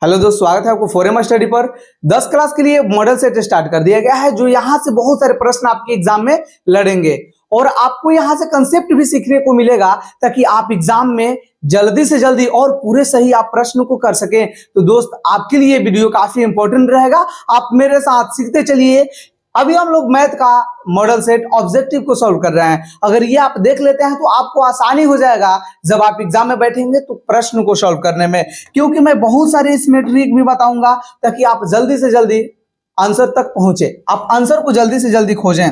Hello दोस्त, स्वागत है आपको फोरेमा स्टडी पर। 10 क्लास के लिए मॉडल सेट स्टार्ट कर दिया गया है, जो यहाँ से बहुत सारे प्रश्न आपके एग्जाम में लड़ेंगे और आपको यहाँ से कंसेप्ट भी सीखने को मिलेगा ताकि आप एग्जाम में जल्दी से जल्दी और पूरे सही आप प्रश्न को कर सकें। तो दोस्त, आपके लिए वीडियो काफी इंपॉर्टेंट रहेगा, आप मेरे साथ सीखते चलिए। अभी हम लोग मैथ का मॉडल सेट ऑब्जेक्टिव को सॉल्व कर रहे हैं। अगर ये आप देख लेते हैं तो आपको आसानी हो जाएगा जब आप एग्जाम में बैठेंगे तो प्रश्न को सॉल्व करने में, क्योंकि मैं बहुत सारे इसमें ट्रिक भी बताऊंगा ताकि आप जल्दी से जल्दी आंसर तक पहुंचे, आप आंसर को जल्दी से जल्दी खोजें।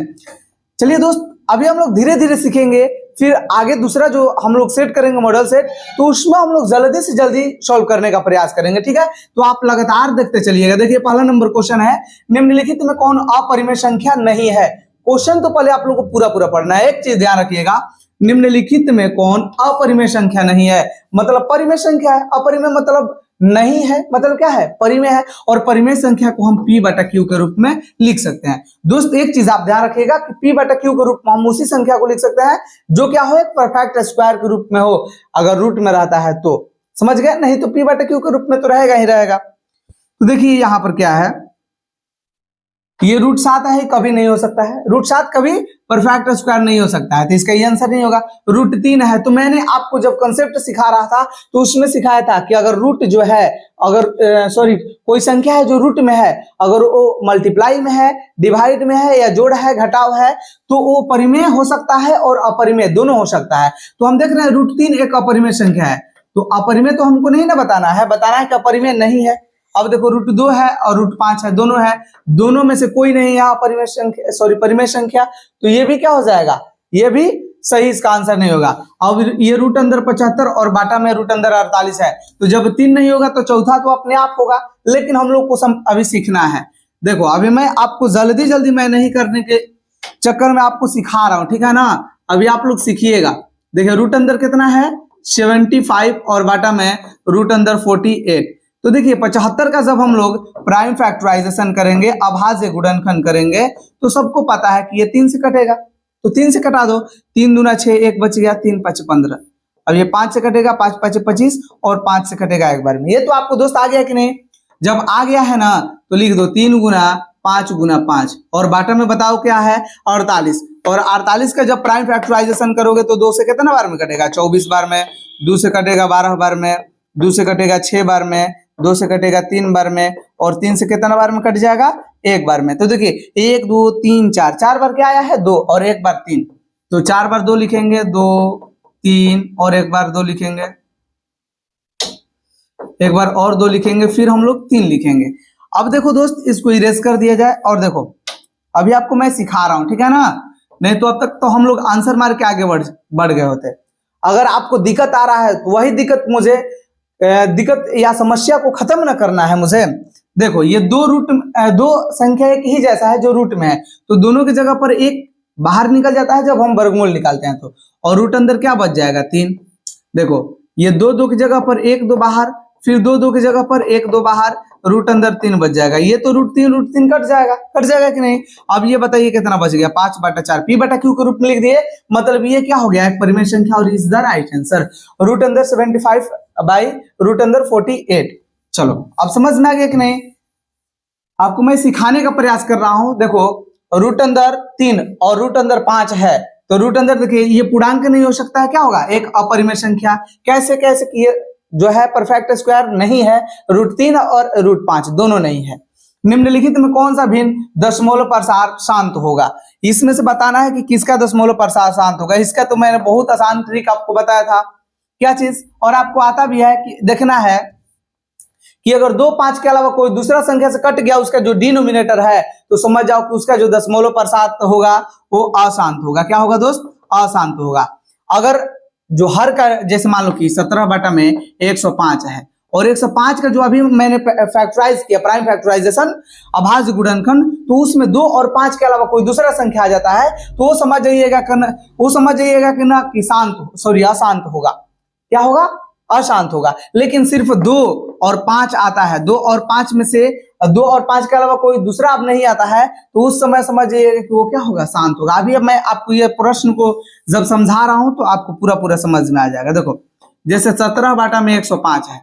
चलिए दोस्त, अभी हम लोग धीरे धीरे सीखेंगे, फिर आगे दूसरा जो हम लोग सेट करेंगे मॉडल सेट, तो उसमें हम लोग जल्दी से जल्दी सॉल्व करने का प्रयास करेंगे। ठीक है, तो आप लगातार देखते चलिएगा। देखिए, पहला नंबर क्वेश्चन है, निम्नलिखित में कौन अपरिमेय संख्या नहीं है। क्वेश्चन तो पहले आप लोग को पूरा पूरा पढ़ना है। एक चीज ध्यान रखिएगा, निम्नलिखित में कौन अपरिमेय संख्या नहीं है, मतलब परिमेय संख्या है, अपरिमेय मतलब नहीं है, मतलब क्या है, परिमेय है। और परिमेय संख्या को हम P बटा Q के रूप में लिख सकते हैं। दोस्त, एक चीज आप ध्यान रखिएगा कि P बटा Q के रूप में हम उसी संख्या को लिख सकते हैं जो क्या हो, एक परफेक्ट स्क्वायर के रूप में हो, अगर रूट में रहता है तो। समझ गए? नहीं तो P बटा Q के रूप में तो रहेगा ही रहेगा। तो देखिए यहाँ पर क्या है, ये रूट 7 है, कभी नहीं हो सकता है। रूट 7 कभी परफेक्ट स्क्वायर नहीं हो सकता है, तो इसका ये आंसर नहीं होगा। रूट 3 है, तो मैंने आपको जब कंसेप्ट सिखा रहा था तो उसमें सिखाया था कि अगर रूट जो है, अगर कोई संख्या है जो रूट में है, अगर वो मल्टीप्लाई में है, डिवाइड में है, या जोड़ है, घटाव है, तो वो परिमेय हो सकता है और अपरिमेय दोनों हो सकता है। तो हम देख रहे हैं रूट 3 एक अपरिमेय संख्या है, तो अपरिमेय तो हमको नहीं ना बताना है, बताना है कि अपरिमेय नहीं है। अब देखो, रूट 2 है और रूट 5 है, दोनों है, दोनों में से कोई नहीं है अपरिमेय संख्या, परिमेय संख्या, तो ये भी क्या हो जाएगा, ये भी सही, इसका आंसर नहीं होगा। अब ये रूट अंदर 75 और बाटा में रूट अंदर 48 है, तो जब 3 नहीं होगा तो चौथा तो अपने आप होगा, लेकिन हम लोग को अभी सीखना है। देखो, अभी मैं आपको जल्दी जल्दी मैं नहीं करने के चक्कर में आपको सिखा रहा हूं, ठीक है ना। अभी आप लोग सीखिएगा। देखिए, रूट अंदर कितना है, 75 और बाटा में रूट अंदर 48। तो देखिए, 75 का जब हम लोग प्राइम फैक्टराइजेशन करेंगे, अभाज्य गुणनखंड करेंगे, तो सबको पता है कि ये 3 से कटेगा, तो 3 से कटा दो। 3 दूना 6, 1 बच गया, 3 5 15। अब ये 5 से कटेगा, 5 5 25 और 5 से कटेगा एक बार में। ये तो आपको दोस्त आ गया कि नहीं? जब आ गया है ना, तो लिख दो 3 गुना 5 गुना 5, और बाटा में बताओ क्या है, 48। और 48 का जब प्राइम फैक्टराइजेशन करोगे तो 2 से कितना बार में कटेगा, 24 बार में। 2 से कटेगा 12 बार में, 2 से कटेगा 6 बार में, 2 से कटेगा 3 बार में, और 3 से कितना बार में कट जाएगा, 1 बार में। तो देखिए, 1 2 3 4, 4 बार क्या आया है, 2, और 1 बार 3, तो 4 बार 2 लिखेंगे, 2 3, और 1 बार 2 लिखेंगे, 1 बार और 2 लिखेंगे, फिर हम लोग 3 लिखेंगे। अब देखो दोस्त, इसको इरेज कर दिया जाए, और देखो अभी आपको मैं सिखा रहा हूं, ठीक है ना, नहीं तो अब तक तो हम लोग आंसर मार के आगे बढ़ गए होते। अगर आपको दिक्कत आ रहा है तो वही दिक्कत या समस्या को खत्म न करना है मुझे। देखो, ये दो संख्या एक ही जैसा है जो रूट में है, तो दोनों की जगह पर एक बाहर निकल जाता है जब हम वर्गमूल निकालते हैं, तो और रूट अंदर क्या बच जाएगा, 3। देखो, ये 2 2 की जगह पर 1 2 बाहर, फिर 2 2 की जगह पर 1 2 बाहर, रूट अंदर 3 बच जाएगा। ये तो रूट 3 कट जाएगा कि नहीं। अब ये बताइए कितना बच गया, 5 बटा 4, P बटा Q के रूप में लिख दिए, मतलब ये क्या हो गया, एक परिमेय संख्या, और is the right answer. Root अंदर 75 बाई रूट अंदर 48। चलो, अब समझ में आ गया कि नहीं? आपको मैं सिखाने का प्रयास कर रहा हूं। देखो, रूट अंदर 3 और रूट अंदर 5 है, तो रूट अंदर देखिए ये पूर्णांक नहीं हो सकता है, क्या होगा, एक अपरिमेय संख्या। कैसे कि जो है परफेक्ट स्क्वायर नहीं है, रूट 3 और रूट 5 दोनों नहीं है। निम्नलिखित में कौन सा भिन्न दशमलव प्रसार शांत होगा। इसमें से बताना है कि किसका दशमलव प्रसार शांत होगा। इसका तो मैंने बहुत आसान ट्रिक आपको बताया था, क्या चीज, और आपको आता भी है कि देखना है कि अगर 2 5 के अलावा कोई दूसरा संख्या से कट गया, उसका जो डिनोमिनेटर है, तो समझ जाओ कि उसका जो दशमलव प्रसार होगा वो अशांत होगा। क्या होगा दोस्त, अशांत होगा। अगर जो हर का, जैसे मान लो कि 17 बटा में 105 है, और 105 का जो अभी मैंने फैक्टराइज किया, प्राइम फैक्टराइजेशन, अभाज्य गुणनखंड, तो उसमें 2 और 5 के अलावा कोई दूसरा संख्या आ जाता है, तो वो समझ जाइएगा कि ना कि अशांत होगा। क्या होगा, अशांत होगा। लेकिन सिर्फ 2 और 5 आता है, 2 और 5 में से 2 और 5 के अलावा कोई दूसरा अब नहीं आता है, तो उस समय समझिएगा कि वो क्या होगा, शांत होगा। अभी अब मैं आपको ये प्रश्न को जब समझा रहा हूं तो आपको पूरा समझ में आ जाएगा। देखो, जैसे 17 बाटा में 105 है,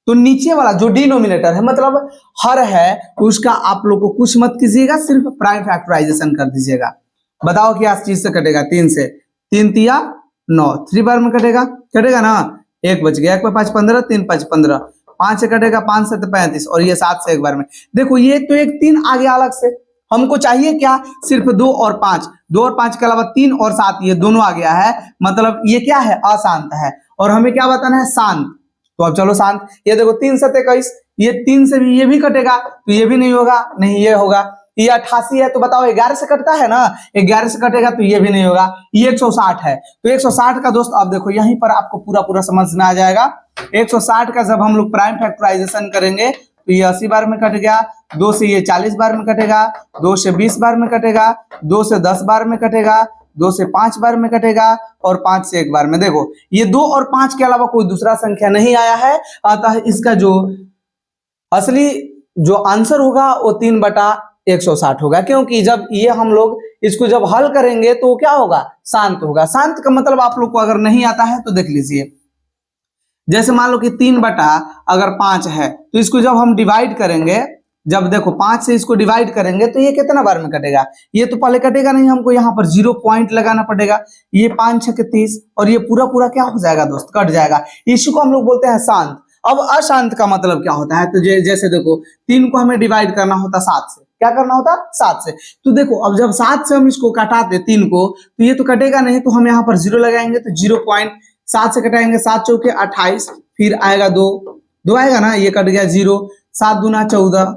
तो नीचे वाला जो डिनोमिनेटर है मतलब हर है उसका आप लोग को कुछ मत कीजिएगा, सिर्फ प्राइम फैक्टराइजेशन कर दीजिएगा। बताओ क्या इस चीज से कटेगा, 3 से 3 तिया 9, 3 बार में कटेगा, कटेगा ना, 1 बच गया, 1 पे 5 15, 3 5 15, 5 से कटेगा, 5 से 35 और ये 7 से एक बार में। देखो ये तो एक 3 आ गया अलग से, हमको चाहिए क्या, सिर्फ 2 और 5, 2 और 5 के अलावा 3 और 7 ये दोनों आ गया है, मतलब ये क्या है, अशांत है। और हमें क्या बताना है, शांत। तो अब चलो शांत, ये देखो 3 7 21, ये 3 से भी ये भी कटेगा तो ये भी नहीं होगा, नहीं ये होगा। ये 88 है तो बताओ 11 से कटता है ना, 11 से कटेगा तो ये भी नहीं होगा। ये 160 है तो 160 का दोस्त अब देखो यहीं पर आपको पूरा पूरा समझ में आ जाएगा। 160 का जब हम लोग प्राइम फैक्टराइजेशन करेंगे तो ये 80 बार में कट गया, 2 से ये 40 बार में कटेगा, 2 से 20 बार में कटेगा, 2 से 10 बार में कटेगा, 2 से 5 बार में कटेगा और 5 से 1 बार में। देखो ये 2 और 5 के अलावा कोई दूसरा संख्या नहीं आया है, अतः इसका जो असली जो आंसर होगा वो 3/160 होगा। क्योंकि जब ये हम लोग इसको जब हल करेंगे तो क्या होगा, शांत होगा। शांत का मतलब आप लोग को अगर नहीं आता है तो देख लीजिए, जैसे मान लो कि 3/5 है तो इसको जब हम डिवाइड करेंगे, जब देखो 5 से इसको डिवाइड करेंगे तो ये कितना बार में कटेगा, ये तो पहले कटेगा नहीं, हमको यहाँ पर 0 पॉइंट लगाना पड़ेगा। ये 5 6 30 और ये पूरा पूरा क्या हो जाएगा दोस्त, कट जाएगा। इसी को हम लोग बोलते हैं शांत। अब अशांत का मतलब क्या होता है, तो जैसे देखो 3 को हमें डिवाइड करना होता 7 से, क्या करना होता 7 से। तो देखो अब जब 7 से हम इसको काटाते 3 को तो ये तो कटेगा नहीं, तो हम यहाँ पर 0 लगाएंगे तो 0.7 से कटाएंगे, 7 चौके 28, फिर आएगा 2 आएगा ना, ये कट गया 0, 7 दूना 14,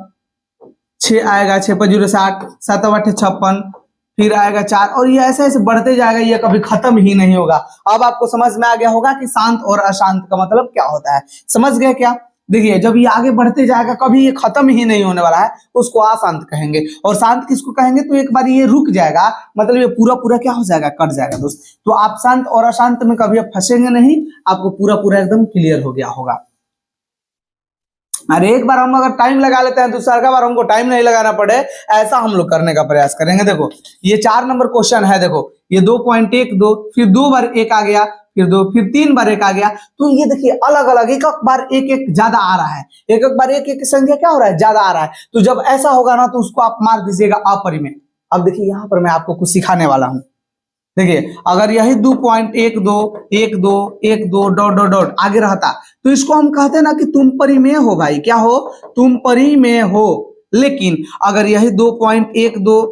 6 आएगा, 6 पर 0 60, 7 8 56, फिर आएगा 4 और ये ऐसे ऐसे बढ़ते जाएगा, ये कभी खत्म ही नहीं होगा। अब आपको समझ में आ गया होगा कि शांत और अशांत का मतलब क्या होता है, समझ गए क्या। देखिए जब ये आगे बढ़ते जाएगा कभी ये खत्म ही नहीं होने वाला है, उसको अशांत कहेंगे। और शांत किसको कहेंगे, तो एक बार ये रुक जाएगा मतलब ये पूरा पूरा क्या हो जाएगा, कट जाएगा दोस्त। तो आप शांत और अशांत में कभी आप फंसेंगे नहीं, आपको पूरा पूरा एकदम क्लियर हो गया होगा। अरे एक बार हम अगर टाइम लगा लेते हैं दूसरा बार हमको टाइम नहीं लगाना पड़े, ऐसा हम लोग करने का प्रयास करेंगे। देखो ये 4 नंबर क्वेश्चन है, देखो ये 2.12, फिर 2 बार 1 आ गया, फिर 2, फिर 3 बार 1 आ गया। तो ये देखिए अलग अलग एक बार एक ज्यादा आ रहा है, एक बार एक संख्या क्या हो रहा है, ज्यादा आ रहा है। तो जब ऐसा होगा ना तो उसको आप मार दीजिएगा अपरिमेय। अब देखिए यहाँ पर मैं आपको कुछ सिखाने वाला हूँ। देखिए अगर यही 2.12 डॉट डॉट डॉट आगे रहता तो इसको हम कहते ना कि तुम परिमेय हो भाई, क्या हो, तुम परिमेय हो। लेकिन अगर यही 2.12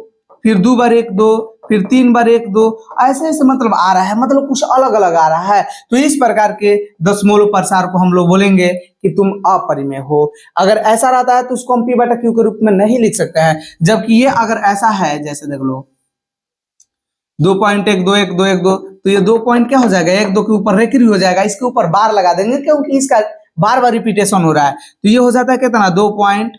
फिर 2 बार 1 2 फिर 3 बार 1 2 ऐसे ऐसे मतलब आ रहा है, मतलब कुछ अलग अलग आ रहा है, तो इस प्रकार के दशमलव प्रसार को हम लोग बोलेंगे कि तुम अपरिमेय हो। अगर ऐसा रहता है तो उसको हम P/Q के रूप में नहीं लिख सकते हैं। जबकि ये अगर ऐसा है, जैसे देख लो 2.12 तो ये 2 पॉइंट क्या हो जाएगा, 1 2 के ऊपर रेकरी हो जाएगा, इसके ऊपर बार लगा देंगे क्योंकि इसका बार बार रिपीटेशन हो रहा है। तो ये हो जाता है कितना 2 पॉइंट,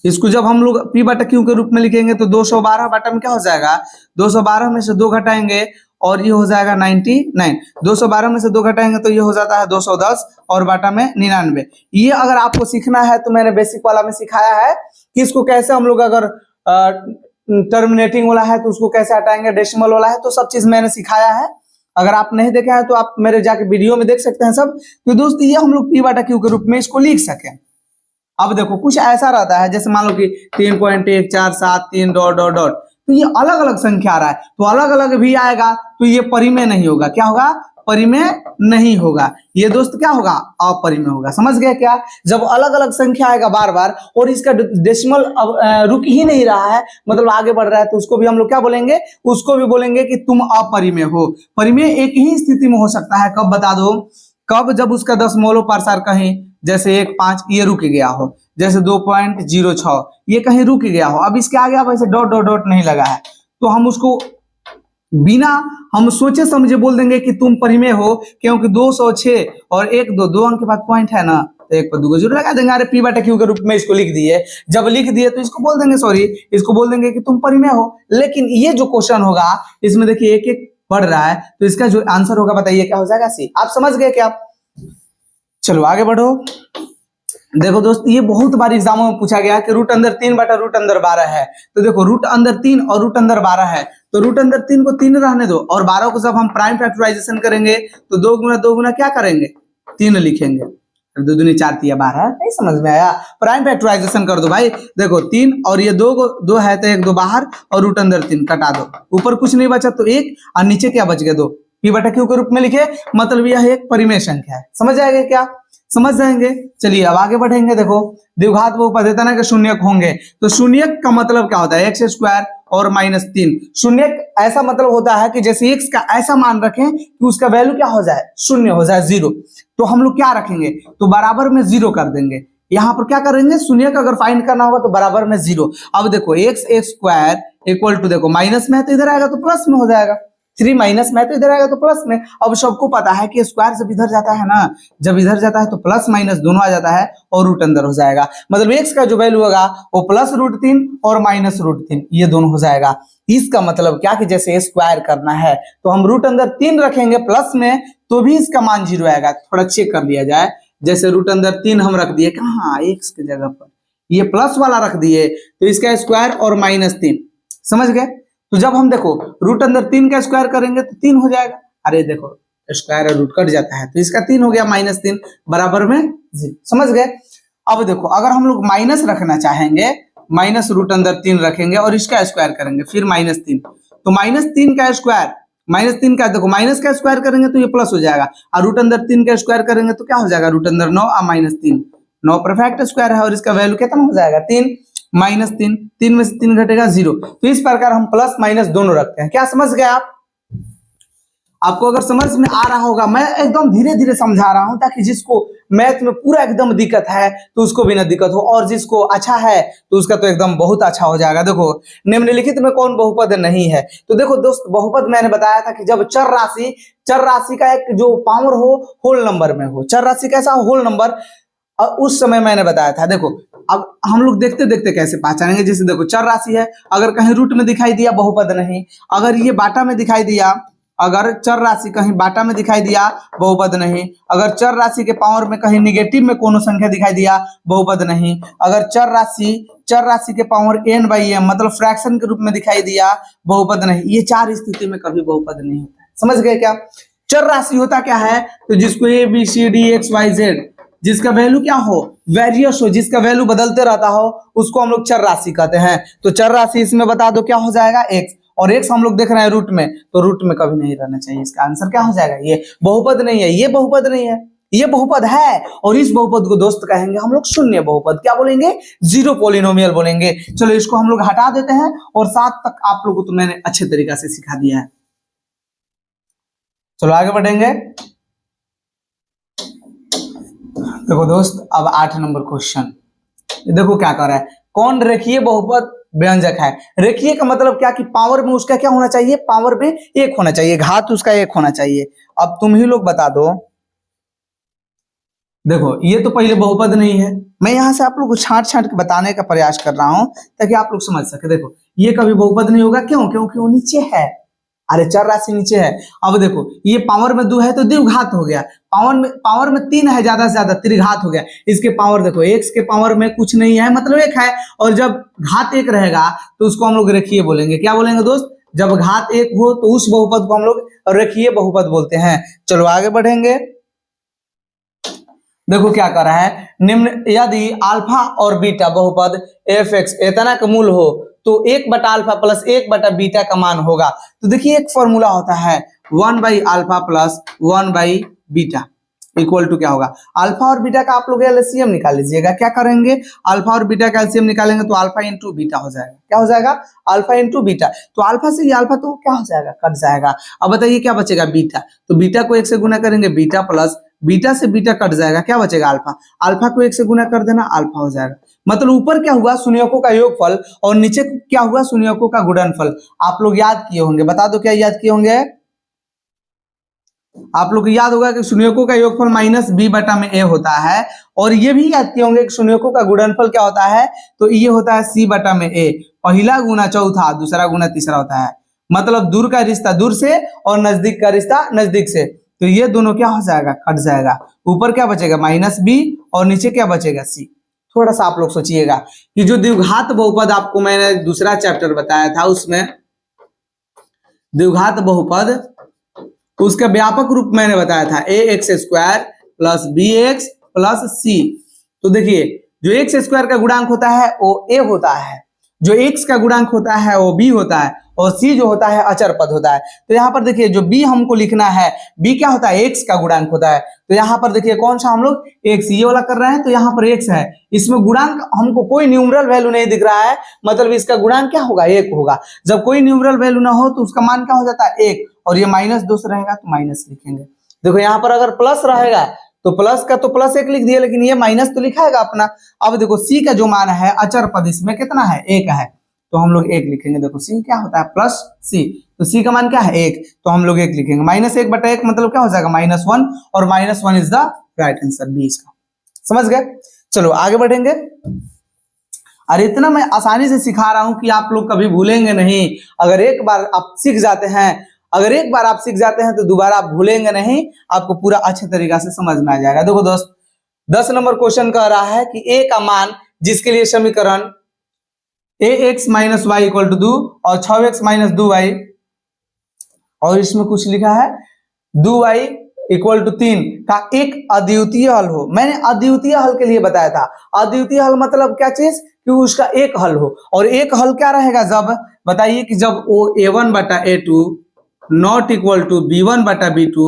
इसको जब हम लोग P/Q के रूप में लिखेंगे तो 212 बटा में क्या हो जाएगा, 212 में से 2 घटाएंगे और ये हो जाएगा 99, 212 में से 2 घटाएंगे तो ये हो जाता है 210 और बाटा में 99। ये अगर आपको सीखना है तो मैंने बेसिक वाला में सिखाया है कि इसको कैसे हम लोग अगर टर्मिनेटिंग वाला है तो उसको कैसे हटाएंगे, डेसिमल वाला है तो सब चीज मैंने सिखाया है। अगर आप नहीं देखे हैं तो आप मेरे जाके वीडियो में देख सकते हैं सब। तो दोस्त ये हम लोग P/Q के रूप में इसको लिख सकें। अब देखो कुछ ऐसा रहता है, जैसे मान लो कि 3.1473 डॉट डॉट डॉट, तो ये अलग अलग संख्या आ रहा है, तो अलग अलग भी आएगा तो ये परिमेय नहीं होगा। क्या होगा, परिमेय नहीं होगा। ये दोस्त क्या होगा, अपरिमेय होगा। समझ गए क्या। जब अलग अलग संख्या आएगा बार बार और इसका डेसिमल रुक ही नहीं रहा है, मतलब आगे बढ़ रहा है, तो उसको भी हम लोग क्या बोलेंगे, उसको भी बोलेंगे कि तुम अपरिमेय हो। परिमेय एक ही स्थिति में हो सकता है, कब बता दो, कब, जब उसका दशमलव प्रसार कहीं जैसे 1.5 ये रुक गया हो, जैसे 2.06 ये कहीं रुक गया हो, अब इसके आगे आप ऐसे डॉट डॉट डॉट नहीं लगा है तो हम उसको बिना हम सोचे समझे बोल देंगे कि तुम परिमेय हो, क्योंकि 206 और 1 2 2 अंक के बाद पॉइंट है ना, तो 1 पर 2 को 0 लगा देंगे। अरे P/Q के रूप में इसको लिख दिए, जब लिख दिए तो इसको बोल देंगे, सॉरी इसको बोल देंगे कि तुम परिमेय हो। लेकिन ये जो क्वेश्चन होगा इसमें देखिए एक एक बढ़ रहा है, तो इसका जो आंसर होगा बताइए क्या हो जाएगा, सी। आप समझ गए क्या। चलो आगे बढ़ो। देखो दोस्त ये बहुत बार एग्जामों में पूछा गया कि √3 बटा √12 है। तो देखो √3 और √12 है, तो √3 को 3 रहने दो और 12 को जब हम प्राइम फैक्टराइजेशन करेंगे तो 2 गुना 2 गुना क्या करेंगे, 3 लिखेंगे। दो दूनी 4 तिया 12, नहीं समझ में आया? प्राइम फैक्टराइजेशन कर दो भाई, देखो 3 और ये 2 है तो 1 2 बाहर और रूट अंदर 3 कटा दो, ऊपर कुछ नहीं बचा तो 1 और नीचे क्या बच गया 2, p बटा q के रूप में लिखे, मतलब यह एक परिमेय संख्या है। समझ जाएंगे क्या? समझ जाएंगे। चलिए अब आगे बढ़ेंगे। देखो द्विघात बहुपद है ना कि शून्यक होंगे, तो शून्यक का मतलब क्या होता है? एक्स स्क्वायर और -3। शून्यक ऐसा मतलब होता है कि जैसे x का ऐसा मान रखें कि उसका वैल्यू क्या हो जाए? शून्य हो जाए, 0। तो हम लोग क्या रखेंगे? तो बराबर में 0 कर देंगे। यहाँ पर क्या करेंगे? शून्यक अगर फाइंड करना होगा तो बराबर में 0। अब देखो एक्स स्क्वायर इक्वल टू, देखो माइनस में है तो इधर आएगा तो प्लस में हो जाएगा, 3 माइनस में है तो इधर आएगा तो प्लस में। अब सबको पता है कि स्क्वायर जब इधर जाता है ना, जब इधर जाता है तो प्लस माइनस दोनों आ जाता है और रूट अंदर हो जाएगा। मतलब x का जो वैल्यू होगा वो +√3 और -√3 ये दोनों हो जाएगा। इसका मतलब क्या कि जैसे स्क्वायर करना है तो हम रूट अंदर 3 रखेंगे प्लस में तो भी इसका मान 0 आएगा। थोड़ा चेक कर लिया जाए, जैसे रूट अंदर 3 हम रख दिए कहाँ? x की जगह पर ये प्लस वाला रख दिए तो इसका स्क्वायर और -3, समझ गए? तो जब हम देखो रूट अंदर 3 का स्क्वायर करेंगे तो 3 हो जाएगा। अरे देखो स्क्वायर और रूट कट जाता है तो इसका 3 हो गया, -3 बराबर में 0। समझ गए? अब देखो अगर हम लोग माइनस रखना चाहेंगे, माइनस रूट अंदर 3 रखेंगे और इसका स्क्वायर करेंगे फिर -3, तो -3 का स्क्वायर, -3 का देखो माइनस का स्क्वायर करेंगे तो ये प्लस हो जाएगा और रूट अंदर 3 का स्क्वायर करेंगे तो क्या हो जाएगा? रूट अंदर 9 और -3, 9 परफेक्ट स्क्वायर है और इसका वैल्यू कितना हो जाएगा? 3 -3, 3 में से 3 घटेगा 0। तो इस प्रकार हम प्लस माइनस दोनों रखते हैं। क्या समझ गए आप? आपको अगर समझ में आ रहा होगा, मैं एकदम धीरे धीरे समझा रहा हूं ताकि जिसको मैथ में पूरा एकदम दिक्कत है तो उसको भी ना दिक्कत हो, और जिसको अच्छा है तो उसका तो एकदम बहुत अच्छा हो जाएगा। देखो निम्नलिखित में कौन बहुपद नहीं है? तो देखो दोस्त बहुपद मैंने बताया था कि जब चर राशि का एक जो पावर हो होल नंबर में हो, चर राशि कैसा हो? Whole number. और उस समय मैंने बताया था, देखो अब हम लोग देखते देखते कैसे पहचानेंगे। जैसे देखो चर राशि है, अगर कहीं रूट में दिखाई दिया बहुपद नहीं, अगर ये बाटा में दिखाई दिया, अगर चर राशि कहीं बाटा में दिखाई दिया बहुपद नहीं, अगर चर राशि के पावर में कहीं निगेटिव में कोनो संख्या दिखाई दिया बहुपद नहीं, अगर चर राशि के पावर n/m मतलब फ्रैक्शन के रूप में दिखाई दिया बहुपद नहीं। ये 4 स्थिति में कभी बहुपद नहीं होता है। समझ गए क्या? चर राशि होता क्या है? तो जिसको a b c d x y z, जिसका वैल्यू क्या हो? वेरियस हो, जिसका वैल्यू बदलते रहता हो, उसको हम लोग चर राशि कहते हैं। तो चर राशि इसमें बता दो क्या हो जाएगा? x, और x हम लोग देख रहे हैं रूट में, तो रूट में कभी नहीं रहना चाहिए। इसका आंसर क्या हो जाएगा? ये बहुपद नहीं है, ये बहुपद नहीं है, ये बहुपद है। और इस बहुपद को दोस्त कहेंगे हम लोग शून्य बहुपद। क्या बोलेंगे? जीरो पॉलिनोमियल बोलेंगे। चलो इसको हम लोग हटा देते हैं और 7 तक आप लोगों को तो मैंने अच्छे तरीका से सिखा दिया है। चलो आगे बढ़ेंगे। देखो दोस्त अब 8 नंबर क्वेश्चन, देखो क्या कर रहा है। कौन रेखीय बहुपद व्यंजक है? रेखीय का मतलब क्या कि पावर में उसका क्या होना चाहिए? पावर में 1 होना चाहिए, घात उसका 1 होना चाहिए। अब तुम ही लोग बता दो। देखो ये तो पहले बहुपद नहीं है, मैं यहां से आप लोग को छांट के बताने का प्रयास कर रहा हूं ताकि आप लोग समझ सके। देखो ये कभी बहुपद नहीं होगा, क्यों? क्योंकि वो नीचे है। अरे चर राशि नीचे है। अब देखो ये पावर में 2 है तो द्विघात हो गया, पावर में 3 है ज्यादा से ज्यादा, त्रिघात हो गया। इसके पावर देखो x के पावर में कुछ नहीं है मतलब 1 है, और जब घात 1 रहेगा तो उसको हम लोग रेखीय बोलेंगे। क्या बोलेंगे दोस्त? जब घात 1 हो तो उस बहुपद को हम लोग रेखीय बहुपद बोलते हैं। चलो आगे बढ़ेंगे। देखो क्या कर रहा है। निम्न यदि अल्फा और बीटा बहुपद f(x) इतना का मूल हो तो 1/अल्फा प्लस 1/बीटा का मान होगा। तो देखिए एक फॉर्मूला होता है 1/अल्फा प्लस 1/बीटा इक्वल टू क्या होगा? अल्फा और बीटा का आप लोग एलसीएम निकाल लीजिएगा। क्या करेंगे? अल्फा और बीटा का एलसीएम निकालेंगे तो अल्फा इंटू बीटा हो जाएगा। क्या हो जाएगा? Alpha into beta. तो अल्फा से ये अल्फा तो क्या हो जाएगा? कट जाएगा। अब बताइए क्या बचेगा? बीटा। तो बीटा को 1 से गुना करेंगे, बीटा प्लस बीटा से बीटा कट जाएगा, क्या बचेगा? अल्फा। अल्फा को 1 से गुना कर देना, अल्फा हो जाएगा। मतलब ऊपर क्या हुआ? शून्यकों का योगफल, और नीचे क्या हुआ? शून्यकों का गुणनफल। आप लोग याद किए होंगे, बता दो क्या याद किए होंगे? आप लोग को याद होगा कि शून्यकों का योगफल -b/a होता है, और ये भी याद किए होंगे कि शून्यकों का गुणनफल क्या होता है? तो ये होता है c/a। पहला गुना चौथा, दूसरा गुना तीसरा होता है। मतलब दूर का रिश्ता दूर से और नजदीक का रिश्ता नजदीक से, तो ये दोनों क्या हो जाएगा? कट जाएगा। ऊपर क्या बचेगा? -b, और नीचे क्या बचेगा? c। थोड़ा सा आप लोग सोचिएगा कि जो द्विघात बहुपद आपको मैंने दूसरा चैप्टर बताया था, उसमें द्विघात बहुपद उसका व्यापक रूप मैंने बताया था ax² + bx प्लस सी। तो देखिए जो एक्स स्क्वायर का गुणांक होता है वो ए होता है, जो एक्स का गुणांक होता है वो बी होता है, और सी जो होता है अचर पद होता है। तो यहाँ पर देखिए जो बी हमको लिखना है, बी क्या होता है, एक्स का गुणांक होता है। तो यहाँ पर देखिए कौन सा हम लोग एक्स ये वाला कर रहे हैं, तो यहाँ पर एक्स है, इसमें गुणांक हमको कोई न्यूमरल वैल्यू नहीं दिख रहा है, मतलब इसका गुणांक क्या होगा, एक होगा। जब कोई न्यूमरल वैल्यू ना हो तो उसका मान क्या हो जाता है, एक, और ये -2 से रहेगा तो माइनस लिखेंगे। देखो यहाँ पर अगर प्लस रहेगा तो प्लस का तो प्लस 1 लिख दिया, लेकिन ये माइनस तो लिखा है अपना। अब देखो सी का जो मान है अचर पद इसमें कितना है, 1 है, तो हम लोग 1 लिखेंगे। देखो सी क्या होता है, प्लस सी, तो सी का मान क्या है 1, तो हम लोग 1 लिखेंगे। -1/1 मतलब क्या हो जाएगा, -1, और -1 is the right answer, B इसका। समझ गए? चलो आगे बढ़ेंगे। अरे इतना मैं आसानी से सिखा रहा हूं कि आप लोग कभी भूलेंगे नहीं। अगर एक बार आप सीख जाते हैं, अगर एक बार आप सीख जाते हैं तो दोबारा आप भूलेंगे नहीं, आपको पूरा अच्छे तरीका से समझ में आ जाएगा। देखो दोस्त 10 नंबर क्वेश्चन कह रहा है कि ए का मान जिसके लिए समीकरण ax - y = 2 और 6x - 2y, और इसमें कुछ लिखा है 2y = 3 का एक अद्वितीय हल हो। मैंने अद्वितीय हल के लिए बताया था। अद्वितीय हल मतलब क्या चीज, कि उसका एक हल हो। और एक हल क्या रहेगा, जब बताइए कि जब वो a1/a2 not equal to b1/b2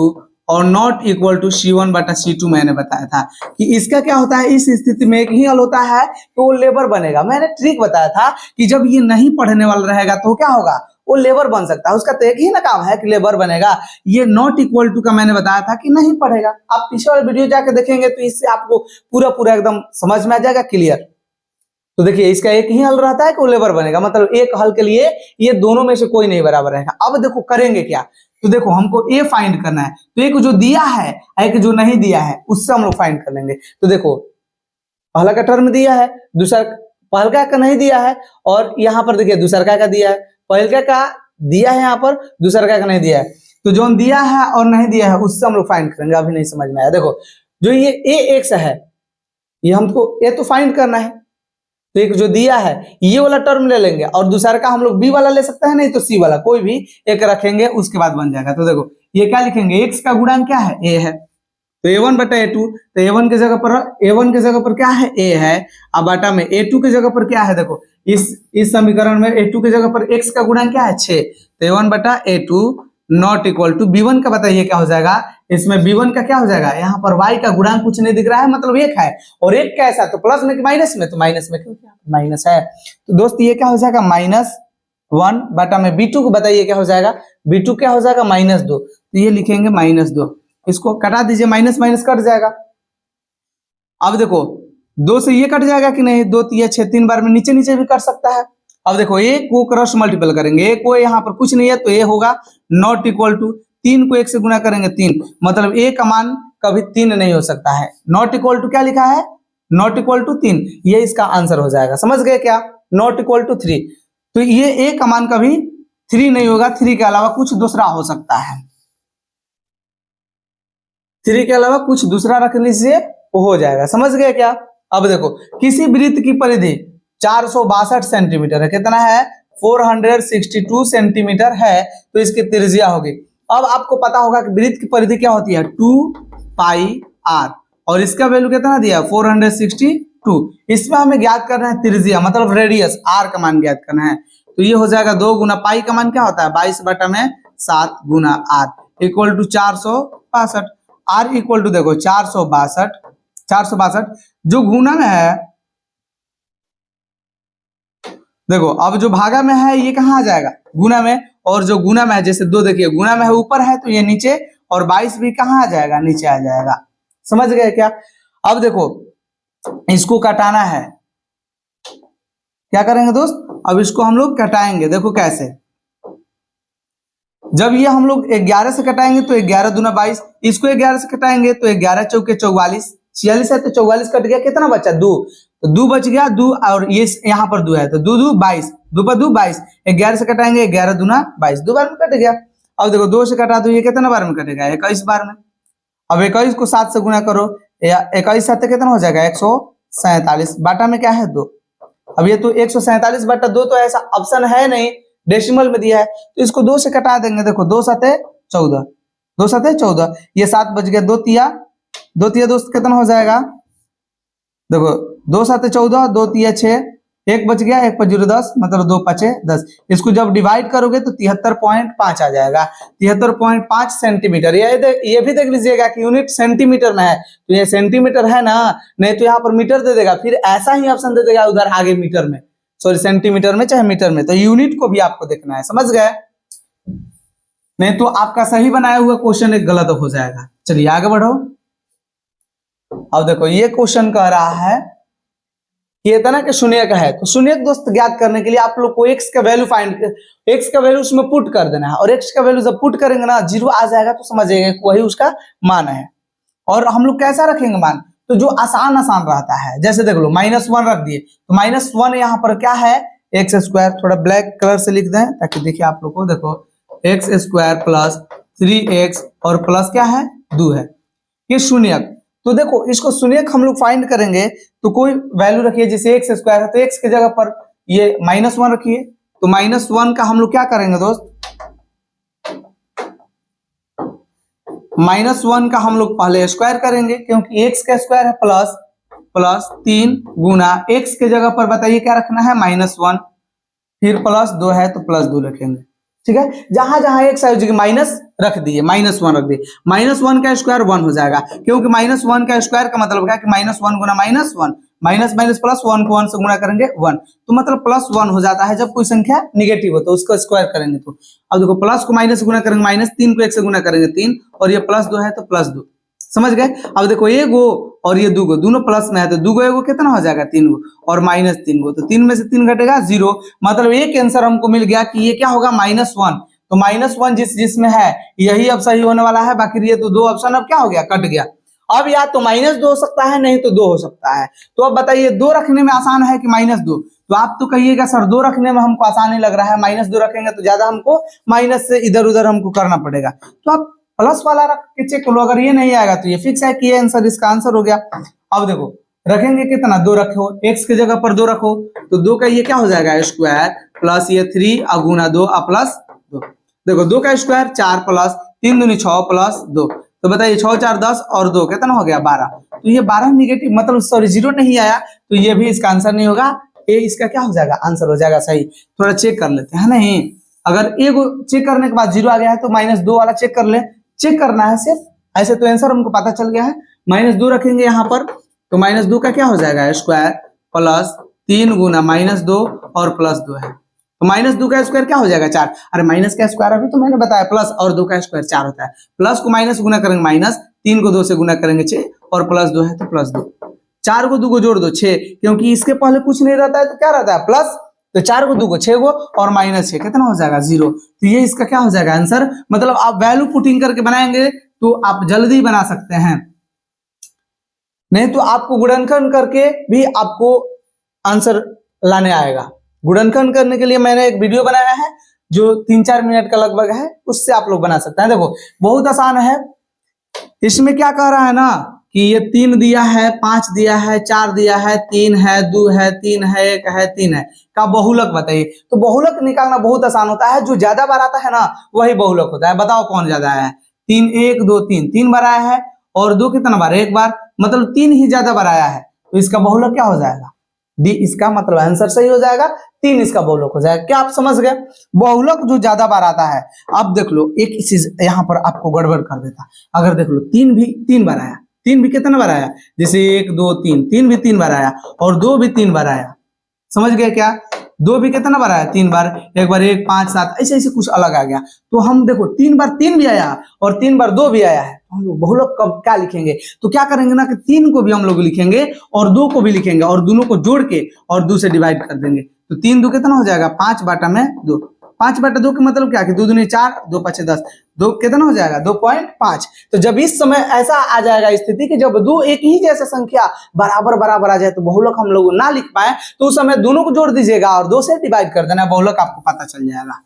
और नॉट इक्वल टू c1/c2। मैंने बताया था कि इसका क्या होता है, इस स्थिति में एक ही हल होता है तो वो लेबर बनेगा। मैंने ट्रिक बताया था कि जब ये नहीं पढ़ने वाला रहेगा तो क्या होगा, वो लेबर बन सकता है, उसका तो एक ही ना काम है कि लेबर बनेगा। ये नॉट इक्वल टू का मैंने बताया था कि नहीं पढ़ेगा। आप पीछे वाले वीडियो जाके देखेंगे तो इससे आपको पूरा पूरा एकदम समझ में आ जाएगा, क्लियर। तो देखिए इसका एक ही हल रहता है कि वो लेबर बनेगा, मतलब एक हल के लिए ये दोनों में से कोई नहीं बराबर रहेगा। अब देखो करेंगे क्या, तो देखो हमको ए फाइंड करना है, तो एक जो दिया है एक जो नहीं दिया है उससे हम लोग फाइंड कर लेंगे। तो देखो पहला का टर्म दिया है, दूसरा पहलका का नहीं दिया है, और यहाँ पर देखिए दूसरा का दिया है। पहलका का दिया है यहाँ पर, दूसरा का नहीं दिया है। तो जो दिया है और नहीं दिया है उससे हम लोग फाइंड करेंगे। अभी नहीं समझ में आया। देखो जो ये ए एक्स है, ये हमको ए तो फाइंड करना है, तो एक जो दिया है ये वाला टर्म ले लेंगे, और दूसरा का हम लोग बी वाला ले सकते हैं, नहीं तो सी वाला, कोई भी एक रखेंगे, उसके बाद बन जाएगा। तो देखो ये क्या लिखेंगे, एक्स का गुणांक क्या है, ए है, तो a1/a2, तो a1 की जगह पर क्या है, ए है। अब बाटा में a2 की जगह पर क्या है, देखो इस समीकरण में a2 की जगह पर x का गुणांक क्या है, 6, तो a1/a2 not equal to b1 का बताइए क्या हो जाएगा। इसमें b1 का क्या हो जाएगा, यहाँ पर y का गुणांक कुछ नहीं दिख रहा है, मतलब 1 है, और 1 कैसा, तो प्लस में कि माइनस में, तो माइनस में, क्यों माइनस है। तो दोस्त ये क्या हो जाएगा, -1 बटा में b2 को बताइए क्या हो जाएगा, b2 क्या हो जाएगा, -2, तो ये लिखेंगे -2। इसको कटा दीजिए, माइनस माइनस कट जाएगा। अब देखो 2 से ये कट जाएगा कि नहीं, 2 3 6, 3 बार में नीचे नीचे भी कर सकता है। अब देखो ए को क्रॉस मल्टीपल करेंगे, ए को यहाँ पर कुछ नहीं है तो ए होगा नॉट इक्वल टू, 3 को 1 से गुना करेंगे 3, मतलब ए का मान कभी 3 नहीं हो सकता है। नॉट इक्वल टू क्या लिखा है, नॉट इक्वल टू 3, ये इसका आंसर हो जाएगा। समझ गए क्या, नॉट इक्वल टू 3, तो ये ए का मान कभी 3 नहीं होगा, 3 के अलावा कुछ दूसरा हो सकता है, 3 के अलावा कुछ दूसरा रखने से वो हो जाएगा। समझ गए क्या। अब देखो किसी वृत्त की परिधि 462 सेंटीमीटर है, कितना है, 462 सेंटीमीटर है, तो इसकी त्रिज्या होगी। अब आपको पता होगा कि वृत्त की परिधि क्या होती है, 2πr, और इसका वैल्यू कितना दिया, 462। इसमें हमें ज्ञात करना है त्रिज्या, मतलब रेडियस, r का मान ज्ञात करना है। तो ये हो जाएगा 2 गुना पाई का मान क्या होता है, 22/7 गुना r equal to 462। r equal to देखो 462 जो गुना में है, देखो अब जो भागा में है ये कहाँ आ जाएगा, गुना में, और जो गुना में है, जैसे 2 देखिए गुना में है ऊपर है तो ये नीचे, और 22 भी कहाँ आ जाएगा, नीचे आ जाएगा। समझ गए क्या। अब देखो इसको कटाना है, क्या करेंगे दोस्त, अब इसको हम लोग कटाएंगे। देखो कैसे, जब ये हम लोग 11 से कटाएंगे तो 11 दूना 22, इसको 11 से कटाएंगे तो 11 चौके 44, 46 है तो 44 कट गया, कितना बचा, 2, तो 2 बच गया, 2, और ये यहाँ पर 2 है तो 2 2 22, 2 पर 2 22, 11 से कटाएंगे 11 दूना 22, 2 बार में कट गया। अब देखो 2 से कटा दो, ये कितना बार में कटेगा, 21 बार में। अब 21 को 7 से गुना करो, 21 7 कितना हो जाएगा, 147, बाटा में क्या है, 2। अब ये तो 147/2 तो ऐसा ऑप्शन है नहीं, डेसिमल में दिया है, तो इसको 2 से कटा देंगे। देखो 2 7 14, 2 7 14, ये 7 बच गया, 2 तिया दोस्त कितना हो जाएगा, देखो 2 7 14, 2 3 6, 1 बच गया, 1 5 0 10, मतलब 2 5 10। इसको जब डिवाइड करोगे तो 73.5 आ जाएगा। 73.5 सेंटीमीटर। ये भी देख लीजिएगा कि यूनिट सेंटीमीटर में है, तो ये सेंटीमीटर है ना, नहीं तो यहाँ पर मीटर दे देगा, फिर ऐसा ही ऑप्शन दे देगा उधर आगे मीटर में, सॉरी सेंटीमीटर में चाहे मीटर में। तो यूनिट को भी आपको देखना है, समझ गए? नहीं तो आपका सही बनाया हुआ क्वेश्चन एक गलत हो जाएगा। चलिए आगे बढ़ो। अब देखो ये क्वेश्चन कह रहा है कि इतना के शून्यक है, तो शून्यक दोस्त ज्ञात करने के लिए आप लोग को एक्स का वैल्यू एक्स का वैल्यू उसमें पुट कर देना है, और एक्स का वैल्यू जब पुट करेंगे ना 0 आ जाएगा तो समझिएगा वही उसका मान है। और हम लोग कैसा रखेंगे मान, तो जो आसान रहता है, जैसे देख लो -1 रख दिए, तो -1 यहाँ पर क्या है, एक्स स्क्वायर, थोड़ा ब्लैक कलर से लिख दें ताकि देखिए आप लोग को, देखो एक्स स्क्वायर प्लस 3x और प्लस क्या है 2 है, ये शून्यक। तो देखो इसको शून्यक हम लोग फाइंड करेंगे, तो कोई वैल्यू रखिए, जैसे एक्स स्क्वायर है तो एक्स की जगह पर ये -1 रखिए, तो -1 का हम लोग क्या करेंगे दोस्त, -1 का हम लोग पहले स्क्वायर करेंगे, क्योंकि एक्स का स्क्वायर है प्लस 3 गुना एक्स की जगह पर बताइए क्या रखना है -1, फिर +2 है तो +2 रखेंगे, ठीक है। जहां जहां एक्स है जगह माइनस रख दिए, -1 रख दिए, -1 का स्क्वायर 1 हो जाएगा, क्योंकि -1 का स्क्वायर का मतलब क्या कि -1 गुना -1, माइनस माइनस प्लस 1 को 1 से गुणा करेंगे 1, तो मतलब +1 हो जाता है जब कोई संख्या निगेटिव हो तो उसको स्क्वायर करेंगे। तो अब देखो प्लस को माइनस से गुणा करेंगे -3 को 1 से गुणा करेंगे 3, और ये +2 है तो +2, समझ गए। अब देखो ये गो और ये 2 गो दोनों प्लस में है, तो 2 गो एगो कितना हो जाएगा 3 गो, और -3 गो, तो 3 में से 3 घटेगा 0, मतलब एक आंसर हमको मिल गया कि ये क्या होगा -1। तो -1 जिसमें है यही अब सही होने वाला है, बाकी ये तो 2 ऑप्शन अब क्या हो गया, कट गया। अब या तो -2 हो सकता है, नहीं तो 2 हो सकता है। तो अब बताइए 2 रखने में आसान है कि -2, तो आप तो कहिएगा सर 2 रखने में हमको आसान ही लग रहा है, -2 रखेंगे तो ज्यादा हमको माइनस से इधर उधर हमको करना पड़ेगा, तो आप प्लस वाला रख के चेक लो, अगर ये नहीं आएगा तो ये फिक्स है कि ये आंसर इसका आंसर हो गया। अब देखो रखेंगे कितना, 2 रखो, एक्स की जगह पर 2 रखो, तो 2 का ये क्या हो जाएगा स्क्वायर, प्लस ये 3 गुना 2 प्लस 2, देखो 2 का स्क्वायर 4 प्लस 3 दूनी 6 प्लस 2, तो बताइए 6 4 10 और 2 कितना हो गया 12, तो ये 12 निगेटिव मतलब सॉरी 0 नहीं आया, तो ये भी इसका आंसर नहीं होगा, ये इसका क्या हो जाएगा, आंसर हो जाएगा सही। थोड़ा चेक कर लेते हैं नहीं, अगर एक चेक करने के बाद 0 आ गया है तो -2 वाला चेक कर ले, चेक करना है सिर्फ, ऐसे तो आंसर हमको पता चल गया है। -2 रखेंगे यहाँ पर, तो -2 का क्या हो जाएगा स्क्वायर प्लस 3 गुना -2 और +2 है, तो -2 का स्क्वायर क्या हो जाएगा 4, अरे माइनस का स्क्वायर अभी तो मैंने बताया, प्लस और 2 का स्क्वायर 4 होता है, प्लस को माइनस गुना करेंगे माइनस, 3 को 2 से गुना करेंगे 6, और +2 है तो +2, 4 को 2 को जोड़ दो 6, क्योंकि इसके पहले कुछ नहीं रहता है तो क्या रहता है प्लस, तो 4 को 2 को 6 को और -6 कितना हो जाएगा 0, तो ये इसका क्या हो जाएगा आंसर। मतलब आप वैल्यू पुटिंग करके बनाएंगे तो आप जल्दी बना सकते हैं, नहीं तो आपको गुणनखंड करके भी आपको आंसर लाने आएगा। गुणनखंड करने के लिए मैंने एक वीडियो बनाया है जो 3-4 मिनट का लगभग है, उससे आप लोग बना सकते हैं। देखो बहुत आसान है, इसमें क्या कह रहा है ना कि ये 3 दिया है, 5 दिया है, 4 दिया है, 3 है, 2 है, 3 है, 1 है, 3 है, का बहुलक बताइए। तो बहुलक निकालना बहुत आसान होता है, जो ज्यादा बार आता है ना वही बहुलक होता है। बताओ कौन ज्यादा है, 3 1 2 3 बार आया है, और 2 कितना बार, 1 बार, मतलब 3 ही ज्यादा बार आया है, तो इसका बहुलक क्या हो जाएगा डी, इसका मतलब आंसर सही हो जाएगा 3 इसका बहुलक हो जाएगा। क्या आप समझ गए, बहुलक जो ज्यादा बार आता है। अब देख लो एक चीज यहाँ पर आपको गड़बड़ कर देता, अगर देख लो 3 भी 3 बार आया, 3 भी कितना बार आया, जैसे 1 2 3, 3 भी 3 बार आया, और 2 भी 3 बार आया, समझ गए क्या, 2 भी कितना बार आया 3 बार, 1 बार 1 5 7 ऐसे ऐसे कुछ अलग आ गया। तो हम देखो 3 बार 3 भी आया और 3 बार 2 भी आया है, तो हम लोग बहुलक कब क्या लिखेंगे, तो क्या करेंगे ना कि 3 को भी हम लोग लिखेंगे और 2 को भी लिखेंगे, और दोनों को जोड़ के और 2 से डिवाइड कर देंगे, तो 3 2 कितना हो जाएगा 5 बाटा में 2, 5 बटा 2 का मतलब क्या कि 2 दूनी 4, 2 5 10, 2 कितना हो जाएगा 2.5। तो जब इस समय ऐसा आ जाएगा स्थिति कि जब 2 एक ही जैसे संख्या बराबर आ जाए तो बहुलक हम लोग ना लिख पाए, तो उस समय दोनों को जोड़ दीजिएगा और 2 से डिवाइड कर देना, बहुलक आपको पता चल जाएगा।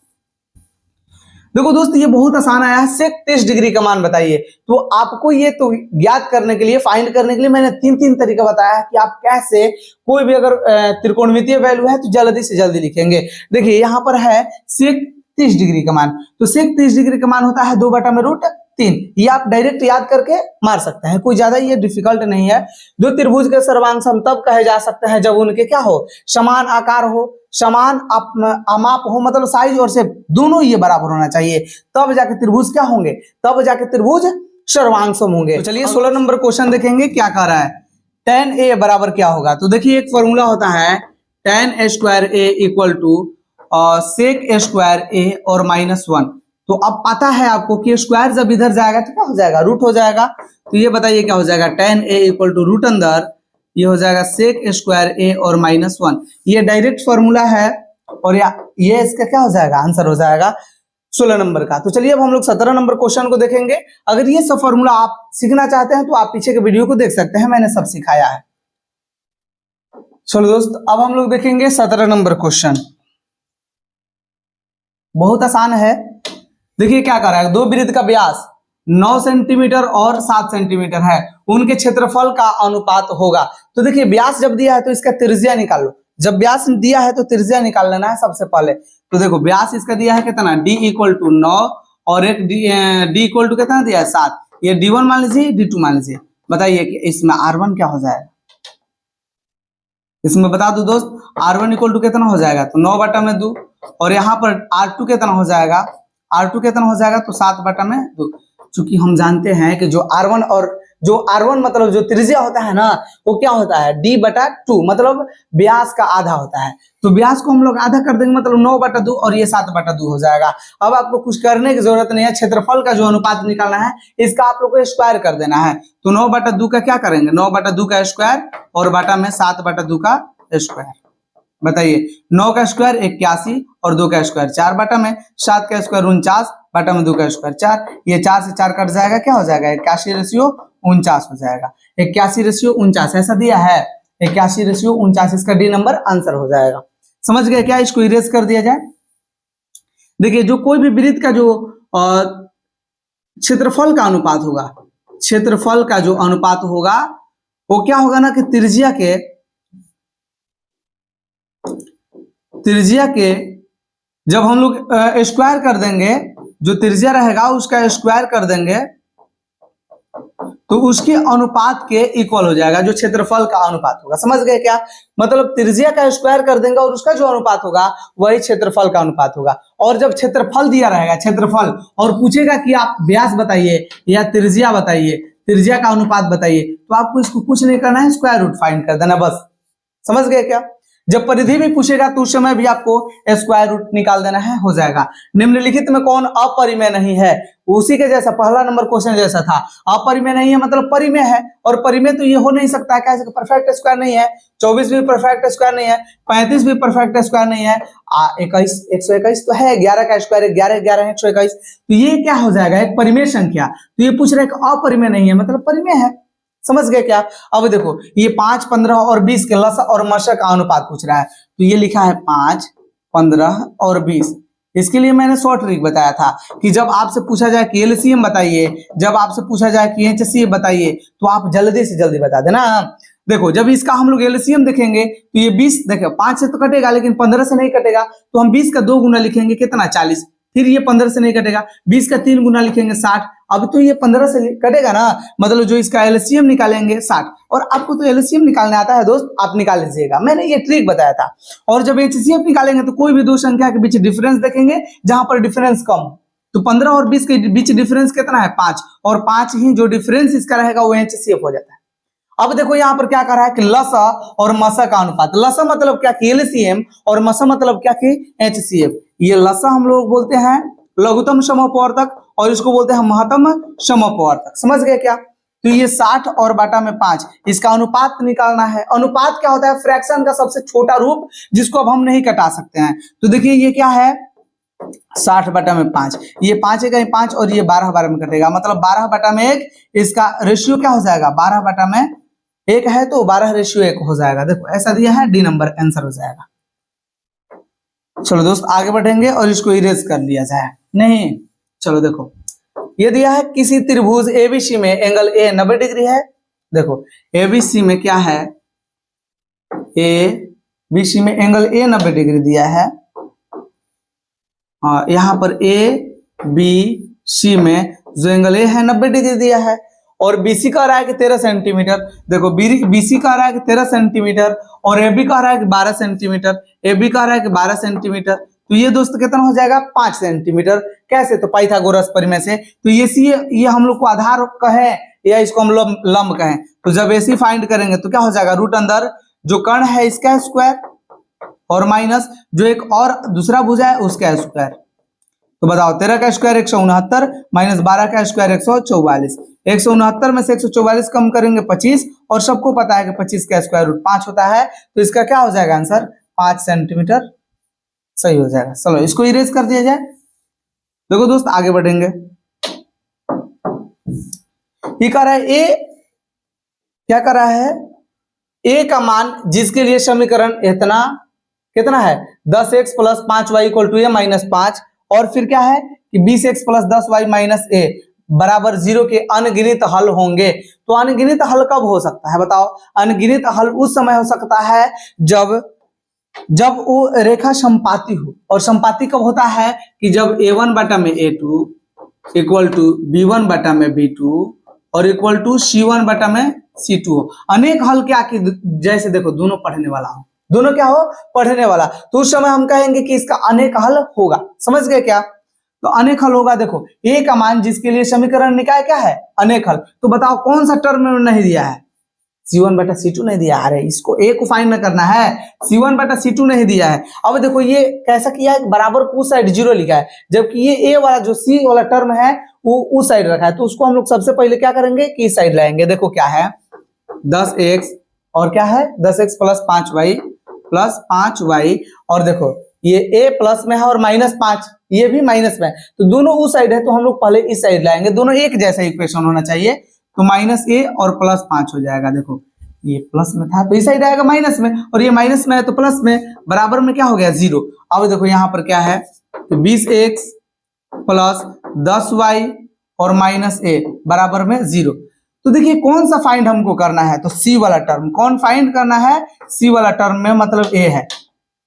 देखो दोस्त ये बहुत आसान आया है, सेक 30 डिग्री का मान बताइए। तो आपको ये तो ज्ञात करने के लिए, फाइंड करने के लिए मैंने 3 तरीका बताया है कि आप कैसे कोई भी अगर त्रिकोणमितीय वैल्यू है तो जल्दी से जल्दी लिखेंगे। देखिए यहाँ पर है सेक 30 डिग्री का मान, तो सेक 30 डिग्री का मान होता है 2 बटा में रूट 3। ये आप डायरेक्ट याद करके मार सकते हैं, कोई ज्यादा ये डिफिकल्ट नहीं है। दो त्रिभुज के सर्वांग सम तब कहे जा सकते हैं जब उनके क्या हो, समान आकार हो, समान माप हो, मतलब साइज और शेप दोनों ये बराबर होना चाहिए, तब जाके त्रिभुज क्या होंगे, तब जाके त्रिभुज सर्वांग सम होंगे। तो चलिए 16 नंबर क्वेश्चन देखेंगे क्या कह रहा है। tan a बराबर क्या होगा, तो देखिए एक फॉर्मूला होता है tan a square a equal to sec a square a और -1। तो अब पता है आपको कि स्क्वायर जब इधर जाएगा तो क्या हो जाएगा, रूट हो जाएगा। तो ये बताइए क्या हो जाएगा, tan a equal to root अंदर ये हो जाएगा sec a स्क्वायर a और -1। ये डायरेक्ट फॉर्मूला है और ये इसका क्या हो जाएगा, आंसर हो जाएगा 16 नंबर का। तो चलिए अब हम लोग 17 नंबर क्वेश्चन को देखेंगे। अगर ये सब फॉर्मूला आप सीखना चाहते हैं तो आप पीछे के वीडियो को देख सकते हैं, मैंने सब सिखाया है। चलो दोस्त अब हम लोग देखेंगे 17 नंबर क्वेश्चन, बहुत आसान है। देखिए क्या कर रहा है, दो वृत्त का व्यास 9 सेंटीमीटर और 7 सेंटीमीटर है, उनके क्षेत्रफल का अनुपात होगा। तो देखिए व्यास जब दिया है तो इसका त्रिज्या निकाल लो, जब व्यास दिया है तो त्रिज्या निकाल लेना है सबसे पहले। तो देखो व्यास इसका दिया है कितना, d इक्वल टू 9 और एक d इक्वल टू कितना दिया है 7। ये d1 मान लीजिए, d2 मान लीजिए। बताइए कि इसमें r1 क्या हो जाएगा, इसमें बता दो दोस्त, r1 इक्वल टू कितना हो जाएगा, तो 9/2 और यहाँ पर r2 कितना हो जाएगा, r2 कितना हो जाएगा तो 7/2। चूंकि हम जानते हैं कि जो r1 मतलब जो त्रिज्या होता है ना वो क्या होता है d/2, मतलब व्यास का आधा होता है। तो व्यास को हम लोग आधा कर देंगे, मतलब 9/2 और ये 7/2 हो जाएगा। अब आपको कुछ करने की जरूरत नहीं है, क्षेत्रफल का जो अनुपात निकालना है इसका आप लोग को स्क्वायर कर देना है। तो 9/2 का क्या करेंगे, 9/2 का स्क्वायर और बटा में 7/2 का स्क्वायर। बताइए 9 का स्क्वायर 81 और 2 का स्क्वायर 4 बटा में, 7 का स्क्वायर 49 बटा में 2 का स्क्वायर 4। ये 4 से 4 कट जाएगा, क्या हो जाएगा 81/49 हो जाएगा। 81/49 ऐसा दिया है, 81/49 इसका डी नंबर आंसर हो जाएगा। समझ गए क्या, इसको इरेज कर दिया जाए। देखिए जो कोई भी वृत्त का जो क्षेत्रफल का अनुपात होगा, क्षेत्रफल का जो अनुपात होगा वो क्या होगा ना कि त्रिज्या के जब हम लोग स्क्वायर कर देंगे, जो त्रिज्या रहेगा उसका स्क्वायर कर देंगे तो उसके अनुपात के इक्वल हो जाएगा, जो क्षेत्रफल का अनुपात होगा। समझ गए क्या, मतलब त्रिज्या का स्क्वायर कर देंगे और उसका जो अनुपात होगा वही क्षेत्रफल का अनुपात होगा। और जब क्षेत्रफल दिया रहेगा, क्षेत्रफल, और पूछेगा कि आप व्यास बताइए या त्रिज्या बताइए, त्रिज्या का अनुपात बताइए, तो आपको इसको कुछ नहीं करना है, स्क्वायर रूट फाइंड कर देना बस। समझ गए क्या, जब परिधि भी पूछेगा तो उस समय भी आपको स्क्वायर रूट निकाल देना है, हो जाएगा। निम्नलिखित में कौन अपरिमेय नहीं है, उसी के जैसा पहला नंबर क्वेश्चन जैसा था। अपरिमेय नहीं है मतलब परिमेय है, और परिमेय तो ये हो नहीं सकता है, कैसे परफेक्ट स्क्वायर नहीं है। 24 भी परफेक्ट स्क्वायर नहीं है, 35 भी परफेक्ट स्क्वायर नहीं है, 121 तो है, 11 का स्क्वायर 11 11 121, तो ये क्या हो जाएगा, एक परिमेय संख्या। तो ये पूछ रहे हैं अपरिमेय नहीं है मतलब परिमेय है। समझ गए क्या। अब देखो ये 5, 15 और 20 के लसा और मशा का अनुपात पूछ रहा है, तो ये लिखा है 5, 15 और 20। इसके लिए मैंने शॉर्ट ट्रिक बताया था कि जब आपसे पूछा जाए कि एलसीएम बताइए, जब आपसे पूछा जाए कि एचसीएफ बताइए, तो आप जल्दी से जल्दी बता देना। देखो जब इसका हम लोग एलसीएम देखेंगे तो ये 20, देखो 5 से तो कटेगा लेकिन 15 से नहीं कटेगा, तो हम 20 का 2 गुना लिखेंगे कितना 40, फिर ये 15 से नहीं कटेगा, 20 का 3 गुना लिखेंगे 60, अब तो ये 15 से कटेगा ना, मतलब जो इसका एलसीएम निकालेंगे 60। और आपको तो एलसीएम निकालने आता है दोस्त, आप निकाल लीजिएगा, मैंने ये ट्रिक बताया था। और जब एचसीएफ निकालेंगे तो कोई भी दो संख्या के बीच डिफरेंस देखेंगे जहां पर डिफरेंस कम हो, तो 15 और 20 के बीच डिफरेंस कितना है 5, और 5 ही जो डिफरेंस इसका रहेगा वो एचसीएफ हो जाता है। अब देखो यहाँ पर क्या कर रहा है कि लसा और मसा का अनुपात, लसा मतलब क्या कि एलसीएम और मसा मतलब क्या कि एचसीएफ। ये लसा हम लोग बोलते हैं लघुत्तम समअपवर्तक और इसको बोलते हैं महत्तम समअपवर्तक। समझ गए क्या, तो ये 60 और बटा में 5, इसका अनुपात निकालना है। अनुपात क्या होता है, फ्रैक्शन का सबसे छोटा रूप जिसको अब हम नहीं कटा सकते हैं। तो देखिए ये क्या है 60 बटा में 5, ये 5 है 5 और ये 12 में कटेगा, मतलब 12 बटा में 1, इसका रेशियो क्या हो जाएगा 12 बटा में 1 है तो 12:1 हो जाएगा। देखो ऐसा दिया है, डी नंबर आंसर हो जाएगा। चलो दोस्त आगे बढ़ेंगे और इसको इरेज कर लिया जाए, नहीं चलो देखो ये दिया है किसी त्रिभुज एबीसी में एंगल ए 90 डिग्री है। देखो एबीसी में क्या है, एबीसी में एंगल ए 90 डिग्री दिया है। यहाँ पर ए बी सी में जो एंगल ए है 90 डिग्री दिया है, और बीसी कह रहा है कि 13 सेंटीमीटर। देखो बीसी कह रहा है कि 13 सेंटीमीटर, और ए बी कह रहा है कि 12 सेंटीमीटर, ए बी कह रहा है कि 12 सेंटीमीटर। तो ये दोस्त कितना हो जाएगा 5 सेंटीमीटर। कैसे? तो पाइथागोरस प्रमेय से। तो ये हम लोग को आधार कहें या इसको हम लोग लंब कहें। तो जब ऐसी फाइंड करेंगे तो क्या हो जाएगा, रूट अंदर जो कर्ण है इसका स्क्वायर और माइनस जो एक और दूसरा भुजा है उसका स्क्वायर। तो बताओ 13 का स्क्वायर 169 माइनस 12 का स्क्वायर 144। 169 में से 144 कम करेंगे 25, और सबको पता है कि 25 का स्क्वायर रूट 5 होता है। तो इसका क्या हो जाएगा आंसर 5 सेंटीमीटर सही हो जाएगा। चलो इसको इरेज कर दिया जाए। देखो दोस्त आगे बढ़ेंगे। ये कह रहा है ए, क्या कर रहा है, ए का मान जिसके लिए समीकरण इतना कितना है 10x plus 5y equal to a minus 5, और फिर क्या है कि 20x प्लस 10y माइनस ए बराबर 0 के अनगिनत हल होंगे। तो अनगिनत हल कब हो सकता है बताओ? अनगिनत हल उस समय हो सकता है जब वो रेखा संपाती हो। और संपाती कब होता है कि जब a1 बटा में a2 इक्वल टू b1 बटा में b2 और इक्वल टू c1 बटा में c2 हो। अनेक हल क्या कि जैसे देखो दोनों पढ़ने वाला हो, दोनों क्या हो पढ़ने वाला, तो उस समय हम कहेंगे कि इसका अनेक हल होगा। समझ गए क्या? तो अनेक हल होगा। देखो ए का मान जिसके लिए समीकरण निकाय क्या है अनेक हल। तो बताओ कौन सा टर्म में नहीं दिया है? c1 बटा c2 नहीं दिया। अरे इसको ए को फाइंड करना है, c1 बटा c2 नहीं दिया है। अब देखो ये कैसा किया है, बराबर को उस साइड 0 लिखा है, जबकि ये ए वाला जो सी वाला टर्म है वो उस साइड रखा है। तो उसको हम लोग सबसे पहले क्या करेंगे कि इस साइड लाएंगे। देखो क्या है 10x और क्या है 10x plus 5y plus 5y, और देखो ये a प्लस में है और माइनस 5 ये भी माइनस में है, तो दोनों उस साइड है। तो हम लोग पहले इस साइड लाएंगे, दोनों एक जैसा इक्वेशन होना चाहिए। तो माइनस a और प्लस 5 हो जाएगा। देखो ये प्लस में था तो इस साइड आएगा माइनस में, और ये माइनस में है तो प्लस में, बराबर में क्या हो गया 0। अब देखो यहाँ पर क्या है तो 20x प्लस 10y और माइनस a बराबर में 0। तो देखिए कौन सा फाइंड हमको करना है, तो सी वाला टर्म। कौन फाइंड करना है? सी वाला टर्म में, मतलब ए है,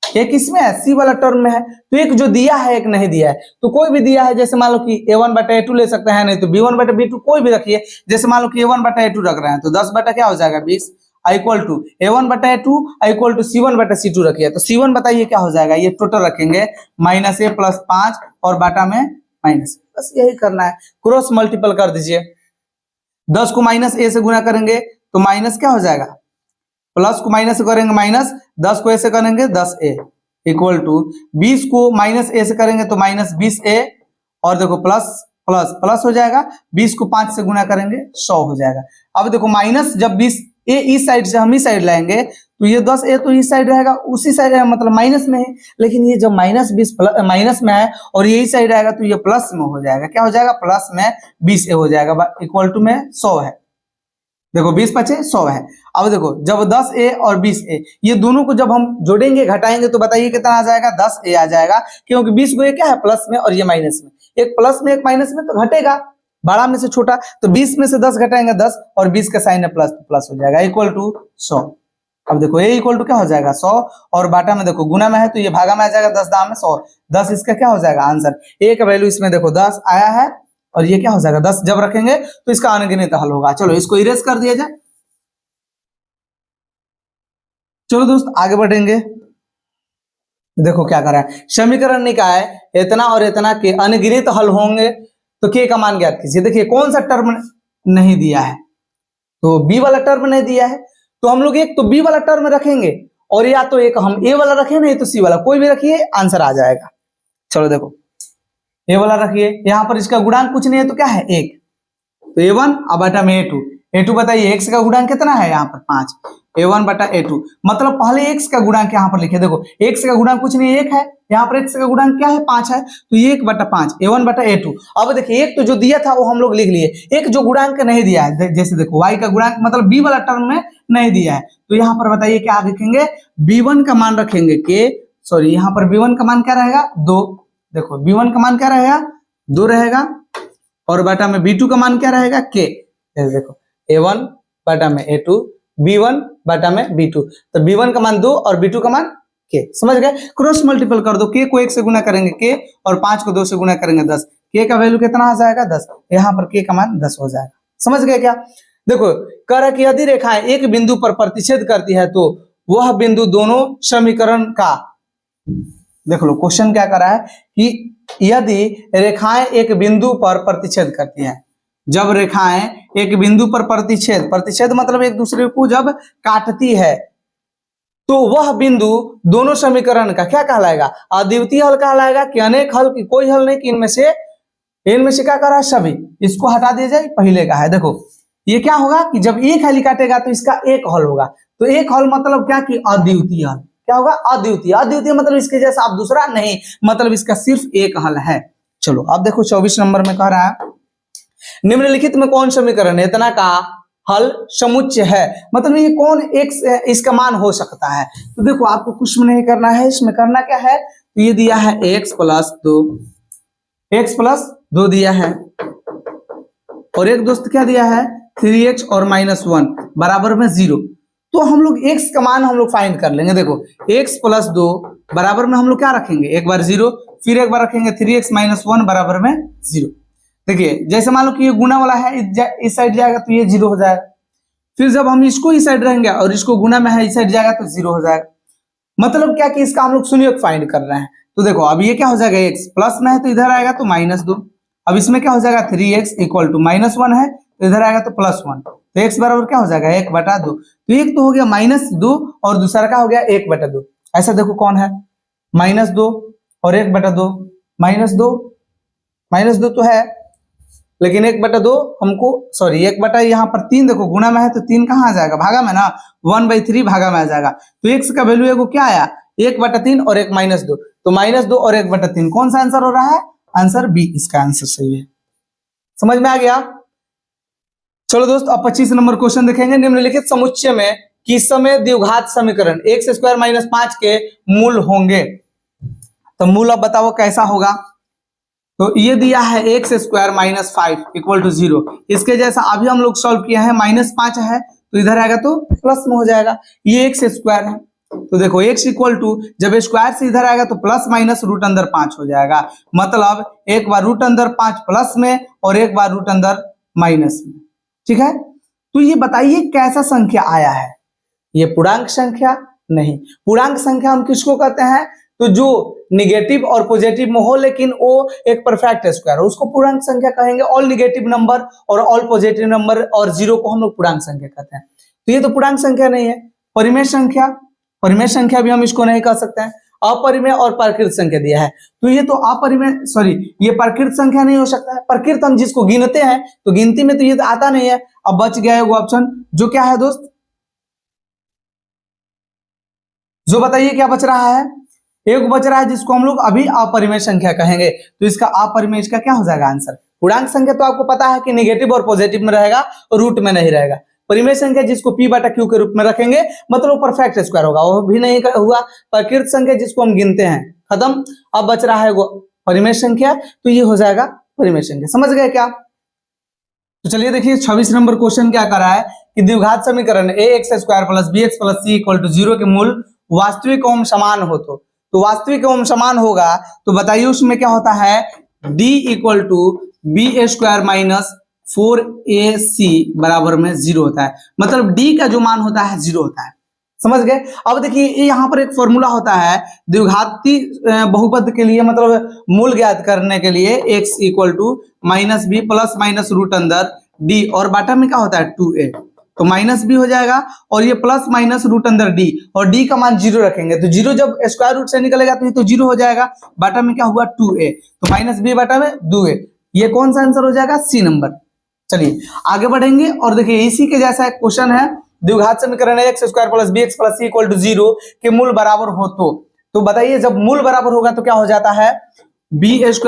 एक इसमें है सी वाला टर्म में है। तो एक जो दिया है एक नहीं दिया है। तो कोई भी दिया है, जैसे मान लो कि a1 बटा a2 ले सकते हैं, नहीं तो b1 बटा b2 कोई भी रखिए। जैसे मान लो कि a1 बटा a2 रख रहे हैं तो 10 बटा क्या हो जाएगा 20 इक्वल टू a1 बटा a2 इक्वल टू c1 बटा c2 रखिए। तो c1 बताइए क्या हो जाएगा, ये टोटल रखेंगे माइनस a प्लस 5 और बाटा में माइनस, बस यही करना है। क्रॉस मल्टीपल कर दीजिए। 10 को माइनस ए से गुना करेंगे तो माइनस क्या हो जाएगा, प्लस को माइनस से करेंगे माइनस, 10 को ए से करेंगे 10a इक्वल टू 20 को माइनस ए से करेंगे तो माइनस 20a, और देखो प्लस प्लस प्लस हो जाएगा। 20 को 5 से गुना करेंगे 100 हो जाएगा। अब देखो माइनस जब 20a इस साइड से हम इस साइड लाएंगे तो ये 10a तो इस साइड रहेगा, उसी साइड मतलब माइनस में है। लेकिन ये जब माइनस 20 माइनस में है और ये इस साइड आएगा तो ये प्लस में हो जाएगा। क्या हो जाएगा प्लस में 20a हो जाएगा इक्वल टू में 100 है। देखो 20 पचे 100 है। अब देखो जब 10a और 20a ये दोनों को जब हम जोड़ेंगे घटाएंगे तो बताइए कितना आ जाएगा 10a आ जाएगा, क्योंकि 20 को ये क्या है प्लस में और ये माइनस में, एक प्लस में एक माइनस में तो घटेगा बड़ा में से छोटा। तो 20 में से 10 घटाएंगे 10 और 20 का साइन है प्लस, तो प्लस हो जाएगा इक्वल टू 100। अब देखो a इक्वल टू क्या हो जाएगा 100 और बाटा में देखो गुना में है तो ये भागा में आ जाएगा 10 दाम में 100, 10 इसका क्या हो जाएगा आंसर। a का वैल्यू इसमें देखो 10 आया है और ये क्या हो जाएगा 10 जब रखेंगे तो इसका अनगिनत हल होगा। चलो इसको इरेज कर दिया जाए। चलो दोस्त आगे बढ़ेंगे। देखो क्या कर रहा है, समीकरण निकाय इतना और इतना के अनगिनत हल होंगे तो के का मान ज्ञात कीजिए। देखिए कौन सा टर्म नहीं दिया है, तो बी वाला टर्म नहीं दिया है, तो हम लोग एक तो बी वाला टर्म रखेंगे और या तो एक हम ए वाला रखें, नहीं तो सी वाला, कोई भी रखिए आंसर आ जाएगा। चलो देखो ए वाला रखिए, यहां पर इसका गुणांक कुछ नहीं है तो क्या है 1, तो a1 अब बटा में a2, a2 बताइए x का गुणांक कितना है यहाँ पर 5, a1 बटा a2, मतलब पहले x का गुणांक यहाँ पर लिखे। देखो x का गुणांक कुछ नहीं 1 है, यहाँ पर x का गुणांक क्या है 5 है, तो ये 1 बटा 5 a1 बटा a2। अब देखिए एक तो जो दिया था वो हम लोग लिख लिए, एक जो गुणांक नहीं दिया है, जैसे देखो y का गुणांक मतलब b वाला टर्म में नहीं दिया है, तो यहाँ पर बताइए क्या लिखेंगे, b1 का मान रखेंगे के, सॉरी यहाँ पर b1 का मान क्या रहेगा 2, देखो b1 का मान क्या रहेगा 2 रहेगा, और बटा में b2 का मान क्या रहेगा k, देखो a1 बटा में a2 b1 बटा में b2, तो b1 का मान 2 और b2 का मान k। समझ गए, क्रॉस मल्टीपल कर दो, k को 1 से गुना करेंगे k और 5 को 2 से गुना करेंगे 10, के का वैल्यू कितना आ जाएगा 10, यहाँ पर के का मान 10 हो जाएगा। समझ गए क्या? देखो कह रहा है कि यदि रेखाएं एक बिंदु पर प्रतिच्छेद करती है तो वह बिंदु दोनों समीकरण का, देख लो क्वेश्चन क्या कर रहा है कि यदि रेखाएं एक बिंदु पर प्रतिच्छेद करती है, जब रेखाएं एक बिंदु पर प्रतिच्छेद मतलब एक दूसरे को जब काटती है तो वह बिंदु दोनों समीकरण का क्या कहलाएगा? अद्वितीय हल कहलाएगा कि अनेक हल की कोई हल नहीं कि इनमें से क्या कर रहा है? सभी। इसको हटा दिया जाए, पहले का है। देखो ये क्या होगा कि जब एक हल काटेगा तो इसका एक हल होगा, तो एक हल मतलब क्या कि अद्वितीय हल। क्या होगा? अद्वितीय मतलब इसके जैसा आप दूसरा नहीं, मतलब इसका सिर्फ एक हल है। चलो अब देखो 24 नंबर में कह रहा है निम्नलिखित में कौन समीकरण इतना का हल समुच्चय है, मतलब ये कौन एक इसका मान हो सकता है। तो देखो आपको कुछ नहीं करना है, इसमें करना क्या है, तो ये दिया है x प्लस 2 दिया है, और एक दोस्त क्या दिया है 3x और -1 बराबर में 0। तो हम लोग x का मान हम लोग फाइंड कर लेंगे। देखो x प्लस 2 बराबर में हम लोग क्या रखेंगे, एक बार 0, फिर एक बार रखेंगे 3x - 1 बराबर में 0। देखिए जैसे मान लो कि ये गुना वाला है, इस साइड जाएगा तो ये 0 हो जाएगा, फिर जब हम इसको इस साइड रहेंगे और इसको गुना में है इस साइड जाएगा तो 0 हो जाएगा। मतलब क्या कि इसका हम लोग संयोग फाइंड कर रहे हैं। तो देखो अब ये क्या हो जाएगा, x प्लस में है तो इधर आएगा तो -2, अब इसमें क्या हो जाएगा 3x इक्वल टू -1 है तो इधर आएगा तो +1, तो x बराबर क्या हो जाएगा 1/2। तो एक तो हो गया -2 और दूसरा का हो गया 1/2। ऐसा देखो कौन है -2 और 1/2, -2 तो है, लेकिन 1/2 हमको सॉरी 1 यहाँ पर 3 देखो गुणा में है तो 3 कहाँ आ जाएगा, भागा में ना, 1/3 भागा में आ जाएगा। तो x का वैल्यू एगो क्या आया 1/3 और एक -2, तो -2 और 1/3 कौन सा आंसर हो रहा है, आंसर बी इसका आंसर सही है। समझ में आ गया? चलो दोस्त अब 25 नंबर क्वेश्चन देखेंगे। निम्नलिखित समुच्चय में किस समय द्विघात समीकरण x² - 5 के मूल होंगे। तो मूल अब बताओ कैसा होगा। तो ये दिया है x² - 5 इक्वल टू 0, इसके जैसा अभी हम लोग सॉल्व किया है, -5 है तो इधर आएगा तो प्लस में हो जाएगा, ये x² है तो देखो x इक्वल टू जब स्क्वायर से इधर आएगा तो प्लस माइनस रूट अंदर 5 हो जाएगा, मतलब एक बार रूट अंदर 5 प्लस में और एक बार रूट अंदर माइनस में। ठीक है, तो ये बताइए कैसा संख्या आया है, ये पूर्णांक संख्या नहीं। पूर्णांक संख्या हम किसको कहते हैं, तो जो निगेटिव और पॉजिटिव में हो लेकिन वो एक परफेक्ट स्क्वायर हो उसको पूर्णांक संख्या कहेंगे। ऑल निगेटिव नंबर और ऑल पॉजिटिव नंबर और 0 को हम लोग पूर्णांक संख्या कहते हैं। तो ये तो पूर्णांक संख्या नहीं है। परिमेय संख्या, परिमेय संख्या भी हम इसको नहीं कह सकते हैं। अपरिमेय और प्रकृत संख्या दिया है तो ये तो अपरिमेय सॉरी ये प्रकृत संख्या नहीं हो सकता है। प्रकृत हम जिसको गिनते हैं तो गिनती में तो ये तो आता नहीं है। अब बच गया वो ऑप्शन जो क्या है दोस्त, जो बताइए क्या बच रहा है, एक बच रहा है जिसको हम लोग अभी अपरिमेय संख्या कहेंगे। तो इसका अपरिमेय का क्या हो जाएगा आंसर। पूर्णांक संख्या तो आपको पता है कि नेगेटिव और पॉजिटिव में रहेगा और रूट में नहीं रहेगा। परिमेय संख्या जिसको p/q के रूप में रखेंगे मतलब परफेक्ट स्क्वायर होगा, वो भी नहीं हुआ। प्रकृत संख्या जिसको हम गिनते हैं, खत्म। अब बच रहा है वो परिमेय संख्या, तो ये हो जाएगा परिमेय संख्या। समझ गए क्या? तो चलिए देखिए 26 नंबर क्वेश्चन क्या कर रहा है कि द्विघात समीकरण ax² + bx + c = 0 के मूल वास्तविक एवं समान हो तो वास्तविक एवं समान होगा तो बताइए उसमें क्या होता है, d = b² - 4ac बराबर में 0 होता है, मतलब d का जो मान होता है 0 होता है। समझ गए? अब देखिए यहाँ पर एक फॉर्मूला होता है द्विघाती बहुपद के लिए, मतलब मूल ज्ञात करने के लिए x = -b ± रूट अंदर d और बाटा में क्या होता है 2a, तो -b हो जाएगा और ये प्लस माइनस रूट अंदर d और d का मान 0 रखेंगे तो 0 जब स्क्वायर रूट से निकलेगा तो ये तो 0 हो जाएगा। बाटा में क्या हुआ 2a, तो -b बाटा में 2a, ये कौन सा आंसर हो जाएगा सी नंबर। चलिए आगे बढ़ेंगे और देखिए इसी के जैसा एक क्वेश्चन है द्विघात समीकरण x² + bx + c = 0 के मूल बराबर हो तो बताइए जब मूल बराबर होगा तो क्या हो जाता है b² -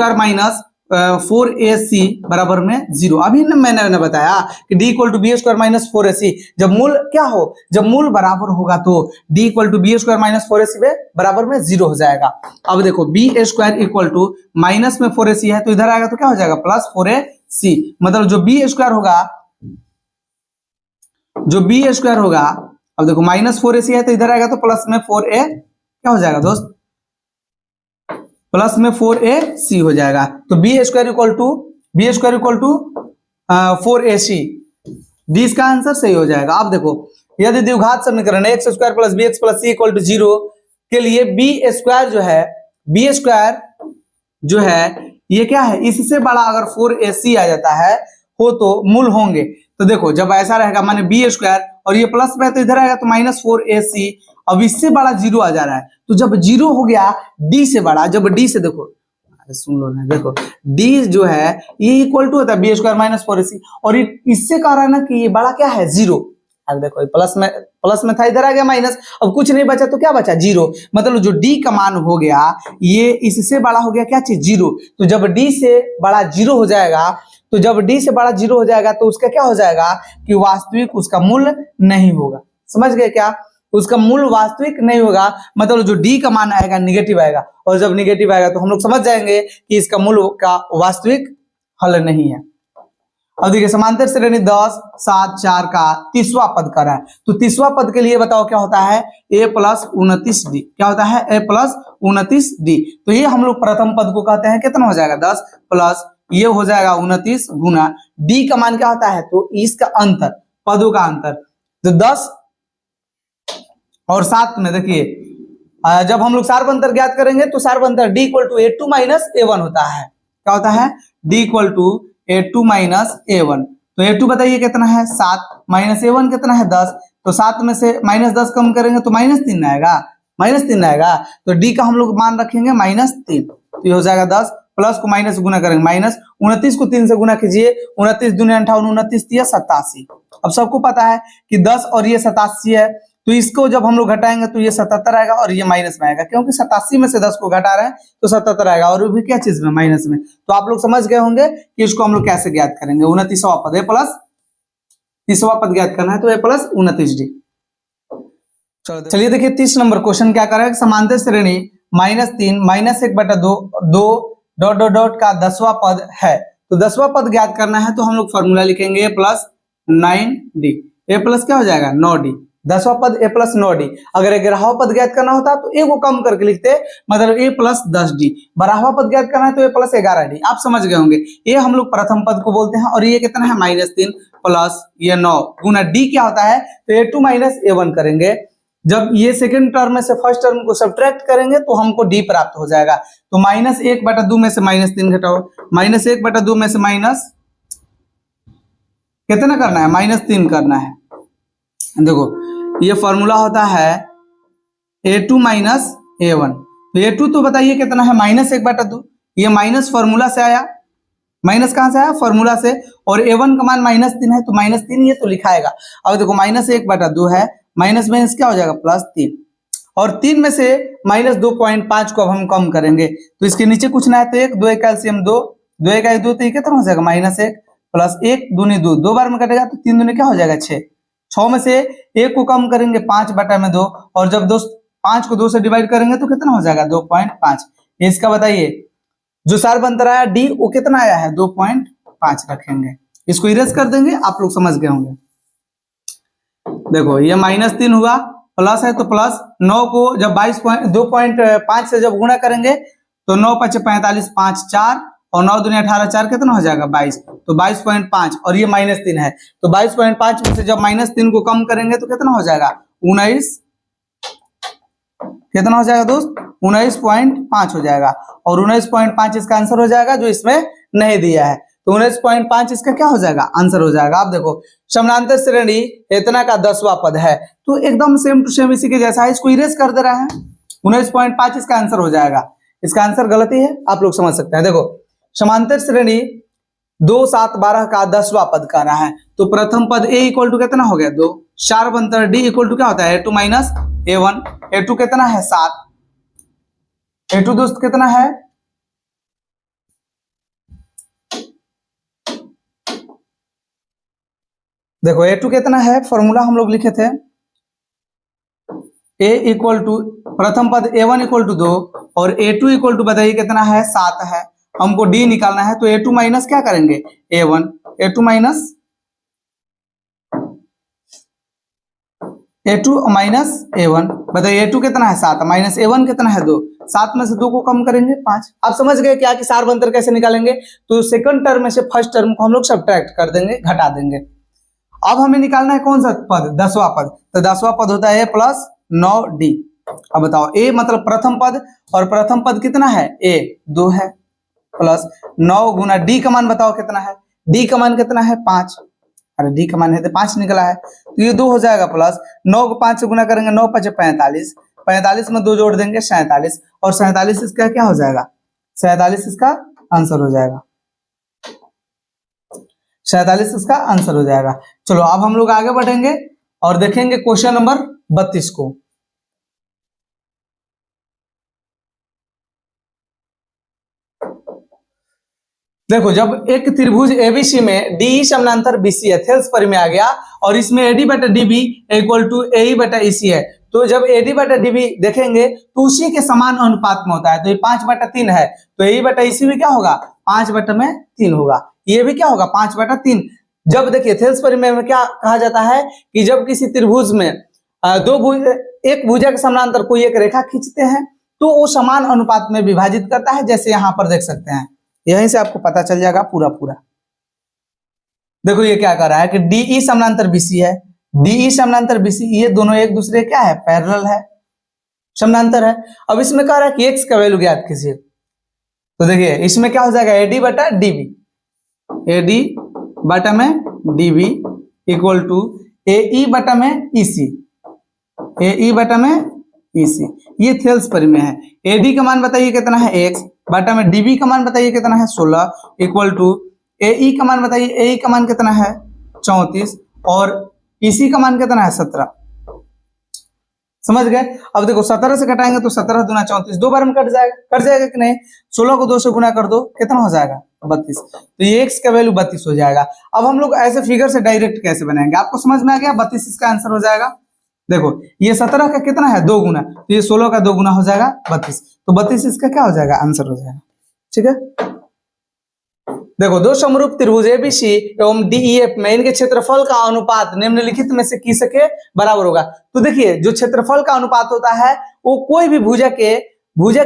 4ac बराबर में 0। अभी ना मैंने बताया कि d = b² - 4ac, जब मूल क्या हो, जब मूल बराबर होगा तो d = b² - 4ac बराबर में 0 हो जाएगा। अब देखो b² = माइनस में 4ac है तो इधर आएगा तो क्या हो जाएगा +4ac, मतलब जो b² होगा, जो b² होगा, अब देखो -4ac है तो इधर आएगा तो प्लस में 4a क्या हो जाएगा दोस्त प्लस में 4ac हो जाएगा। तो b square equal to 4ac, D इसका आंसर सही हो जाएगा। अब देखो यदि द्विघात समीकरण x square plus b x plus c equal to 0 के लिए बी स्क्वायर जो है ये क्या है, इससे बड़ा अगर 4ac आ जाता है हो तो मूल होंगे। तो देखो जब ऐसा रहेगा माने बी स्क्वायर और ये प्लस में तो इधर आएगा तो माइनस 4ac, अब इससे बड़ा 0 आ जा रहा है। तो जब 0 हो गया डी से बड़ा, जब डी से देखो सुन लो ना, देखो डी जो है ये इक्वल टू होता है बी स्क्वायर माइनस 4ac, और इससे कह रहा है ना कि ये बड़ा क्या है 0। अब देखो प्लस में था, इधर आ गया माइनस, अब कुछ नहीं बचा तो क्या बचा 0, मतलब जो डी का मान हो गया ये इससे बड़ा हो गया क्या चीज 0। तो जब डी से बड़ा 0 हो जाएगा, तो जब डी से बड़ा 0 हो जाएगा तो उसका क्या हो जाएगा कि वास्तविक उसका मूल्य नहीं होगा। समझ गए क्या, उसका मूल वास्तविक नहीं होगा, मतलब जो डी का मान आएगा निगेटिव आएगा, और जब निगेटिव आएगा तो हम लोग समझ जाएंगे कि इसका मूल का वास्तविक हल नहीं है। अब देखिए समांतर श्रेणी 10 7 4 का तीसवा पद कर रहा है, तो तीसवा पद के लिए बताओ क्या होता है a प्लस 29d, क्या होता है a प्लस 29d। तो ये हम लोग प्रथम पद को कहते हैं, कितना हो जाएगा 10 प्लस ये हो जाएगा 29 गुना d का मान क्या होता है, तो इसका अंतर, पदों का अंतर। तो 10 और 7 में देखिए जब हम लोग सार्व अंतर ज्ञात करेंगे तो सार्व अंतर d equal to a2 minus a1 होता है। क्या होता है d equal to a2 minus a1। तो a2 बताइए कितना है 7, माइनस a1 कितना है 10, तो 7 में से माइनस 10 कम करेंगे तो -3 आएगा, तो d का हम लोग मान रखेंगे -3, तो ये हो जाएगा 10, प्लस को माइनस गुना करेंगे माइनस, 29 को 3 से गुना कीजिए, 29 दूनी 58, 29 3 87। अब सबको पता है कि 10 और ये 87 है, तो इसको जब हम लोग घटाएंगे तो ये 77 आएगा और ये माइनस में आएगा, क्योंकि 87 में से 10 को घटा रहे हैं तो 77 आएगा, और वो भी क्या चीज में माइनस में। तो आप लोग समझ गए होंगे कि इसको हम लोग कैसे ज्ञात करेंगे। 29वां पद ए प्लस 30वां पद ज्ञात करना है, तो ए प्लस 29d। चलिए देखिए 30 नंबर क्वेश्चन क्या करें, समांतर श्रेणी -3 -1/2 डॉट डॉट डॉट का 10वां पद है। तो 10वां पद ज्ञात करना है, तो हम लोग फॉर्मूला लिखेंगे a plus 9d, a plus क्या हो जाएगा 9d, 10वां पद a प्लस 9d। अगर 11वां पद ज्ञात करना होता तो a को कम करके लिखते, मतलब a प्लस 10d। 12वां पद ज्ञात करना है तो a प्लस 11d। आप समझ गए होंगे, ये हम लोग प्रथम पद को बोलते हैं, और ये कितना है -3 प्लस ये 9 गुना d क्या होता है, तो a2 माइनस a1 करेंगे। जब ये सेकंड टर्म में से फर्स्ट टर्म को सब्ट्रैक्ट करेंगे तो हमको d प्राप्त हो जाएगा। तो -1/2 में से -3 घटाओ, -1/2 में से माइनस कितना करना है -3 करना है। देखो ये फॉर्मूला होता है a2 माइनस a1, तो a2 तो बताइए कितना है -1/2, ये माइनस फॉर्मूला से आया, माइनस कहां से आया फॉर्मूला से, और a1 का मान -3 है तो -3 ये तो लिखाएगा। अब देखो -1/2 है, माइनस माइनस क्या हो जाएगा +3, और 3 में से -2.5 को अब हम कम करेंगे तो इसके नीचे कुछ ना है, तो 1 2 1 कैल्सियम 2 2 1 2 तो ये कितना हो जाएगा -1 प्लस 1 दूनी 2, 2 बार में कटेगा तो 3 दूनी क्या हो जाएगा 6, 6 में से 1 को कम करेंगे 5/2, और जब 5 को 2 से डिवाइड करेंगे तो कितना हो जाएगा 2.5। इसका बताइए जो सार्व अंतर आया d वो कितना आया है 2.5 रखेंगे, इसको इरेज कर देंगे, आप लोग समझ गए होंगे। देखो ये -3 हुआ, प्लस है तो प्लस 9 को जब 2.5 से जब गुणा करेंगे तो 9 × 5 = 45, 5 4 और 9 दूनी 18, 4 कितना हो जाएगा 22, तो 22.5, और ये -3 है तो 22.5 में से जब -3 को कम करेंगे तो कितना हो जाएगा 19, कितना हो जाएगा दोस्त 19.5 हो जाएगा, और 19.5 इसका आंसर हो जाएगा जो इसमें नहीं दिया है, तो 19.5 इसका क्या हो जाएगा आंसर हो जाएगा। आप देखो समानांतर श्रेणी इतना का 10वां पद है, तो एकदम सेम टू सेम इसी के जैसा है, इसको इरेज कर दे रहा है, 19.5 इसका आंसर हो जाएगा। इसका आंसर गलती है, आप लोग समझ सकते हैं। देखो समांतर श्रेणी 2 7 12 का 10वां पद का रहा है, तो प्रथम पद a इक्वल टू कितना हो गया 2, सार्व अंतर d इक्वल टू क्या होता है a2 माइनस a1, a2 कितना है 7, a2 दोस्त कितना है देखो a2 कितना है, फॉर्मूला हम लोग लिखे थे a इक्वल टू प्रथम पद a1 इक्वल टू 2 और a2 इक्वल टू बताइए कितना है 7 है, हमको d निकालना है, तो a2 माइनस क्या करेंगे a1, a2 माइनस a1 बताइए a2 कितना है 7 माइनस a1 कितना है 2, 7 में से 2 को कम करेंगे 5। आप समझ गए क्या कि सार अंतर कैसे निकालेंगे? तो सेकंड टर्म में से फर्स्ट टर्म को हम लोग सब्ट्रैक्ट कर देंगे, घटा देंगे। अब हमें निकालना है कौन सा पद? 10वां पद। तो 10वां पद होता है a प्लस 9d। अब बताओ a मतलब प्रथम पद, और प्रथम पद कितना है? a 2 है, प्लस 9 गुना d का मान बताओ कितना है? d का मान कितना है? 5। अरे d का मान है तो 5 निकला है, तो ये 2 हो जाएगा, प्लस 9 को 5 से गुना करेंगे, 9 5 45, 45 में 2 जोड़ देंगे 47, और 47 इसका क्या हो जाएगा? 47 इसका आंसर हो जाएगा। 47 इसका आंसर हो जाएगा। चलो अब हम लोग आगे बढ़ेंगे और देखेंगे क्वेश्चन नंबर 32 को। देखो, जब एक त्रिभुज एबीसी में डीई समानांतर बीसी है, थेल्स पर में आ गया, और इसमें एडी बटा डीबी इक्वल टू एई बटा ईसी है, तो जब एडी बटा डीबी देखेंगे तो उसी के समान अनुपात में होता है। तो ये 5/3 है, तो एई बटा ईसी भी क्या होगा? 5/3 होगा। ये भी क्या होगा? 5/3। जब देखिए थेल्स परिमेय में क्या कहा जाता है कि जब किसी त्रिभुज में एक भुजा के समानांतर कोई एक रेखा खींचते हैं तो वो समान अनुपात में विभाजित करता है, जैसे यहाँ पर देख सकते हैं। यहीं से आपको पता चल जाएगा पूरा। देखो ये क्या कर रहा है कि डीई समानांतर बीसी है, डीई समानांतर बीसी, ये दोनों एक दूसरे क्या है? पैरेलल है, समानांतर है। अब इसमें कह रहा है कि एक्स का वैल्यू ज्ञात कीजिए। तो देखिए इसमें क्या हो जाएगा? एडी बटा डीबी, एडी बटा में डीबी इक्वल टू एई बटा में ईसी, एई बटा में ईसी। ये थेल्स परिमेय है। एडी का मान बताइए कितना है? एक्स बटा में डीबी का मान बताइए कितना है? 16 इक्वल टू एई का मान बताइए, एई का मान कितना है? 34, और ईसी का मान कितना है? 17। समझ गए? अब देखो 17 से घटाएंगे तो 17 दूना 34, 2 बार में कट जाएगा कि नहीं? 16 को 2 से गुना कर दो, कितना हो जाएगा? 32। तो ये एक्स का वैल्यू 32 हो जाएगा। अब हम लोग ऐसे फिगर से डायरेक्ट कैसे बनाएंगे? आपको समझ में आ गया? 32 इसका आंसर हो जाएगा। देखो ये 17 का कितना है? 2 गुना, तो ये 16 का 2 गुना हो जाएगा 32, तो 32 इसका क्या हो जाएगा? आंसर हो जाएगा। ठीक है, देखो दो समरूप त्रिभुज एबीसी एवं डीईएफ में इनके क्षेत्रफल का अनुपात निम्नलिखित में से किस के बराबर होगा? तो देखिए जो क्षेत्रफल का अनुपात होता है वो कोई भी भुजा के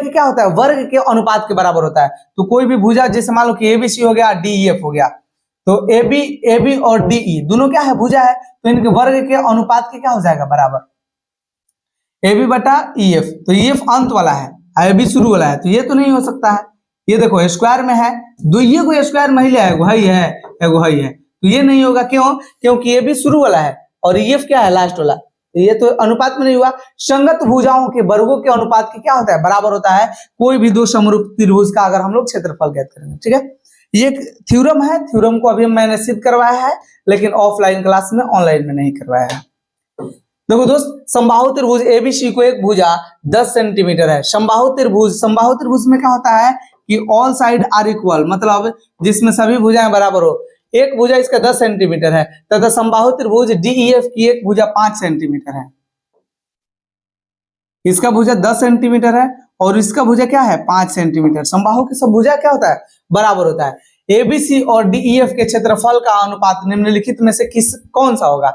क्या होता है? वर्ग के अनुपात के बराबर होता है। तो कोई भी भुजा, जैसे मान लो कि एबीसी हो गया, डीईएफ हो गया, तो एबी और डीई दोनों क्या है? भुजा है, तो इनके वर्ग के अनुपात के क्या हो जाएगा? बराबर। एबी बटा ईएफ, तो ईएफ अंत वाला है, एबी शुरू वाला है, तो ये तो नहीं हो सकता है। ये देखो स्क्वायर में है, दुइये को स्क्वायर में ही लिया है, वही है, वही है, तो ये नहीं होगा। क्यों? क्योंकि एबी शुरू वाला है और ईएफ क्या है? लास्ट वाला, तो ये तो अनुपात में नहीं हुआ। संगत भुजाओं के वर्गों के अनुपात के क्या होता है? बराबर होता है कोई भी दो समरूप त्रिभुज का, अगर हम लोग क्षेत्रफल ज्ञात करेंगे। ठीक है, ये एक थ्योरम है, थ्योरम को अभी मैंने सिद्ध करवाया है, लेकिन ऑफलाइन क्लास में, ऑनलाइन में नहीं करवाया है। देखो दोस्त, समबाहु त्रिभुज एबीसी को एक भुजा 10 सेंटीमीटर है। समबाहु त्रिभुज में क्या होता है कि ऑल साइड आर इक्वल, मतलब जिसमें सभी भुजाएं बराबर हो। एक भुजा इसका 10 सेंटीमीटर है, तथा समबाहु त्रिभुज डीईएफ की एक भुजा 5 सेंटीमीटर है। इसका भुजा 10 सेंटीमीटर है और इसका भुजा क्या है? 5 सेंटीमीटर। समबाहु की सब भुजा क्या होता है? बराबर होता है। एबीसी और डीईएफ के क्षेत्रफल का अनुपात निम्नलिखित में से कौन सा होगा?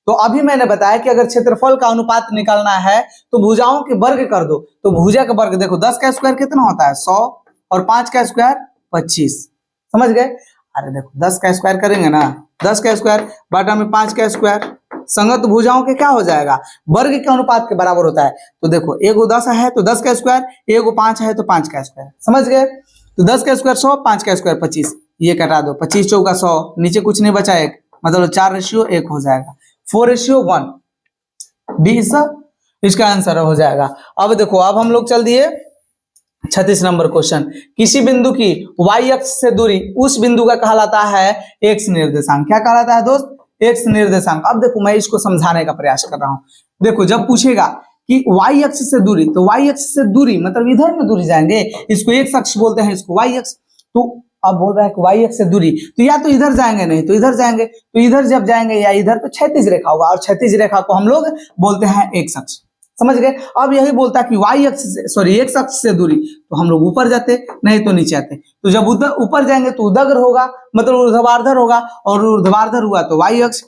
तो अभी मैंने बताया कि अगर क्षेत्रफल का अनुपात निकालना है तो भुजाओं के वर्ग कर दो। तो भुजा का वर्ग देखो, 10 का स्क्वायर कितना होता है? 100, और 5 का स्क्वायर 25। समझ गए? अरे देखो 10 का स्क्वायर करेंगे ना, 10 का स्क्वायर बटा में 5 का स्क्वायर, संगत भुजाओं के क्या हो जाएगा? वर्ग के अनुपात के बराबर होता है। तो देखो एगो 10 है तो 10 का स्क्वायर, एगो 5 है तो 5 का स्क्वायर। समझ गए? तो 10 का स्क्वायर 100, 5 का स्क्वायर 25, ये कटा दो, 25 चौका 100, नीचे कुछ नहीं बचा, 1, मतलब 4:1 हो जाएगा, 4:1। डी इसका आंसर हो जाएगा। अब देखो, अब हम लोग चल दिए 36 नंबर क्वेश्चन। किसी बिंदु की y अक्ष से दूरी उस बिंदु का कहलाता है x निर्देशांक। क्या कहलाता है दोस्त? x निर्देशांक। अब देखो मैं इसको समझाने का प्रयास कर रहा हूं। देखो जब पूछेगा कि y अक्ष से दूरी, तो y अक्ष से दूरी मतलब इधर में दूरी जाएंगे, इसको x अक्ष बोलते हैं, इसको y अक्ष। तो अब बोल रहा है कि y अक्ष से दूरी, तो या तो इधर जाएंगे, नहीं तो इधर जाएंगे। तो इधर जब जाएंगे या इधर, तो क्षैतिज रेखा होगा, और क्षैतिज रेखा को हम लोग बोलते हैं x अक्ष। समझ गए? अब यही बोलता है कि y अक्ष से, सॉरी x अक्ष से दूरी, तो हम लोग ऊपर जाते, नहीं तो नीचे आते। तो जब ऊपर जाएंगे तो उदग्र होगा, मतलब ऊर्ध्वाधर होगा, और ऊर्ध्वाधर हुआ तो y अक्ष,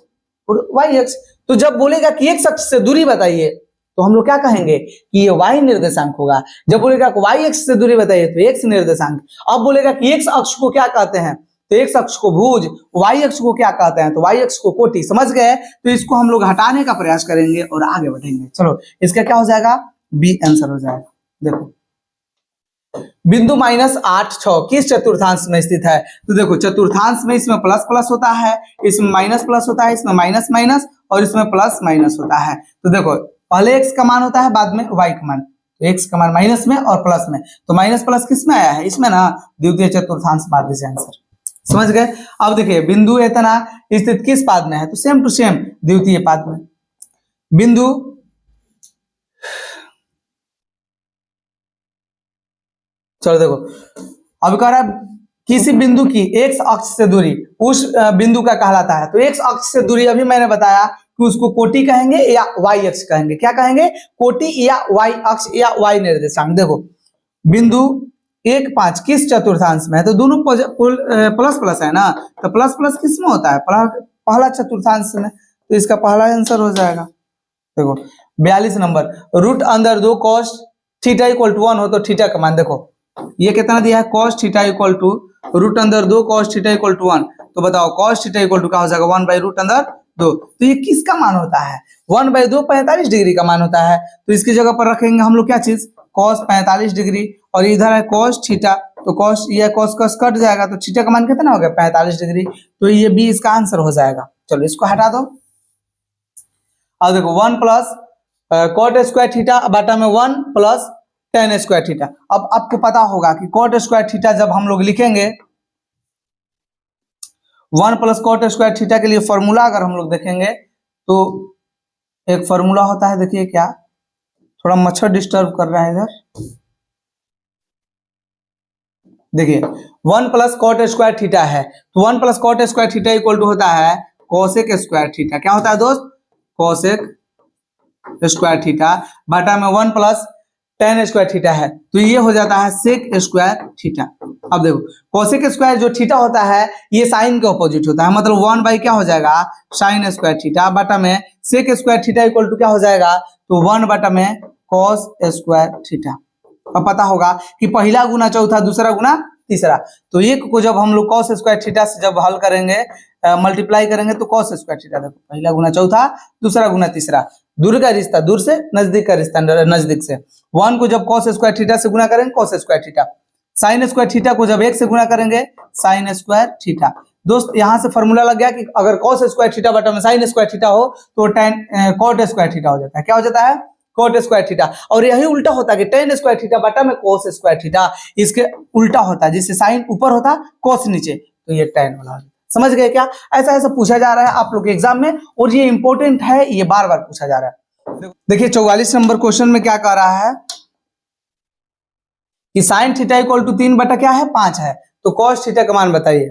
y अक्ष। तो जब बोलेगा कि x अक्ष से दूरी बताइए, तो हम लोग क्या कहेंगे कि ये y निर्देशांक होगा। जब बोलेगा y अक्ष से दूरी बताइए तो x निर्देशांक। अब बोलेगा कि x अक्ष को क्या कहते हैं, तो x अक्ष को भुज, y अक्ष को क्या कहते हैं, तो y अक्ष को कोटि। समझ गए? तो इसको हम लोग हटाने का प्रयास करेंगे और आगे बढ़ेंगे। चलो इसका क्या हो जाएगा, बी आंसर हो जाएगा। देखो बिंदु -8, 6 किस चतुर्थांश में स्थित है, तो देखो चतुर्थांश में इसमें प्लस प्लस होता है, इसमें माइनस प्लस होता है, इसमें माइनस माइनस और इसमें प्लस माइनस होता है। तो देखो पहले x का मान होता है, बाद में y का मान, तो x का मान माइनस में और प्लस में, तो माइनस प्लस किस में आया है, इसमें ना, द्वितीय चतुर्थांश पाद से आंसर। समझ गए? अब देखिए बिंदु इतना स्थित किस पाद में है, तो सेम टू सेम द्वितीय पाद में। बिंदु चलो देखो अब कह रहा है किसी बिंदु की x अक्ष से दूरी उस बिंदु का कहलाता है। तो x अक्ष से दूरी अभी मैंने बताया कि उसको कोटि कहेंगे या y अक्ष कहेंगे। क्या कहेंगे, कोटि या y अक्ष या y निर्देशांक। देखो बिंदु 1, 5 किस चतुर्थांश में है, तो दोनों प्लस प्लस है ना, तो प्लस प्लस किस में होता है, पहला चतुर्थांश में, तो इसका पहला आंसर हो जाएगा। देखो 42 नंबर, √2 cos थीटा = 1 हो तो थीटा का मान देखो ये कितना दिया है, cos थीटा = √2 cos थीटा = 1, तो बताओ cos थीटा = क्या हो जाएगा, 1/√2। तो ये किसका मान होता है, 1/2 45 डिग्री का मान होता है। तो इसकी जगह पर रखेंगे हम लोग क्या चीज, cos 45 डिग्री, और इधर है cos थीटा, तो cos ये cos cos कट जाएगा, तो थीटा का मान कितना हो गया, 45 डिग्री। तो ये बी इसका आंसर हो जाएगा। चलो इसको हटा दो। अब देखो 1 प्लस cot स्क्वायर थीटा बटा में 1 प्लस tan स्क्वायर थीटा। अब आपको पता होगा कि cot स्क्वायर थीटा जब हम लोग लिखेंगे 1 प्लस cot स्क्वायर थीटा के लिए फॉर्मूला अगर हम लोग देखेंगे तो एक फॉर्मूला होता है, देखिए क्या, थोड़ा मच्छर डिस्टर्ब कर रहा है इधर। देखिए 1 प्लस cot स्क्वायर थीटा है, तो 1 प्लस cot स्क्वायर थीटा = होता है cosec स्क्वायर थीटा। क्या होता है दोस्त, cosec स्क्वायर थीटा बटा में 1 प्लस tan स्क्वायर थीटा है, तो ये हो जाता है sec स्क्वायर थीटा। अब देखो cosec स्क्वायर जो थीटा होता है ये साइन के ऑपोजिट होता है, मतलब 1 क्या हो जाएगा, sin स्क्वायर थीटा बटा में sec स्क्वायर थीटा = क्या हो जाएगा, तो 1 बटा में cos स्क्वायर थीटा। अब पता होगा कि पहला गुना चौथा, दूसरा गुना तीसरा, तो एक को जब हम लोग cos स्क्वायर थीटा से जब हल करेंगे, मल्टीप्लाई करेंगे, तो cos स्क्वायर थीटा, देखो पहला गुना चौथा, दूसरा गुना तीसरा, दूर का रिश्ता दूर से, नजदीक का रिश्ता नजदीक से। 1 को जब cos स्क्वायर थीटा से गुना करेंगे cos square theta, sin square theta को जब 1 से गुना करेंगे sin स्क्वायर थीटा। दोस्त यहां से फॉर्मूला लग गया कि अगर cos स्क्वायर थीटा बटा में sin स्क्वायर थीटा हो तो tan cot स्क्वायर थीटा हो जाता है। क्या हो जाता है, cot स्क्वायर थीटा। और यही उल्टा होता है कि tan स्क्वायर थीटा बटा में cos स्क्वायर थीटा, इसके उल्टा होता है, जिससे sin ऊपर होता cos नीचे, तो ये tan वाला। समझ गए क्या? ऐसा ऐसा पूछा जा रहा है आप लोग के एग्जाम में, और ये इंपॉर्टेंट है, ये बार बार पूछा जा रहा है। देखिए 44 नंबर क्वेश्चन में क्या कह रहा है कि sin थीटा = 3 बटा क्या है, 5 है, तो cos थीटा का मान बताइए।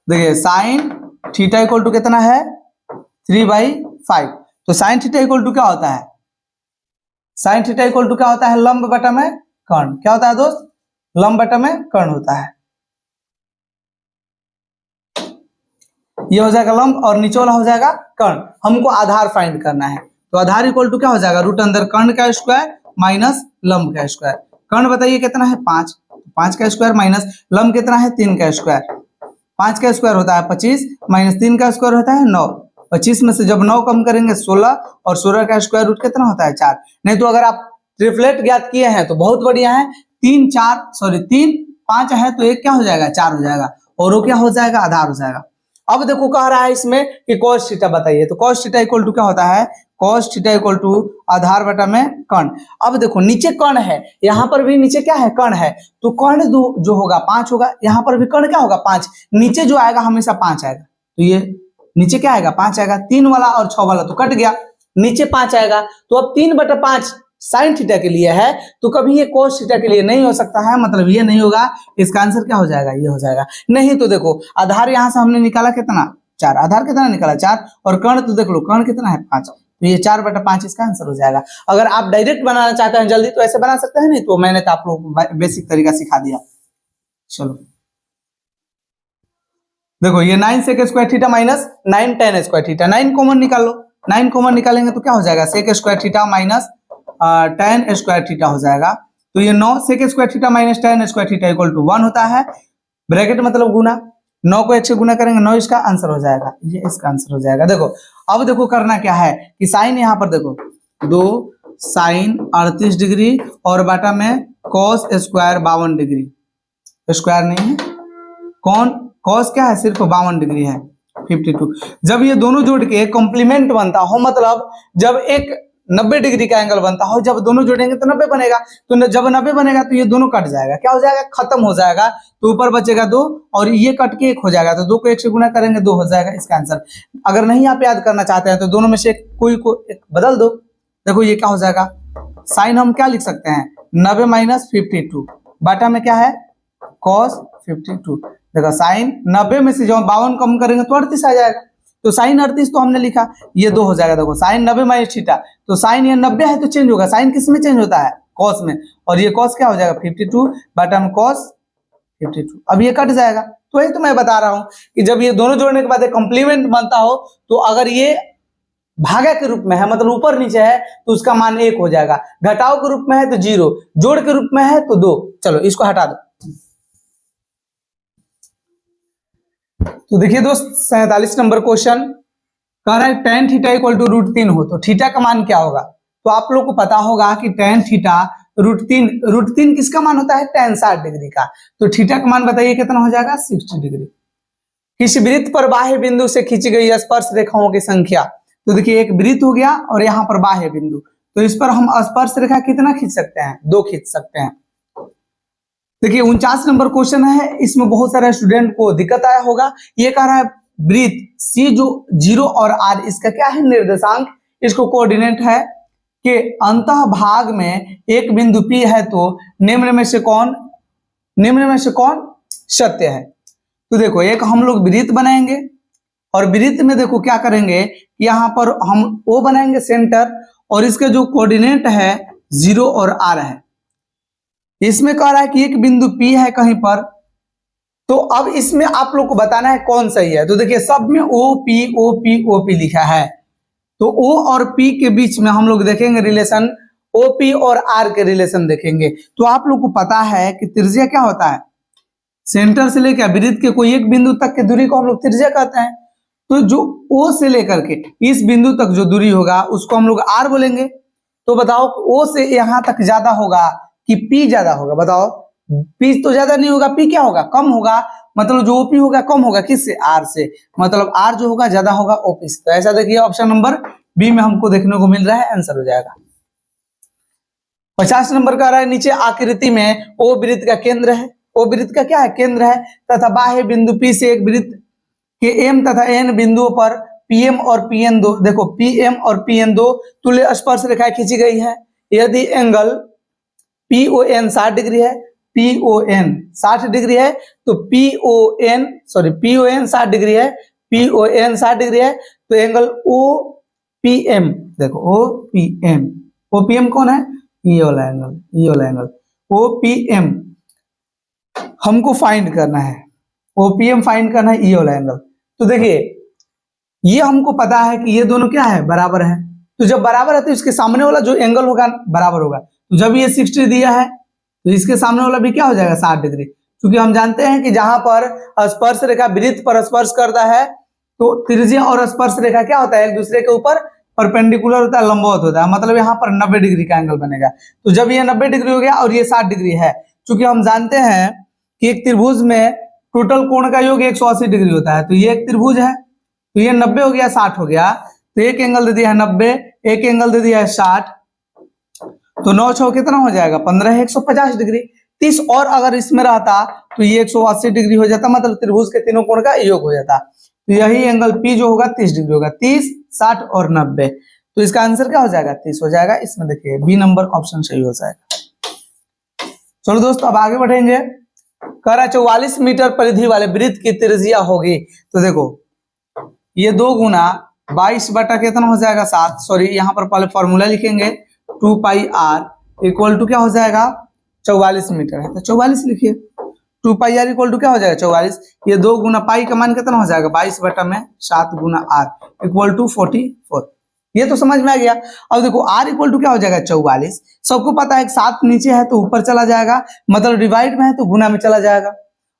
देखिए sin थीटा = कितना है, 3/5, तो sin थीटा = क्या होता है, sin थीटा = क्या होता है, लंब बटा में कर्ण। क्या होता है दोस्त, लंब बटा में कर्ण होता है। ये हो जाएगा लंब और नीचे वाला हो जाएगा कर्ण। हमको आधार फाइंड करना है, तो आधार = क्या हो जाएगा, √अंदर कर्ण का स्क्वायर माइनस लंब का स्क्वायर। कर्ण बताइए कितना है, 5, 5 का स्क्वायर माइनस लंब कितना है, 3 का स्क्वायर। 5 का स्क्वायर होता है 25 माइनस 3 का स्क्वायर होता है 9। 25 में से जब 9 कम करेंगे 16, और 16 का स्क्वायर रूट कितना होता है, 4। नहीं तो अगर आप ट्रिपलेट ज्ञात किए हैं तो बहुत बढ़िया है, 3 5 है तो एक क्या हो जाएगा, 4 हो जाएगा, और वो क्या हो जाएगा, आधार हो जाएगा। अब देखो कह रहा है इसमें कि cos थीटा बताइए, तो cos थीटा = क्या होता है, cos थीटा = आधार बटा में कर्ण। अब देखो नीचे कर्ण है, यहाँ पर भी नीचे क्या है, कर्ण है, तो कर्ण जो होगा 5 होगा, यहाँ पर भी कर्ण क्या होगा, 5, नीचे जो आएगा हमेशा 5 आएगा, तो ये नीचे क्या आएगा, 5 आएगा। 3 वाला और 6 वाला तो कट गया, नीचे 5 आएगा, तो अब 3/5 sin थीटा के लिए है, तो कभी ये cos थीटा के लिए नहीं हो सकता है, मतलब ये नहीं होगा। इसका आंसर क्या हो जाएगा, ये हो जाएगा। नहीं तो देखो आधार यहां से हमने निकाला कितना, 4, आधार कितना निकाला 4, और कर्ण तो देख लो कर्ण कितना है 5, तो ये 4/5 इसका आंसर हो जाएगा। अगर आप डायरेक्ट बनाना चाहते हैं जल्दी तो ऐसे बना सकते हैं, नहीं तो मैंने तो आप लोग बेसिक तरीका सिखा दिया। चलो देखो ये 9 sec square theta minus 9 tan square theta, 9 common निकाल लो, 9 कॉमन निकालेंगे तो क्या हो जाएगा, sec square theta minus tan square theta हो जाएगा। तो ये 9 sec square theta minus tan square theta equal to 1 होता है। ब्रैकेट मतलब गुना, 9 को 1 से गुना करेंगे 9 इसका आंसर हो जाएगा, ये इसका आंसर हो जाएगा। देखो अब देखो करना क्या है कि साइन यहाँ पर देखो 2 साइन 38 डिग्री और बाटा में कॉस स्क्वायर 52 डिग्री, स्क्वायर नहीं है, कॉस क्या है, सिर्फ 52 डिग्री है 52। जब ये दोनों जोड़ के कॉम्प्लीमेंट बनता हो, मतलब जब एक 90 डिग्री का एंगल बनता हो, जब दोनों जोड़ेंगे तो 90 बनेगा, तो जब 90 बनेगा तो ये दोनों कट जाएगा, क्या हो जाएगा, खत्म हो जाएगा। तो ऊपर बचेगा 2 और ये कट के 1 हो जाएगा, तो 2 को 1 से गुना करेंगे 2 हो जाएगा इसका आंसर। अगर नहीं आप याद करना चाहते हैं तो दोनों में से कोई को एक बदल दो। देखो ये क्या हो जाएगा, साइन हम क्या लिख सकते हैं 90 माइनस 52, बाटा में क्या है कॉस 52। देखो साइन 90 में से जब 52 कम करेंगे तो 38 आ जाएगा, तो साइन 38 तो हमने लिखा, ये 2 हो जाएगा। देखो साइन 90 माइनस थीटा, तो साइन ये 90 है तो चेंज होगा, साइन किस में चेंज होता है, कॉस में, और ये कॉस क्या हो जाएगा 52 बाटा में कॉस 52। अब ये कट जाएगा। तो वही तो मैं बता रहा हूं कि जब ये दोनों जोड़ने के बाद एक कॉम्प्लीमेंट बनता हो, तो अगर ये भागा के रूप में है, मतलब ऊपर नीचे है, तो उसका मान 1 हो जाएगा, घटाव के रूप में है तो 0, जोड़ के रूप में है तो 2। चलो इसको हटा दो। तो देखिए दोस्त 47 नंबर क्वेश्चन कह रहा है tan थीटा इक्वल टू √3 हो, तो थीटा का मान क्या होगा। तो आप लोग को पता होगा कि tan थीटा √3 किसका मान होता है, tan 60 डिग्री का। तो थीटा का मान बताइए कितना हो जाएगा 60 डिग्री। किस वृत्त पर बाह्य बिंदु से खींची गई स्पर्श रेखाओं की संख्या। तो देखिए एक वृत्त हो गया और यहाँ पर बाह्य बिंदु, तो इस पर हम स्पर्श रेखा कितना खींच सकते हैं, 2 खींच सकते हैं। देखिए 49 नंबर क्वेश्चन है, इसमें बहुत सारे स्टूडेंट को दिक्कत आया होगा। ये कह रहा है वृत्त सी जो 0 और r इसका क्या है निर्देशांक, इसको कोऑर्डिनेट है कि अंतः भाग में एक बिंदु P है, तो निम्न में से कौन सत्य है। तो देखो एक हम लोग वृत्त बनाएंगे और वृत्त में देखो क्या करेंगे, यहाँ पर हम O बनाएंगे सेंटर, और इसका जो कोऑर्डिनेट है 0 और r है। इसमें कह रहा है कि एक बिंदु P है कहीं पर, तो अब इसमें आप लोग को बताना है कौन सही है। तो देखिए सब में OP लिखा है, तो O और P के बीच में हम लोग देखेंगे रिलेशन, OP और R के रिलेशन देखेंगे। तो आप लोग को पता है कि त्रिज्या क्या होता है, सेंटर से लेकर वृत्त के कोई एक बिंदु तक की दूरी को हम लोग त्रिज्या कहते हैं। तो जो O से लेकर के इस बिंदु तक जो दूरी होगा उसको हम लोग R बोलेंगे। तो बताओ O से यहाँ तक ज्यादा होगा कि P ज्यादा होगा, बताओ। P तो ज्यादा नहीं होगा, P क्या होगा, कम होगा, मतलब जो OP होगा कम होगा किससे, R से, मतलब R जो होगा ज्यादा होगा OP से। तो ऐसा देखिए ऑप्शन नंबर बी में हमको देखने को मिल रहा है, आंसर हो जाएगा। 50 नंबर का रहा है, नीचे आकृति में O वृत्त का केंद्र है, O वृत्त का क्या है, केंद्र है, तथा बाह्य बिंदु P से एक वृत्त के M तथा N बिंदुओं पर PM और PN दो, देखो PM और PN दो तुल्य स्पर्श रेखाएं खींची गई है। यदि एंगल PON 60 डिग्री है, PON 60 डिग्री है, तो PON 60 डिग्री है, PON 60 डिग्री है, तो एंगल OPM, देखो OPM कौन है, ये वाला एंगल OPM हमको फाइंड करना है, OPM फाइंड करना है, ये वाला एंगल। तो देखिए ये हमको पता है कि ये दोनों क्या है, बराबर है। तो जब बराबर है तो इसके सामने वाला जो एंगल होगा बराबर होगा। तो जब ये 60 दिया है तो इसके सामने वाला भी क्या हो जाएगा 60 डिग्री, क्योंकि हम जानते हैं कि जहां पर स्पर्श रेखा वृत्त पर स्पर्श करता है तो त्रिज्या और स्पर्श रेखा क्या होता है, एक दूसरे के ऊपर परपेंडिकुलर होता है, लंबवत होता है, मतलब यहाँ पर 90 डिग्री का एंगल बनेगा। तो जब ये 90 डिग्री हो गया और ये 60 डिग्री है, क्योंकि हम जानते हैं कि एक त्रिभुज में टोटल कोण का योग 180 डिग्री होता है, तो ये एक त्रिभुज है, तो ये 90 हो गया 60 हो गया, तो एक एंगल दे दिया है 90, एक एंगल दे दिया है 60, तो 9 6 कितना हो जाएगा 15, 150 डिग्री। 30 और अगर इसमें रहता तो ये 180 डिग्री हो जाता, मतलब त्रिभुज के तीनों कोण का योग हो जाता। तो यही एंगल P जो होगा 30 डिग्री होगा, 30, 60 और 90। तो इसका आंसर क्या हो जाएगा 30 हो जाएगा। इसमें देखिए बी नंबर ऑप्शन सही हो जाएगा। चलो दोस्तों अब आगे बढ़ेंगे। कह रहा है 44 मीटर परिधि वाले वृत्त की त्रिज्या होगी, तो देखो ये 2 गुना 22 बटा कितना हो जाएगा 7, सॉरी यहाँ पर पहले फॉर्मूला लिखेंगे 2 पाई r इक्वल टू क्या हो जाएगा 44 मीटर है, तो 44 लिखिए। 2 पाई r इक्वल टू क्या हो जाएगा 44, ये 2 गुना पाई का मान कितना हो जाएगा 22 बटा में 7 गुना r इक्वल टू 44। ये तो समझ में आ गया। अब देखो r इक्वल टू क्या हो जाएगा 44। सबको पता है 7 नीचे है तो ऊपर चला जाएगा, मतलब डिवाइड में है तो गुना में चला जाएगा,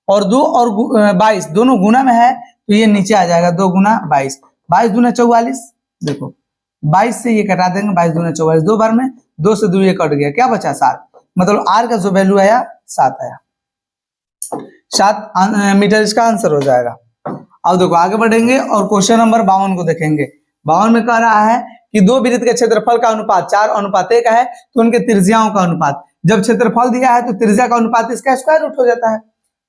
और 2 और 22 दोनों गुना में है तो ये नीचे आ जाएगा 2 गुना 22, 22 दूना 44। देखो 22 से ये कटा देंगे, 22 दूना 44, 2 बार में 2 से 2 ये कट गया, क्या बचा 7, मतलब r का जो वैल्यू आया 7 आया, 7 मीटर इसका आंसर हो जाएगा। अब देखो आगे बढ़ेंगे और क्वेश्चन नंबर 52 को देखेंगे। 52 में कह रहा है कि दो वृत्त के क्षेत्रफल का अनुपात 4:1 है तो उनके त्रिज्याओं का अनुपात, जब क्षेत्रफल दिया है तो त्रिज्या का अनुपात इसका स्क्वायर रूट हो जाता है,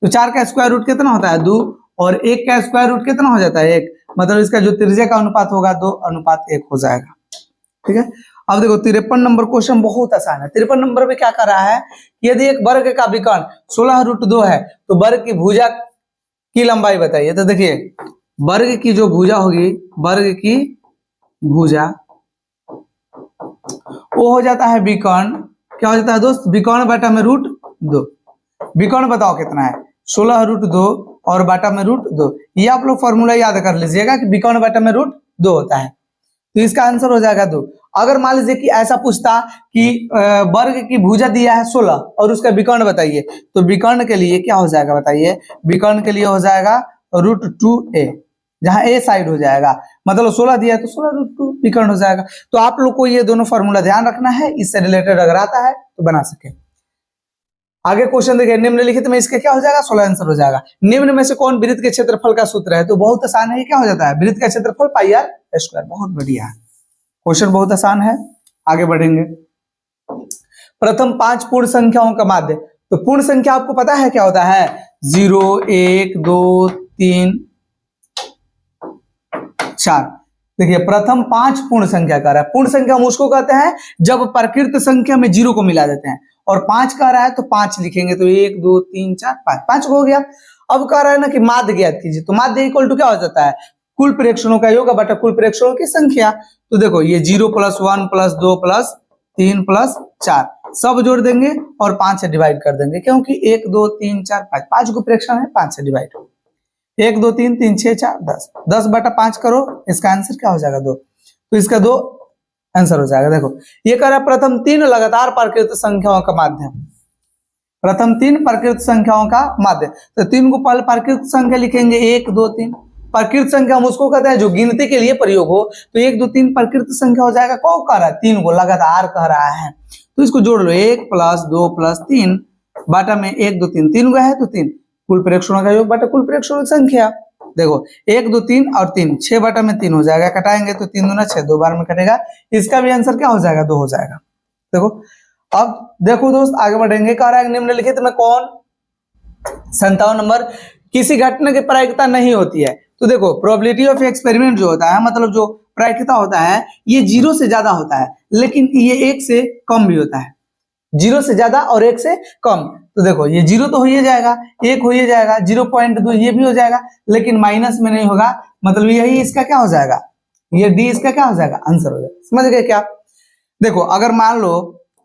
तो 4 का स्क्वायर रूट कितना होता है 2, और 1 का स्क्वायर रूट कितना हो जाता है 1, मतलब इसका जो त्रिज्या का अनुपात होगा 2:1 हो जाएगा। ठीक है। अब देखो 53 नंबर क्वेश्चन बहुत आसान है। 53 नंबर में क्या कर रहा है, यदि एक वर्ग का विकर्ण 16√2 है तो वर्ग की भुजा की लंबाई बताइए। तो देखिए वर्ग की जो भुजा होगी, वर्ग की भुजा वो हो जाता है विकर्ण, क्या हो जाता है दोस्त, विकर्ण बटा में √2। विकर्ण बताओ कितना है 16√2 और बटा में √2, ये आप लोग फॉर्मूला याद कर लीजिएगा कि विकर्ण बटा में √2 होता है, तो इसका आंसर हो जाएगा 2। अगर मान लीजिए कि ऐसा पूछता कि वर्ग की भुजा दिया है 16 और उसका विकर्ण बताइए, तो विकर्ण के लिए क्या हो जाएगा बताइए, विकर्ण के लिए हो जाएगा √2a, जहां a साइड हो जाएगा, मतलब 16 दिया है तो 16√2 विकर्ण हो जाएगा। तो आप लोग को ये दोनों फॉर्मूला ध्यान रखना है, इससे रिलेटेड अगर आता है तो बना सके। आगे क्वेश्चन देखिए, निम्नलिखित में इसका क्या हो जाएगा 16 आंसर हो जाएगा। निम्न में से कौन वृत्त के क्षेत्रफल का सूत्र है, तो बहुत आसान है, क्या हो जाता है वृत्त का क्षेत्रफल πr²। बहुत बढ़िया है, क्वेश्चन बहुत आसान है। आगे बढ़ेंगे, प्रथम 5 पूर्ण संख्याओं का माध्य, तो पूर्ण संख्या आपको पता है क्या होता है 0 1 2 3 4। देखिए प्रथम 5 पूर्ण संख्या कह रहा है, पूर्ण संख्या हम उसको कहते हैं जब प्रकृत संख्या में 0 को मिला देते हैं, और 5 कह रहा है तो 5 लिखेंगे, तो 1 2 3 4 5, 5 हो गया। अब कह रहा है ना कि माध्य ज्ञात कीजिए, तो माध्य इक्वल टू क्या हो जाता है कुल प्रेक्षणों का योग बटा कुल प्रेक्षणों की संख्या। तो देखो ये 0 + 1 + 2 + 3 + 4 सब जोड़ देंगे और 5 से डिवाइड कर देंगे, क्योंकि 1 2 3 4 5 5 को प्रेक्षण है, 5 से डिवाइड, 1 2 3 3 6 4 10, 10 बटा 5 करो, इसका आंसर क्या हो जाएगा 2, तो इसका 2 आंसर हो जाएगा। देखो ये कह रहा है प्रथम 3 लगातार प्रकृत संख्याओं का माध्य, प्रथम 3 प्रकृत संख्याओं का माध्य, तो 3 को पहले प्रकृत संख्या लिखेंगे 1 2 3, प्रकृत संख्या हम उसको कहते हैं जो गिनती के लिए प्रयोग हो, तो 1 2 3 प्रकृत संख्या हो जाएगा। कौन कह रहा है 3 को लगातार कह रहा है, तो इसको जोड़ लो 1 + 2 + 3 बटा में 1 2 3, 3 गया है तो 3, कुल प्रेक्षणों का योग बटा कुल प्रेक्षणों की संख्या। देखो 1 2 3 और 3, 6 बटा में 3 हो जाएगा, कटाएंगे तो 3 दूना 6, 2 बार में कटेगा, इसका भी आंसर क्या हो जाएगा 2 हो जाएगा। देखो अब देखो दोस्त आगे बढ़ेंगे, कह रहा है निम्नलिखित में कौन 57 नंबर किसी घटना की प्रायिकता नहीं होती है। तो देखो प्रोबेबिलिटी ऑफ एक्सपेरिमेंट जो होता है, मतलब जो प्रायिकता होता है ये 0 से ज्यादा होता है, लेकिन ये 1 से कम भी होता है, 0 से ज्यादा और 1 से कम। तो देखो ये 0 तो हो ही जाएगा, 1 हो ही जाएगा, 0.2 ये भी हो जाएगा, लेकिन माइनस में नहीं होगा, मतलब यही इसका क्या हो जाएगा, ये डी इसका क्या हो जाएगा आंसर हो जाएगा। समझ गए क्या? देखो अगर मान लो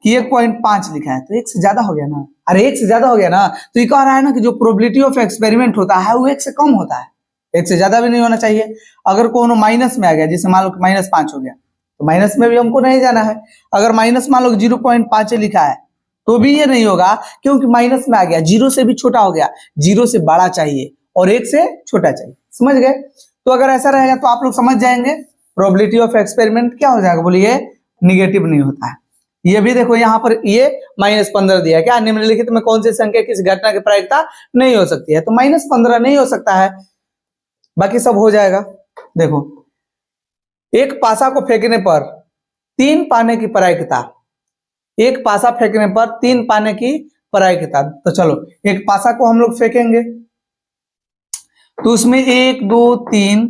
कि 1.5 लिखा है तो 1 से ज्यादा हो गया ना, अरे 1 से ज्यादा हो गया ना, तो ये कह रहा है ना कि जो प्रोबेबिलिटी ऑफ एक्सपेरिमेंट होता है वो 1 से कम होता है, 1 से ज्यादा भी नहीं होना चाहिए। अगर कोनो माइनस में आ गया, जैसे मान लो -5 हो गया, तो माइनस में भी हमको नहीं जाना है। अगर माइनस मान लो 0.5 लिखा है तो भी ये नहीं होगा, क्योंकि माइनस में आ गया, 0 से भी छोटा हो गया, 0 से बड़ा चाहिए और 1 से छोटा चाहिए। समझ गए? तो अगर ऐसा रहेगा तो आप लोग समझ जाएंगे प्रोबेबिलिटी ऑफ एक्सपेरिमेंट क्या हो जाएगा, बोलिए निगेटिव नहीं होता है। ये भी देखो यहाँ पर ये -15 दिया, क्या निम्नलिखित में कौन सी संख्या किसी घटना की प्रायिकता नहीं हो सकती है, तो -15 नहीं हो सकता है, बाकी सब हो जाएगा। देखो एक पासा को फेंकने पर 3 पाने की प्रायिकता, एक पासा फेंकने पर 3 पाने की प्रायिकता, तो चलो एक पासा को हम लोग फेंकेंगे तो उसमें 1 2 3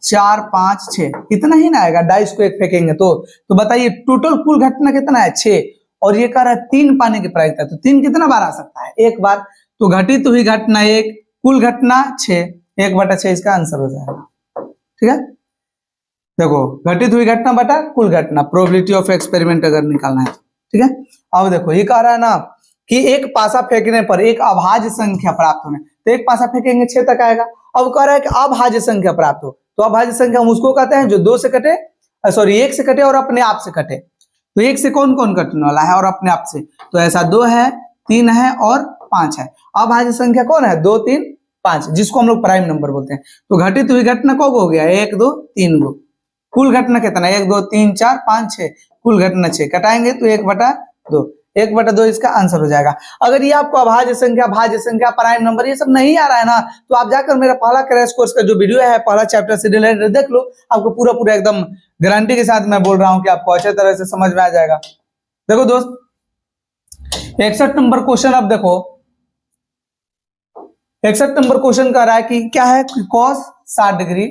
4 5 6 इतना ही ना आएगा, डाइस को एक फेंकेंगे तो बताइए टोटल कुल घटना कितना है 6, और ये कह रहा है 3 पाने की प्रायिकता, तो 3 कितना बार आ सकता है, एक बार, तो घटित हुई घटना 1, कुल घटना 6, 1/6 इसका आंसर हो जाएगा। ठीक है, देखो घटित हुई घटना बटा कुल घटना, प्रोबेबिलिटी ऑफ एक्सपेरिमेंट अगर निकालना है। ठीक है, अब देखो ये कह रहा है ना कि एक पासा फेंकने पर एक अभाज्य संख्या प्राप्त होने, तो एक पासा फेंकेंगे 6 तक आएगा। अब कह रहा है कि अभाज्य संख्या प्राप्त हो, तो अभाज्य संख्या हम उसको कहते हैं जो 2 से कटे सॉरी एक से कटे और अपने आप से कटे, तो एक से कौन कौन कटने वाला है और अपने आप से, तो ऐसा 2 है, 3 है और 5 है। अभाज्य संख्या कौन है, 2 3 5, जिसको हम लोग प्राइम नंबर बोलते हैं। तो घटित हुई घटना कौन हो गया, 1 2 3 गो। कुल घटना कितना, 1 2 3 4 5 6, कुल घटना 6, कटाएंगे तो 1/2, 1/2 इसका आंसर हो जाएगा। अगर ये आपको अभाज्य संख्या, भाज्य संख्या, प्राइम नंबर ये सब नहीं आ रहा है ना, तो आप जाकर मेरा पहला क्रैश कोर्स का जो वीडियो है पहला चैप्टर से रिलेटेड देख लो, आपको पूरा पूरा एकदम गारंटी के साथ मैं बोल रहा हूं कि आपको अच्छे तरह से समझ में आ जाएगा। देखो दोस्त 61 नंबर क्वेश्चन, अब देखो 61 नंबर क्वेश्चन कह रहा है कि क्या है, cos 60 degree,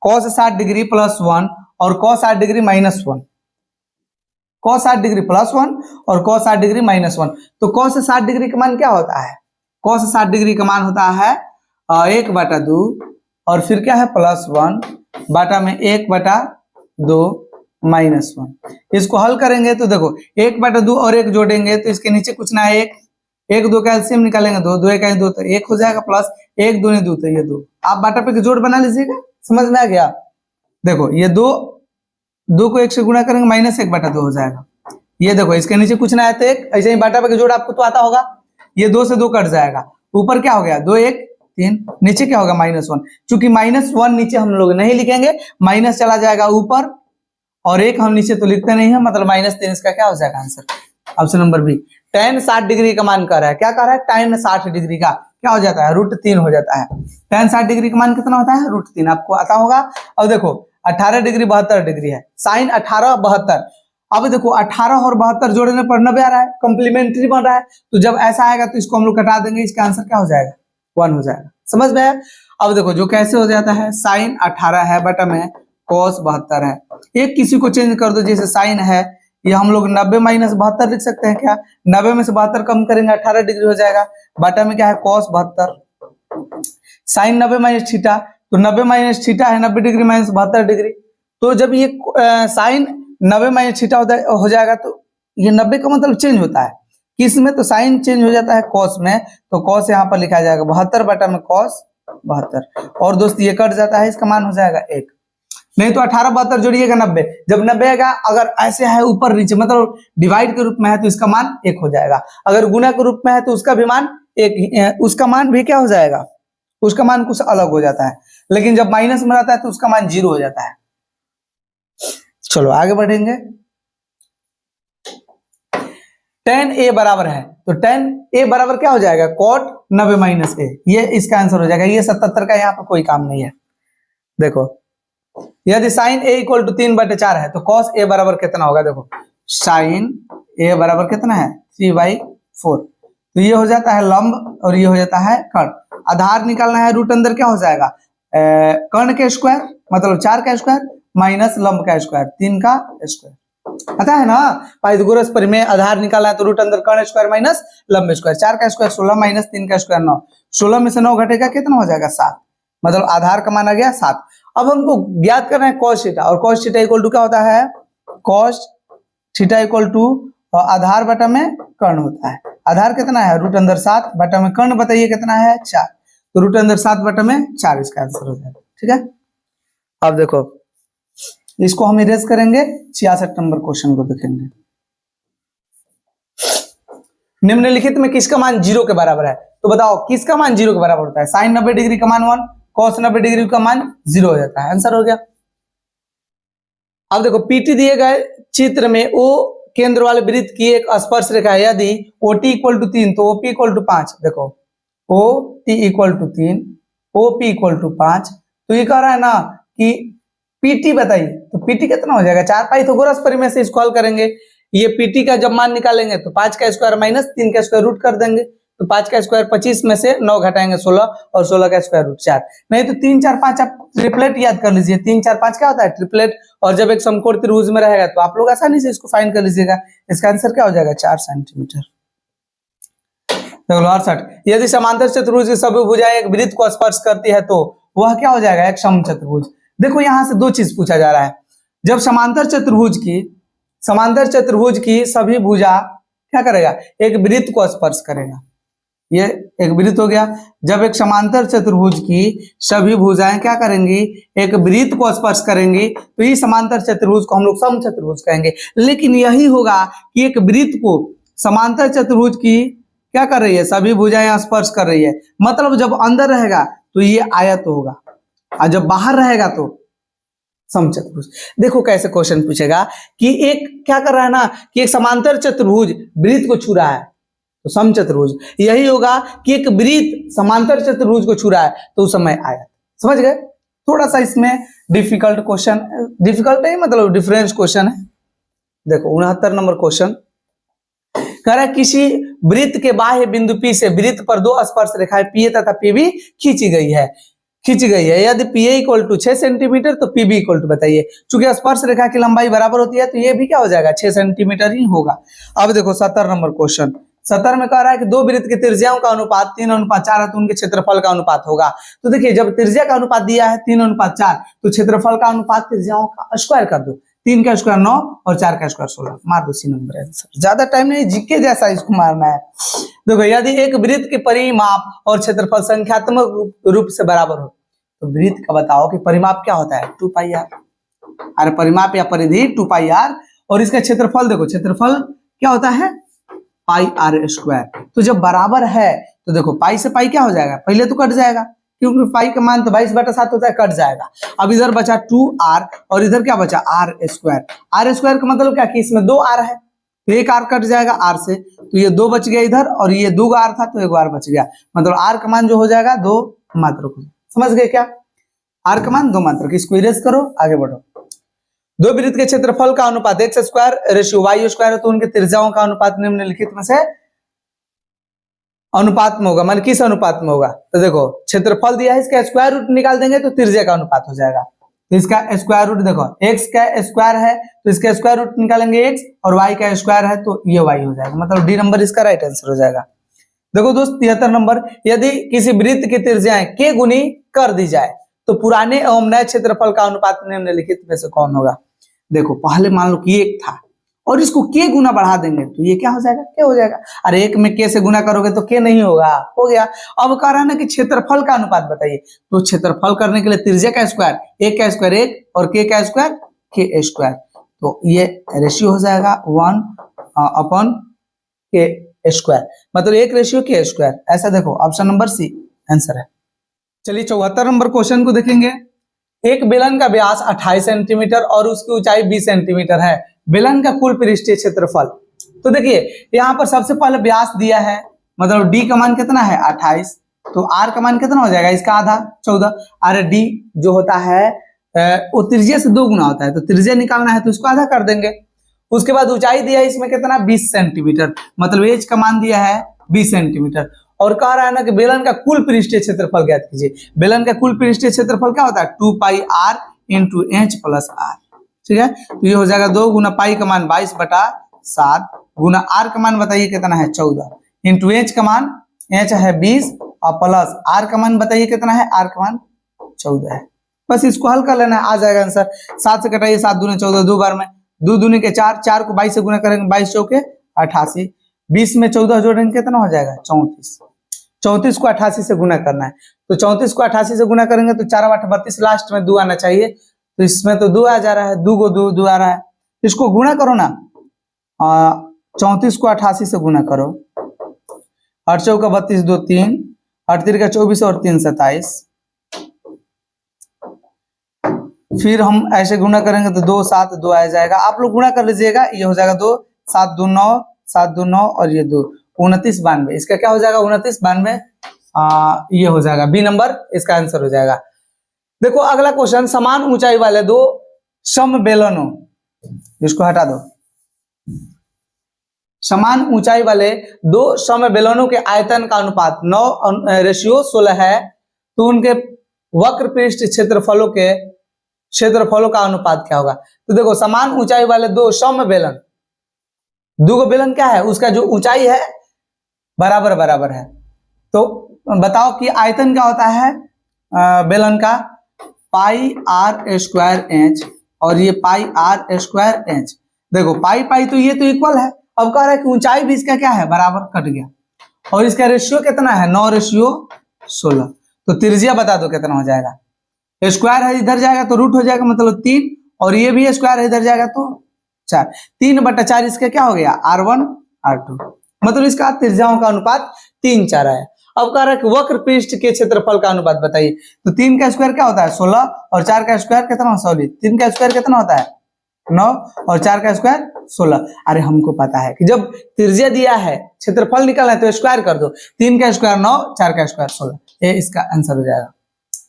cos 60 degree plus 1 और cos 60 degree minus 1, cos 60 degree plus 1 और cos 60 डिग्री माइनस 1। तो cos 60 डिग्री का मान क्या होता है, cos 60 डिग्री का मान होता है 1/2 और फिर क्या है प्लस 1 बाटा में 1/2 माइनस 1। इसको हल करेंगे तो देखो 1/2 और 1 जोड़ेंगे तो इसके नीचे कुछ ना 1, 1 2 कैल्सियम निकालेंगे 2, 2 1 2 तो 1 हो जाएगा, प्लस 1 2 2 तो ये 2। आप बाटा पे जोड़ बना लीजिएगा, समझ में आ गया। देखो ये 2 को 1 से गुणा करेंगे माइनस 1/2 हो जाएगा। ये देखो इसके नीचे कुछ ना है तो 1, ऐसे ही बाटा पे जोड़ आपको तो आता होगा। ये 2 से 2 कट जाएगा, ऊपर क्या हो गया 2 1 3, नीचे क्या होगा -1। चूंकि -1 नीचे हम लोग नहीं लिखेंगे, माइनस चला जाएगा ऊपर और 1 हम नीचे तो लिखते नहीं है, मतलब -3 इसका क्या हो जाएगा answer, option number B. tan 60 degree का मान कर रहा है, क्या कर रहा है, tan 60 डिग्री का क्या हो जाता है, √3 हो जाता है। tan 60 डिग्री का मान कितना होता है, √3, आपको आता होगा। अब देखो 18 डिग्री 72 डिग्री है, sin 18 72। अब देखो 18 और 72 जोड़ने पर 90 आ रहा है, कॉम्प्लीमेंट्री बन रहा है, तो जब ऐसा आएगा तो इसको हम लोग कटा देंगे, इसका आंसर क्या हो जाएगा 1 हो जाएगा, समझ में आया। अब देखो जो कैसे हो जाता है, sin 18 है बटा में cos 72 है, एक किसी को चेंज कर दो, जैसे sin है ये हम लोग 90 माइनस 72 लिख सकते हैं क्या, 90 में से 72 कम करेंगे 18 डिग्री हो जाएगा, बाटा में क्या है cos 72, sin 90 माइनस थीटा, तो 90 माइनस थीटा है 90 डिग्री माइनस 72 डिग्री। तो जब ये sin 90 माइनस थीटा हो जाएगा तो ये 90 का मतलब चेंज होता है किस में, तो साइन चेंज हो जाता है cos में, तो cos यहाँ पर लिखा जाएगा 72 बटा में cos 72, और दोस्त ये कट जाता है, इसका मान हो जाएगा 1। नहीं तो 18 72 जोड़िएगा 90, जब 90 आएगा, अगर ऐसे है ऊपर नीचे मतलब डिवाइड के रूप में है तो इसका मान 1 हो जाएगा, अगर गुना के रूप में है तो उसका भी मान 1, उसका मान भी क्या हो जाएगा, उसका मान कुछ अलग हो जाता है, लेकिन जब माइनस में रहता है तो उसका मान 0 हो जाता है। चलो आगे बढ़ेंगे। tan a बराबर है, तो tan a बराबर क्या हो जाएगा, cot 90 माइनस a, ये इसका आंसर हो जाएगा। ये 77 का यहाँ पर कोई काम नहीं है। देखो यदि sin a इक्वल टू 3/4 है तो cos a बराबर कितना होगा, देखो sin a बराबर कितना है 3/4, तो ये हो जाता है लंब और ये हो जाता है कर्ण। आधार निकालना है, रूट अंदर क्या हो जाएगा, कर्ण के स्क्वायर मतलब 4 का स्क्वायर माइनस लंब का स्क्वायर 3 का स्क्वायर, पता है ना पाइथागोरस प्रमेय। आधार निकालना है तो रूट अंदर कर्ण स्क्वायर माइनस लंब स्क्वायर, 4 का स्क्वायर 16 माइनस 3 का स्क्वायर 9, 16 में से 9 घटेगा कितना हो जाएगा 7, मतलब आधार का मान आ गया 7। अब हमको ज्ञात करना है cos थीटा, और cos थीटा इक्वल टू क्या होता है, cos थीटा इक्वल टू आधार बटा में कर्ण होता है। आधार कितना है, रूट अंदर 7 बटा में कर्ण बताइए कितना है 4, तो रूट अंदर 7 बटा में 4 इसका आंसर हो जाएगा। ठीक है, अब देखो इसको हम इरेज करेंगे, 66 नंबर क्वेश्चन को देखेंगे। निम्नलिखित में किसका मान 0 के बराबर है, तो बताओ किसका मान 0 के बराबर होता है, sin 90 डिग्री का मान 1, cos 90 डिग्री का मान 0 हो जाता है, आंसर हो गया। अब देखो पीटी दिए गए चित्र में O केंद्र वाले वृत्त की एक स्पर्श रेखा है, यदि OT इक्वल टू 3 तो OP इक्वल टू 5, देखो OT equal to 3 OP equal to 5, तो ये कह रहा है ना कि PT बताइए, तो PT कितना हो जाएगा 4 पाइथागोरस प्रमेय से इसको हल करेंगे। ये PT का जब मान निकालेंगे तो 5 का स्क्वायर माइनस 3 का स्क्वायर रूट कर देंगे, तो 5 का स्क्वायर 25 में से 9 घटाएंगे 16 और 16 का स्क्वायर रूट 4, नहीं तो 3 4 5 आप ट्रिपलेट याद कर लीजिए, 3 4 5 क्या होता है ट्रिपलेट, और जब एक समकोण त्रिभुज में रहेगा तो आप लोग आसानी से इसको फाइंड कर लीजिएगा, इसका आंसर क्या हो जाएगा 4 सेंटीमीटर। देखो 68, यदि समांतर चतुर्भुज की सभी भुजाएं एक वृत्त को स्पर्श करती है तो वह क्या हो जाएगा, एक समचतुर्भुज। देखो यहां से दो चीज पूछा जा रहा है, जब समांतर चतुर्भुज की सभी भुजा क्या करेगा, एक वृत्त को स्पर्श करेगा, ये एक वृत्त हो गया। जब एक समांतर चतुर्भुज की सभी भुजाएं क्या करेंगी, एक वृत्त को स्पर्श करेंगी, तो ये समांतर चतुर्भुज को हम लोग समचतुर्भुज कहेंगे। लेकिन यही होगा कि एक वृत्त को समांतर चतुर्भुज की क्या कर रही है, सभी भुजाएं स्पर्श कर रही है, मतलब जब अंदर रहेगा तो ये आयत होगा, और जब बाहर रहेगा तो समचतुर्भुज। देखो कैसे क्वेश्चन पूछेगा कि एक क्या कर रहा है ना, कि एक समांतर चतुर्भुज वृत्त को छू रहा है तो समचतुर्भुज। यही होगा कि एक वृत्त समांतर चतुर्भुज को छू रहा है तो उस समय आयत। समझ गए? थोड़ा सा इसमें डिफिकल्ट क्वेश्चन, डिफिकल्ट नहीं मतलब डिफरेंस क्वेश्चन है। देखो 69 नंबर क्वेश्चन कह रहा है किसी वृत्त के बाह्य बिंदु P से वृत्त पर दो स्पर्श रेखाएं PA तथा PB खींची गई है। यदि PA इक्वल टू 6 सेंटीमीटर तो PB इक्वल टू बताइए। चूंकि स्पर्श रेखा की लंबाई बराबर होती है तो ये भी क्या हो जाएगा, 6 सेंटीमीटर ही होगा। अब देखो 70 नंबर क्वेश्चन। 70 में कह रहा है कि दो वृत्त की त्रिज्याओं का अनुपात 3:4 है तो उनके क्षेत्रफल का अनुपात होगा। तो देखिए जब त्रिज्या का अनुपात दिया है 3:4 तो क्षेत्रफल का अनुपात त्रिज्याओं का स्क्वायर कर दो। 3 का स्क्वायर 9 और 4 का स्क्वायर 16, मार दो सी नंबर आंसर। ज्यादा टाइम नहीं, जीके जैसा इसको मारना है। देखो यदि एक वृत्त के परिमाप और क्षेत्रफल संख्यात्मक रूप से बराबर हो तो वृत्त का बताओ कि परिमाप क्या होता है, 2πr। अरे परिमाप या परिधि 2πr, और इसका क्षेत्रफल देखो, क्षेत्रफल क्या होता है πr²। तो जब बराबर है तो देखो पाई से पाई क्या हो जाएगा, पहले तो कट जाएगा क्योंकि पाई का मान तो 22/7 होता है, कट जाएगा। अब इधर बचा 2r और इधर क्या बचा r² का मतलब क्या कि इसमें 2 r है तो एक r कट जाएगा r से, तो ये 2 बच गया इधर, और ये 2 r था तो 1 r बच गया, मतलब r का मान जो हो जाएगा 2 मात्रक। समझ गए क्या, r का मान 2 मात्रक। इसको इरेज करो, आगे बढ़ो। दो वृत्त के क्षेत्रफल का अनुपात x² है तो उनके त्रिज्याओं का अनुपात निम्नलिखित में से अनुपात में होगा, मान किस अनुपात में होगा। तो देखो क्षेत्रफल दिया है, इसका स्क्वायर रूट निकाल देंगे तो त्रिज्या का अनुपात हो जाएगा। तो इसका स्क्वायर रूट देखो x का स्क्वायर है तो इसका स्क्वायर रूट निकालेंगे x, और y का स्क्वायर है तो ये y हो जाएगा, मतलब डी नंबर इसका राइट आंसर हो जाएगा। देखो दोस्त 73 नंबर, यदि किसी वृत्त की त्रिज्याएं k गुनी कर दी जाए तो पुराने एवं नए क्षेत्रफल का अनुपात निम्नलिखित में से कौन होगा। देखो पहले मान लो कि 1 था और इसको k गुना बढ़ा देंगे तो ये क्या हो जाएगा, k हो जाएगा। अरे 1 में k से गुना करोगे तो k नहीं होगा, हो गया। अब कह रहा है ना कि क्षेत्रफल का अनुपात बताइए, तो क्षेत्रफल करने के लिए त्रिज्या का स्क्वायर 1 का स्क्वायर 1 और k का स्क्वायर k², तो ये रेशियो हो जाएगा 1/k², मतलब 1:k²। ऐसा देखो ऑप्शन नंबर सी आंसर है। चलिए 74 नंबर क्वेश्चन को देखेंगे। एक बेलन का व्यास 28 सेंटीमीटर और उसकी ऊंचाई 20 सेंटीमीटर है, बेलन का कुल पृष्ठीय क्षेत्रफल। तो देखिए यहाँ पर सबसे पहले व्यास दिया है, मतलब d का मान कितना है 28, तो r का मान कितना हो जाएगा, इसका आधा 14। अरे d जो होता है वो त्रिज्या से 2 गुना होता है, तो त्रिज्या निकालना है तो उसको आधा कर देंगे। उसके बाद ऊंचाई दिया है इसमें कितना 20 सेंटीमीटर, मतलब एज का मान दिया है 20 सेंटीमीटर, और कह रहा है ना कि बेलन का कुल पृष्ठीय क्षेत्रफल ज्ञात कीजिए। बेलन का कुल पृष्ठीय क्षेत्रफल क्या होता है 2πr × h + r, ठीक है। तो ये हो जाएगा 2 गुना पाई का मान 22/7 गुना r का मान बताइए कितना है 14 इंटू h का मान h है 20 और प्लस r का मान बताइए कितना है, r का मान 14 है। बस इसको हल कर लेना है, आ जाएगा आंसर। 7 से कटाइए 7 दूनी 14, 2 बार में 2 दूनी के 4, 4 को 22 से गुना करेंगे 22 चौके 88, 20 में 14 जोड़ेंगे कितना हो जाएगा 34। 34 को 88 से गुना करना है, तो 34 को 88 से गुना करेंगे तो 4 8 32, लास्ट में 2 आना चाहिए, तो इसमें तो 2 आ जा रहा है, 2 को 2 आ रहा है, इसको गुणा करो ना, 34 को 88 से गुणा करो, 8 चौका 32, 2 3, 8 3 का 24 और 3 27, फिर हम ऐसे गुणा करेंगे तो 2 7 2 आ जाएगा। आप लोग गुणा कर लीजिएगा, ये हो जाएगा 2 7 2 9 7 2 9 और ये 2 29 92, इसका क्या हो जाएगा 29 92, ये हो जाएगा बी नंबर इसका आंसर हो जाएगा। देखो अगला क्वेश्चन, समान ऊंचाई वाले दो समबेलनों, इसको हटा दो, समान ऊंचाई वाले दो समबेलनों के आयतन का अनुपात 9:16 है, तो उनके वक्र पृष्ठ क्षेत्रफलों का अनुपात क्या होगा। तो देखो समान ऊंचाई वाले दो समबेलन, दो बेलन क्या है, उसका जो ऊंचाई है बराबर बराबर है, तो बताओ कि आयतन क्या होता है बेलन का, πr² h और ये πr² h। देखो पाई पाई तो ये तो इक्वल है। अब कह रहा है कि ऊंचाई भी इसका क्या है बराबर, कट गया, और इसका रेशियो कितना है 9:16। तो त्रिज्या बता दो कितना हो जाएगा। स्क्वायर है इधर जाएगा तो रूट हो जाएगा मतलब 3, और ये भी स्क्वायर है इधर जाएगा तो 4। 3/4 इसका क्या हो गया R1 R2, मतलब इसका त्रिज्याओं का अनुपात 3:4 है। अब कह रहा है कि वक्र पृष्ठ के क्षेत्रफल का अनुपात बताइए। तो 3 का स्क्वायर क्या होता है 16, और 4 का स्क्वायर कितना 16। 3 का स्क्वायर कितना होता है 9, और 4 का स्क्वायर 16। अरे हमको पता है कि जब त्रिज्या दिया है क्षेत्रफल निकालना है तो स्क्वायर कर दो। 3 का स्क्वायर 9, 4 का स्क्वायर 16, ये इसका आंसर हो जाएगा।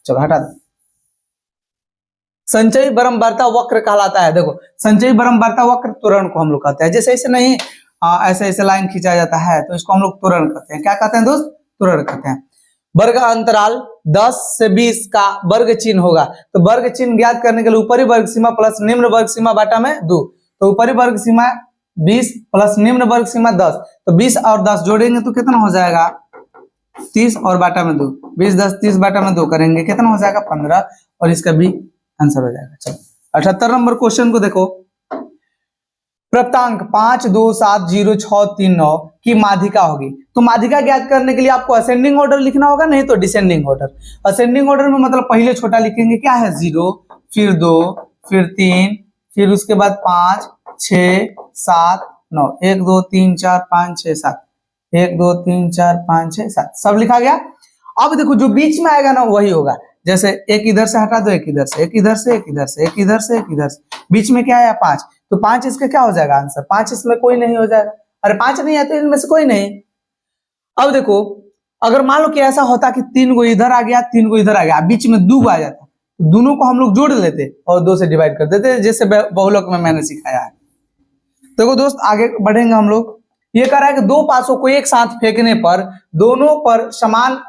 चलो हटा दो। संचयी बरमवार्ता वक्र कहलाता है। देखो संचयी बरमवार्ता वक्र त्वरण को हम लोग कहते हैं। जैसे ऐसे नहीं ऐसे ऐसे लाइन खींचा जाता है तो इसको हम लोग त्वरण कहते हैं। क्या कहते हैं दोस्त, त्वरण कहते हैं। वर्ग अंतराल 10 से 20 का वर्ग चिन्ह होगा। तो वर्ग चिन्ह ज्ञात करने के लिए ऊपरी वर्ग सीमा प्लस निम्न वर्ग सीमा बाटा में 2। तो ऊपरी वर्ग सीमा 20 प्लस निम्न वर्ग सीमा 10। तो 20 और 10 जोड़ेंगे तो कितना हो जाएगा 30, और बाटा में 2। 20 10 30 बाटा में 2 करेंगे कितना हो जाएगा 15, और इसका भी आंसर हो जाएगा। चलो 78 नंबर क्वेश्चन को देखो। प्राप्तांक 5 2 7 0 6 3 9 की माध्यिका होगी। तो माध्यिका ज्ञात करने के लिए आपको असेंडिंग ऑर्डर लिखना होगा, नहीं तो डिसेंडिंग ऑर्डर। असेंडिंग ऑर्डर में मतलब पहले छोटा लिखेंगे, क्या है 0, फिर 2, फिर 3, फिर उसके बाद 5 6 7 9, 1 2 3 4 5 6 7, 1 2 3 4 5 6 7 सब लिखा गया। अब देखो जो बीच में आएगा ना वही होगा। जैसे एक इधर से हटा दो, एक इधर से, एक इधर से, एक इधर से, एक इधर से, एक इधर से, बीच में क्या आया 5। तो 5 इसका क्या हो जाएगा आंसर, 5 इसमें कोई नहीं हो जाएगा। अरे 5 नहीं है तो इनमें से कोई नहीं। अब देखो अगर मान लो कि ऐसा होता कि 3 को इधर आ गया, 3 को इधर आ गया, बीच में 2 आ जाता, तो दोनों को हम लोग जोड़ लेते और 2 से डिवाइड कर देते, जैसे बहुलक में मैंने सिखाया है। देखो दोस्त आगे बढ़ेंगे हम लोग। ये कह रहा है कि दो पासों को एक साथ फेंकने पर दोनों पर समान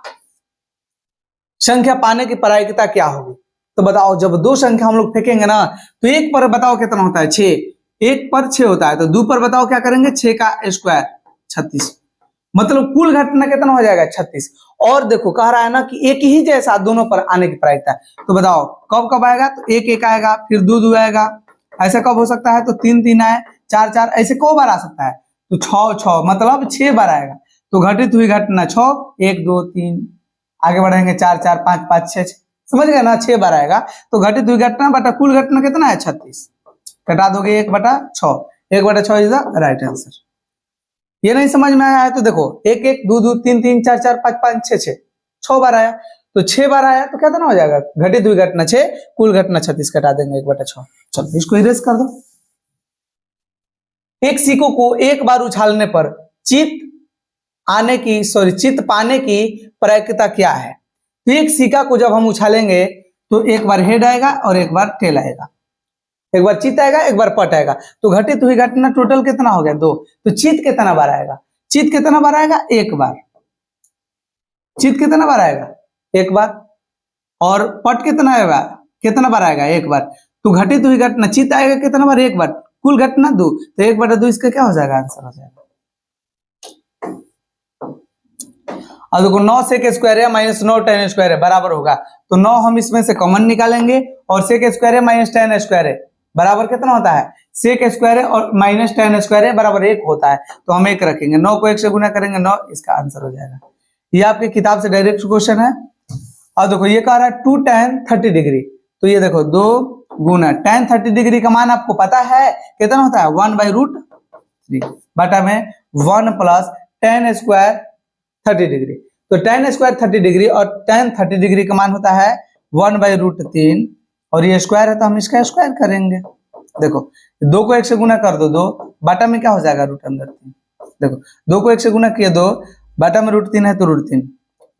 संख्या पाने की प्रायिकता क्या होगी। तो बताओ जब दो संख्या हम लोग फेंकेंगे ना तो एक पर बताओ कितना होता है 6, एक पर 6 होता है, तो 2 पर बताओ क्या करेंगे 6 का स्क्वायर 36, मतलब कुल घटना कितना हो जाएगा 36। और देखो कह रहा है ना कि एक ही जैसा दोनों पर आने की प्रायिकता है। तो बताओ कब कब आएगा, तो 1 1 आएगा, फिर 2 2 आएगा, ऐसा कब हो सकता है, तो 3 3 आए, 4 4, ऐसे कौ बार आ सकता है, तो 6 6 मतलब 6 बार आएगा। तो घटित हुई घटना 6, 1 2 3, आगे बढ़ेंगे 4 4 5 5 6, समझ गए ना 6 बार आएगा। तो घटित हुई घटना बटा कुल घटना कितना है 36, घटा दोगे 1/6, 1/6 इज द राइट आंसर। ये नहीं समझ में आया है तो देखो 1 1 2 2 3 3 4 4 5 5 6 6 बार आया, तो 6 बार आया तो कितना हो जाएगा, घटित हुई घटना 6, कुल घटना 36, घटा देंगे 1/6। चलो इसको इरेज कर दो। एक सिक्कों को एक बार उछालने पर चित पाने की प्रायिकता क्या है। तो एक सिक्का को जब हम उछालेंगे तो एक बार हेड आएगा और एक बार टेल आएगा, एक बार चित आएगा एक बार पट आएगा। तो घटित हुई घटना टोटल कितना हो गया 2। तो चित कितना बार आएगा, चित कितना बार आएगा एक बार, चित कितना बार आएगा एक बार, और पट कितना बार आएगा एक बार। तो घटित हुई घटना चित आएगा कितना बार एक बार, कुल घटना 2, तो 1/2 इसका क्या हो जाएगा आंसर हो जाएगा। और देखो 9 सेक स्क्वायर है माइनस 9 tan स्क्वायर है बराबर होगा, तो 9 हम इसमें से कॉमन निकालेंगे और सेक स्क्वायर है माइनस tan स्क्वायर है बराबर कितना होता है, सेक स्क्वायर है और माइनस tan स्क्वायर है बराबर 1 होता है, तो हम 1 रखेंगे, 9 को 1 से गुना करेंगे 9, इसका आंसर हो जाएगा। ये आपकी किताब से डायरेक्ट क्वेश्चन है। और देखो ये कह रहा है 2 tan 30 डिग्री, तो ये देखो 2 गुना tan 30 डिग्री का मान आपको पता है कितना होता है 1/√3 बटा में 1 प्लस tan स्क्वायर 30 डिग्री। तो tan स्क्वायर 30 डिग्री और tan 30 डिग्री का मान होता है 1/√3, और ये स्क्वायर है तो हम इसका स्क्वायर करेंगे। देखो 2 को 1 से गुना कर दो 2 बाटा में क्या हो जाएगा √3। देखो 2 को 1 से गुना किए 2 बाटा में √3 है तो √3,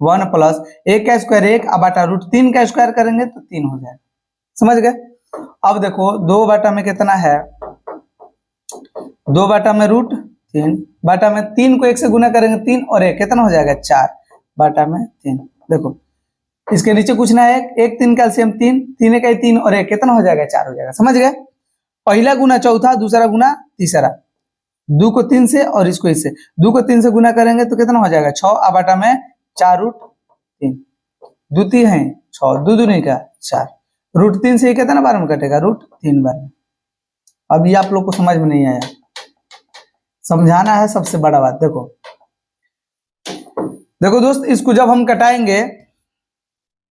1 प्लस 1 का स्क्वायर 1 अब बाटा √3 का स्क्वायर करेंगे तो 3 हो जाएगा, समझ गए। अब देखो 2 बाटा में कितना है 2 बाटा में √3 बाटा में 3 को 1 से गुना करेंगे 3 और 1 कितना हो जाएगा 4 बाटा में 3। देखो इसके नीचे कुछ ना है 1 3 कैल्शियम 3 3 का 3 और 1 कितना हो जाएगा 4 हो जाएगा, समझ गए। पहला गुना चौथा, दूसरा गुना तीसरा, 2 को 3 से और इसको इससे 2 को 3 से गुना करेंगे तो कितना हो जाएगा 6 अब बाटा में 4√3, 2 3 है 6 2 दूनी का 4, √3 से कितना बार में कटेगा √3 बार में। अब ये आप लोग को समझ में नहीं आया, समझाना है सबसे बड़ा बात। देखो देखो दोस्त, इसको जब हम कटाएंगे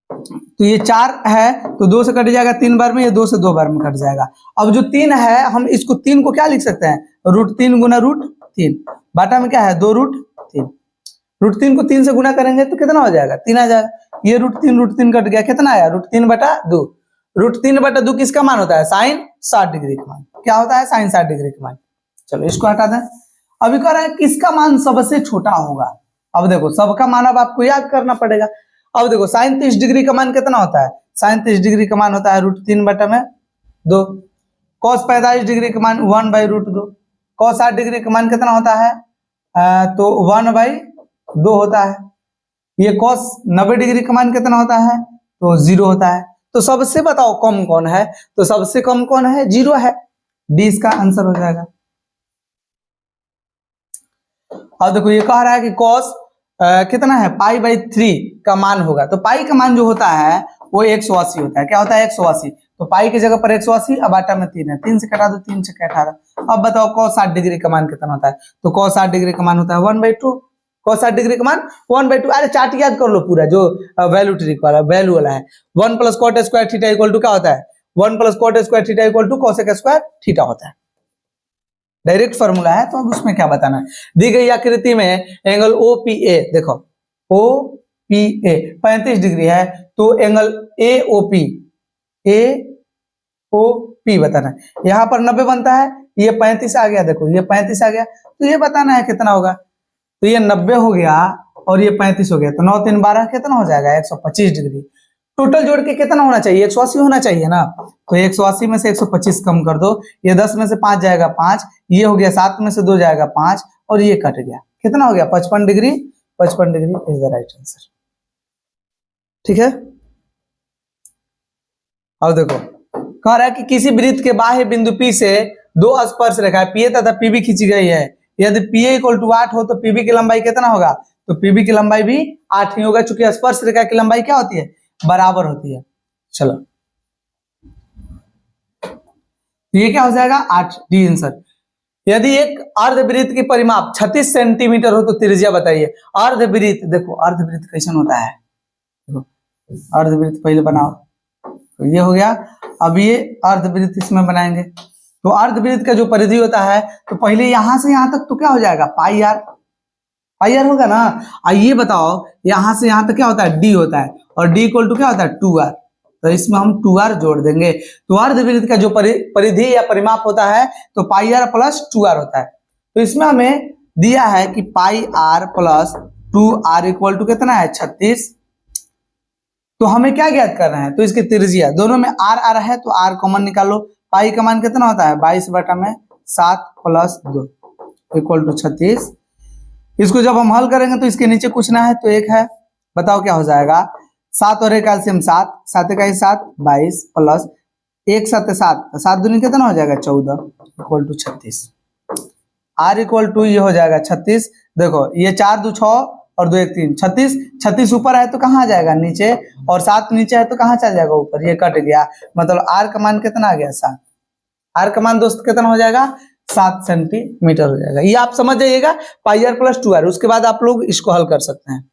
तो ये 4 है तो 2 से कट जाएगा 3 बार में, ये 2 से 2 बार में कट जाएगा। अब जो 3 है, हम इसको 3 को क्या लिख सकते हैं, √3 गुना √3, बाटा में क्या है 2√3, √3 को 3 से गुना करेंगे तो कितना हो जाएगा 3 आ जाएगा। ये √3 कट गया, कितना आया √3/2। √3/2 किसका मान होता है, साइन 60 डिग्री का मान। क्या होता है, साइन 60 डिग्री का मान। चलो इसको हटा दें। अभी कह रहा है किसका मान सबसे छोटा होगा। अब देखो सबका मान अब आपको याद करना पड़ेगा। अब देखो साइन 30 डिग्री का मान कितना होता है, साइन 30 डिग्री का मान होता है √3/2। कॉस 45 डिग्री का मान 1/√2। कॉस 60 डिग्री का मान कितना होता है, तो 1/2 होता है। ये कॉस 90 डिग्री का मान कितना होता है, तो 0 होता है। तो सबसे बताओ कम कौन है, तो सबसे कम कौन है, 0 है। डी इसका आंसर हो जाएगा। अब देखो ये कह रहा है कि कॉस कितना है, π/3 का मान होगा। तो पाई का मान जो होता है वो 180 होता है। क्या होता है, 180। तो पाई की जगह पर 180, अब आटा में 3 है, 3 से कटा दो, 3 से 18। अब बताओ cos 60 डिग्री का मान कितना होता है, तो cos 60 डिग्री का मान होता है 1/2। cos 60 डिग्री का मान 1/2। अरे चार्ट याद कर लो पूरा, जो वैल्यू ट्रिक वाला वैल्यू वाला है। 1 + cot² थीटा इक्वल टू क्या होता है, 1 + cot² theta equal to cosec² theta होता है। डायरेक्ट फॉर्मूला है, तो अब उसमें क्या बताना है। दी गई आकृति में एंगल OPA, देखो OPA 35 डिग्री है, तो एंगल AOP बताना है। यहाँ पर 90 बनता है, ये 35 आ गया, देखो ये 35 आ गया, तो ये बताना है कितना होगा। तो ये 90 हो गया और ये 35 हो गया, तो 9 3 12 कितना हो जाएगा, 125 डिग्री। टोटल जोड़ के कितना होना चाहिए, 180 होना चाहिए ना। तो 180 में से 125 कम कर दो, ये 10 में से 5 जाएगा 5, ये हो गया 7 में से 2 जाएगा 5, और ये कट गया, कितना हो गया 55 degree. 55 degree is the right answer. ठीक है। अब देखो कह रहा है कि किसी वृत्त के बाह्य बिंदु P से 2 स्पर्श रेखाएं PA तथा PB खींची गई है। यदि PA = 8 हो तो PB की लंबाई कितना होगा, तो PB की लंबाई भी 8 ही होगा, चूंकि स्पर्श रेखा की लंबाई क्या होती है, बराबर होती है। चलो ये क्या हो जाएगा 8, डी आंसर। यदि एक अर्धवृत्त की परिमाप 36 सेंटीमीटर हो तो त्रिज्या बताइए। अर्धवृत्त, देखो अर्धवृत्त कैसे होता है, अर्धवृत्त पहले बनाओ, तो ये हो गया। अब ये अर्धवृत्त इसमें बनाएंगे, तो अर्धवृत्त का जो परिधि होता है, तो पहले यहां से यहां तक तो क्या हो जाएगा πr, πr होगा ना। ये बताओ यहां से यहां तक क्या होता है, d होता है, और d = क्या होता है 2r, तो इसमें हम 2r जोड़ देंगे। तो अर्धवृत्त का जो परिधि या परिमाप होता है तो πr + 2r होता है। तो इसमें हमें दिया है कि πr + 2r = कितना है 36। तो हमें क्या ज्ञात करना है, तो इसकी त्रिज्या, दोनों में r r है तो r कॉमन निकालो। पाई का मान कितना होता है 22/7 + 2 = 36। इसको जब हम हल करेंगे तो इसके नीचे कुछ ना है तो 1 है, बताओ क्या हो जाएगा। 7 और 1 कैल्शियम 7, 7 × 7 22 प्लस 1 7 7, 7 दूनी कितना हो जाएगा 14 = 36। r = ये हो जाएगा 36। देखो ये 4 2 6 और 2 1 3, 36। 36 ऊपर है तो कहाँ आ जाएगा नीचे, और 7 नीचे है तो कहाँ चल जाएगा ऊपर, ये कट गया। मतलब r का मान कितना आ गया 7। r का मान दोस्त कितना हो जाएगा 7 सेंटीमीटर हो जाएगा। ये आप समझ जाइएगा πr + 2r। उसके बाद आप लोग इसको हल कर सकते हैं।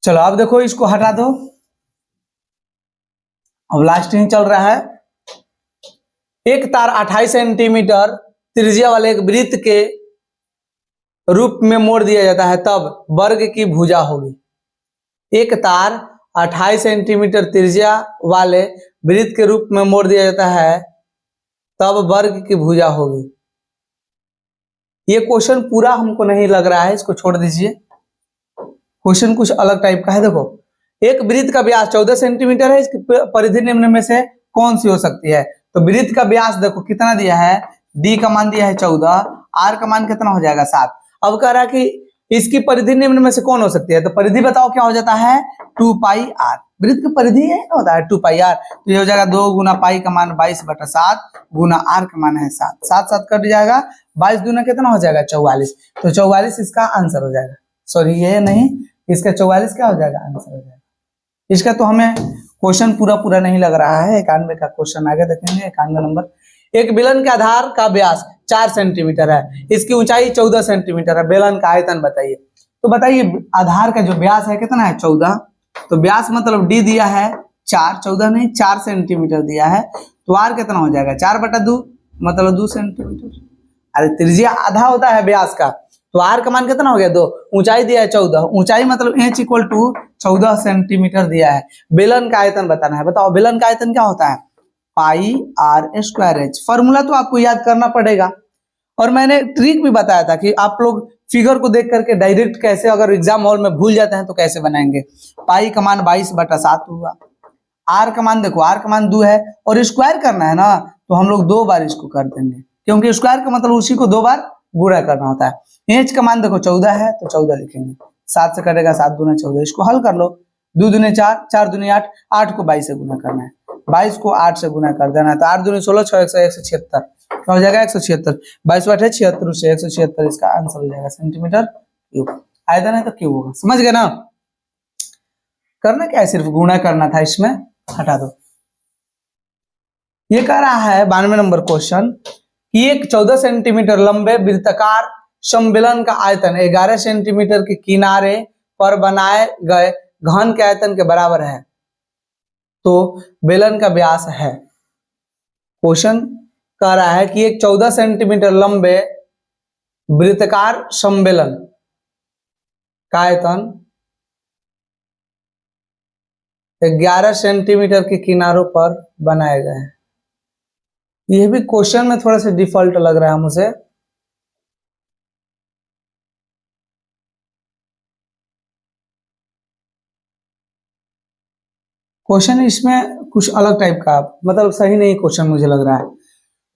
चलो अब देखो इसको हटा दो, अब लास्टिंग चल रहा है। एक तार 28 सेंटीमीटर त्रिज्या वाले एक वृत्त के रूप में मोड़ दिया जाता है, तब वर्ग की भुजा होगी। एक तार 28 सेंटीमीटर त्रिज्या वाले वृत्त के रूप में मोड़ दिया जाता है, तब वर्ग की भुजा होगी। ये क्वेश्चन पूरा हमको नहीं लग रहा है, इसको छोड़ दीजिए। क्वेश्चन कुछ अलग टाइप का है। देखो एक वृत्त का व्यास 14 सेंटीमीटर है, इसकी परिधि निम्न में से कौन सी हो सकती है। तो वृत्त का व्यास देखो कितना दिया है, डी का मान दिया है 14, आर का मान कितना हो जाएगा 7। अब कह रहा है कि इसकी परिधि निम्न में से कौन हो सकती है, तो परिधि बताओ क्या हो जाता है 2πr। वृत्त की परिधि है होता है 2πr, तो ये हो जाएगा 2 × पाई का मान 22/7 गुना आर का मान है 7, 7 7 कट जाएगा, 22 दूना कितना हो जाएगा 44। तो 44 इसका आंसर हो जाएगा। सॉरी ये नहीं, इसका 44 क्या हो जाएगा आंसर हो जाएगा। इसका तो हमें क्वेश्चन पूरा नहीं लग रहा है। 91 का क्वेश्चन आगे देखेंगे, 91 नंबर। एक बेलन के आधार का व्यास 4 सेंटीमीटर है, इसकी ऊंचाई 14 सेंटीमीटर है, बेलन का आयतन बताइए। तो बताइए आधार का जो व्यास है कितना है 14। तो व्यास मतलब डी दिया है 4, 14 नहीं 4 सेंटीमीटर दिया है, तो आर कितना हो जाएगा 4/2 मतलब 2 सेंटीमीटर। अरे त्रिज्या आधा होता है व्यास का, तो आर का मान कितना हो गया 2। ऊंचाई दिया है 14, ऊंचाई मतलब h इक्वल टू 14 सेंटीमीटर दिया है। बेलन का आयतन बताना है, बताओ बेलन का आयतन क्या होता है पाई आर स्क्वायर एच। फॉर्मूला तो आपको याद करना पड़ेगा, और मैंने ट्रिक भी बताया था कि आप लोग फिगर को देख करके डायरेक्ट कैसे अगर एग्जाम हॉल में भूल जाते हैं तो कैसे बनाएंगे। पाई का मान 22/7 हुआ, आर का मान देखो आर का मान 2 है, और स्क्वायर करना है ना तो हम लोग 2 बार इसको कर देंगे, क्योंकि स्क्वायर का मतलब उसी को 2 बार गुणा करना होता है। एच का मान देखो 14 है तो 14 लिखेंगे, 7 से कटेगा 7 दूना 14, इसको हल कर लो। 2 दूने 4, 4 दूने 8, 8 को 22 से गुना करना है, 22 को 8 से गुना कर देना है, तो 8 दूने 16, 6 176 क्या हो जाएगा 176, 22/8 76 से 176, इसका आंसर हो जाएगा सेंटीमीटर क्यूब। आयतन है तो क्यूब होगा, समझ गए ना। करना क्या है, सिर्फ गुणा करना था, इसमें हटा दो। ये कह रहा है 92 नंबर क्वेश्चन कि एक 14 सेंटीमीटर लंबे वृत्ताकार सम्मेलन का आयतन 11 सेंटीमीटर के किनारे पर बनाए गए घन के आयतन के बराबर है, तो बेलन का व्यास है। क्वेश्चन कह रहा है कि एक 14 सेंटीमीटर लंबे वृत्ताकार सम्मेलन का आयतन 11 सेंटीमीटर के किनारों पर बनाए गए हैं। यह भी क्वेश्चन में थोड़ा सा डिफॉल्ट लग रहा है मुझे। क्वेश्चन इसमें कुछ अलग टाइप का, मतलब सही नहीं क्वेश्चन मुझे लग रहा है।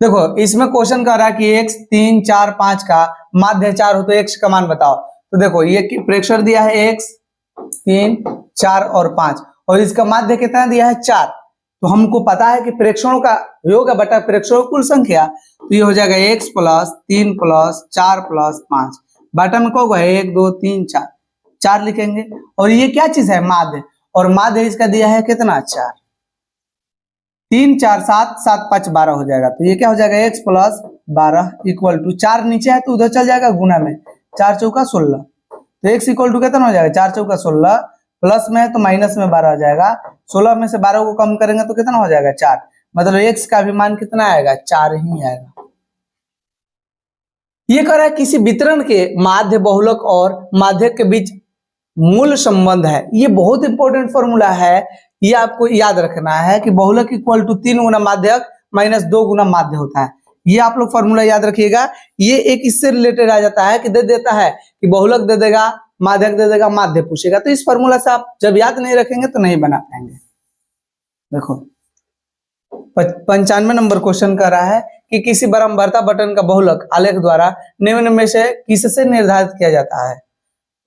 देखो इसमें क्वेश्चन कह रहा है कि x 3 4 5 का माध्य 4 हो तो x का मान बताओ। तो देखो ये प्रेक्षण दिया है x 3 4 और 5, और इसका माध्य कितना दिया है 4। तो हमको पता है कि प्रेक्षणों का योग बटा प्रेक्षणों कुल संख्या, तो ये हो जाएगा x + 3 + 4 + 5 बटा में क्या होगा 1 2 3 4, 4 लिखेंगे। और ये क्या चीज है माध्य, और माध्य इसका दिया है कितना 4, 3 4 7 7 5 12 हो जाएगा। तो ये क्या हो जाएगा x + 12 इक्वल टू 4 नीचे है तो उधर चल जाएगा गुना में, 4 चौका 16, तो x इक्वल टू कितना हो जाएगा 4 चौका 16, प्लस में है तो माइनस में 12 हो जाएगा, 16 में से 12 को कम करेंगे तो कितना हो जाएगा 4, मतलब x का भी मान कितना आएगा 4 ही आएगा। ये कह रहा है किसी वितरण के माध्य बहुलक और माध्यक के बीच मूल संबंध है। ये बहुत इंपॉर्टेंट फॉर्मूला है, ये आपको याद रखना है कि बहुलक इक्वल टू 3 गुना माध्यक माइनस 2 गुना माध्य होता है। ये आप लोग फॉर्मूला याद रखिएगा। ये एक इससे रिलेटेड आ जाता है कि दे देता है कि बहुलक दे देगा, माध्यक दे देगा, माध्य पूछेगा, तो इस फॉर्मूला से आप जब याद नहीं रखेंगे तो नहीं बना पाएंगे। देखो 95 नंबर क्वेश्चन कर रहा है कि किसी बराबरता बटन का बहुलक आलेख द्वारा निम्न में से किससे निर्धारित किया जाता है।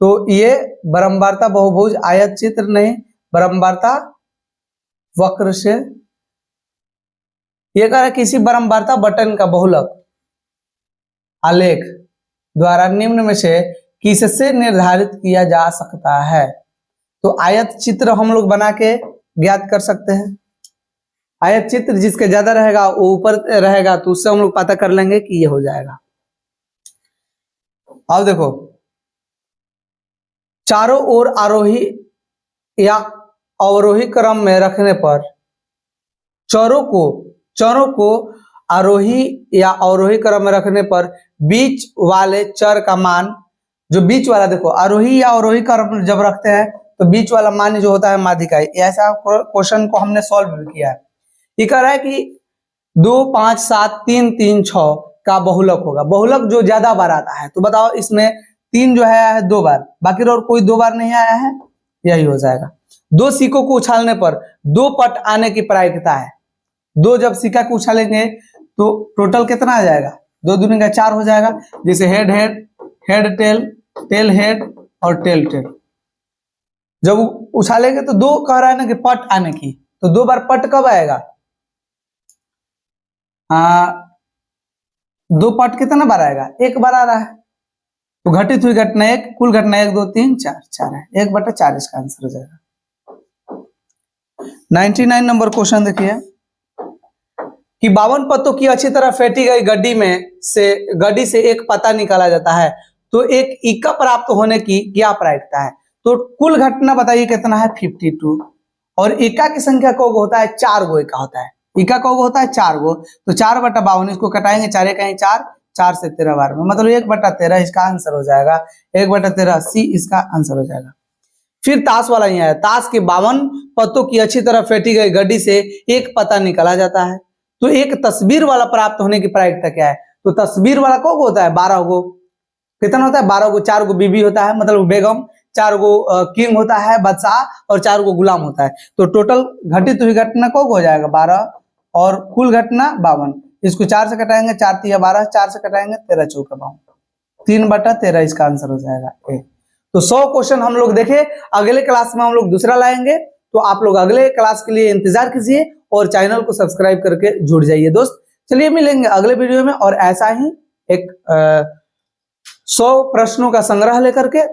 तो ये बराबरता बहुभुज आयत चित्र नहीं, बराबरता वक्र से। ये कह रहा है किसी बराबरता बटन का बहुलक आलेख द्वारा निम्न में से किससे निर्धारित किया जा सकता है। तो आयत चित्र हम लोग बना के ज्ञात कर सकते हैं। आयत चित्र जिसके ज्यादा रहेगा वो ऊपर रहेगा, तो उससे हम लोग पता कर लेंगे कि ये हो जाएगा। अब देखो चारों ओर आरोही या अवरोही क्रम में रखने पर चरों को आरोही या अवरोही क्रम में रखने पर बीच वाले चर का मान, जो बीच वाला देखो आरोही या अवरोही क्रम जब रखते हैं तो बीच वाला मान जो होता है माध्यिका, ऐसा क्वेश्चन को हमने सॉल्व भी किया है। ये कह रहा है कि 2 5 7 3 3 6 का बहुलक होगा। बहुलक जो ज्यादा बार आता है, तो बताओ इसमें 3 जो है 2 बार, बाकी और कोई 2 बार नहीं आया है, यही हो जाएगा। 2 सिक्कों को उछालने पर 2 पट आने की प्रायिकता है। 2 जब सिक्का को उछालेंगे तो टोटल कितना आ जाएगा, 2 दूनी का 4 हो जाएगा। जैसे head head, head tail, tail head और टेल टेल। जब उछालेंगे तो 2 कह रहा है ना कि पट आने की, तो 2 बार पट कब आएगा, 2 पट कितना बार आएगा, 1 बार आ रहा है। तो घटित हुई घटना 1, कुल घटना 1 2 3 4, 4 है, 1/4 इसका आंसर हो जाएगा। 99 नंबर क्वेश्चन देखिए कि 52 पत्तों की अच्छी तरह फेंटी गई गड्डी से एक पत्ता निकाला जाता है, तो एक इक्का प्राप्त होने की क्या प्रायिकता है? तो कुल घटना बताइए कितना है? 52। और इक्का की संख्या को होता है 4 गो इक्का होता है। इक्का को होता है 4 गो, तो 4/52 इसको कटाएंगे, 4 कहीं 4, 4 से 13 बार में, मतलब 1/13 इसका आंसर हो जाएगा। 1/13 सी इसका आंसर हो जाएगा। फिर ताश वाला ही है। ताश के 52 पत्तों की अच्छी तरह फेंटी गई गड्डी से एक पत्ता निकाला जाता है। तो एक तस्वीर वाला प्राप्त होने की प्रायिकता क्या है? तो तस्वीर वाला को होता है 12 गो। कितना होता है? 12 गो। 4 गो बीबी होता है, मतलब बेगम, 4 गो किंग होता है बादशाह, और 4 गो गुलाम होता है। तो टोटल घटित हुई घटना को हो जाएगा 12, और कुल घटना 52। इसको 4 से कटाएंगे, 4 तिया 12, 4 से कटाएंगे 13 चौका 52, 3/13 इसका आंसर हो जाएगा ए। तो 100 क्वेश्चन हम लोग देखे। अगले क्लास में हम लोग दूसरा लाएंगे, तो आप लोग अगले क्लास के लिए इंतजार कीजिए और चैनल को सब्सक्राइब करके जुड़ जाइए दोस्त। चलिए मिलेंगे अगले वीडियो में, और ऐसा ही एक 100 प्रश्नों का संग्रह लेकर के।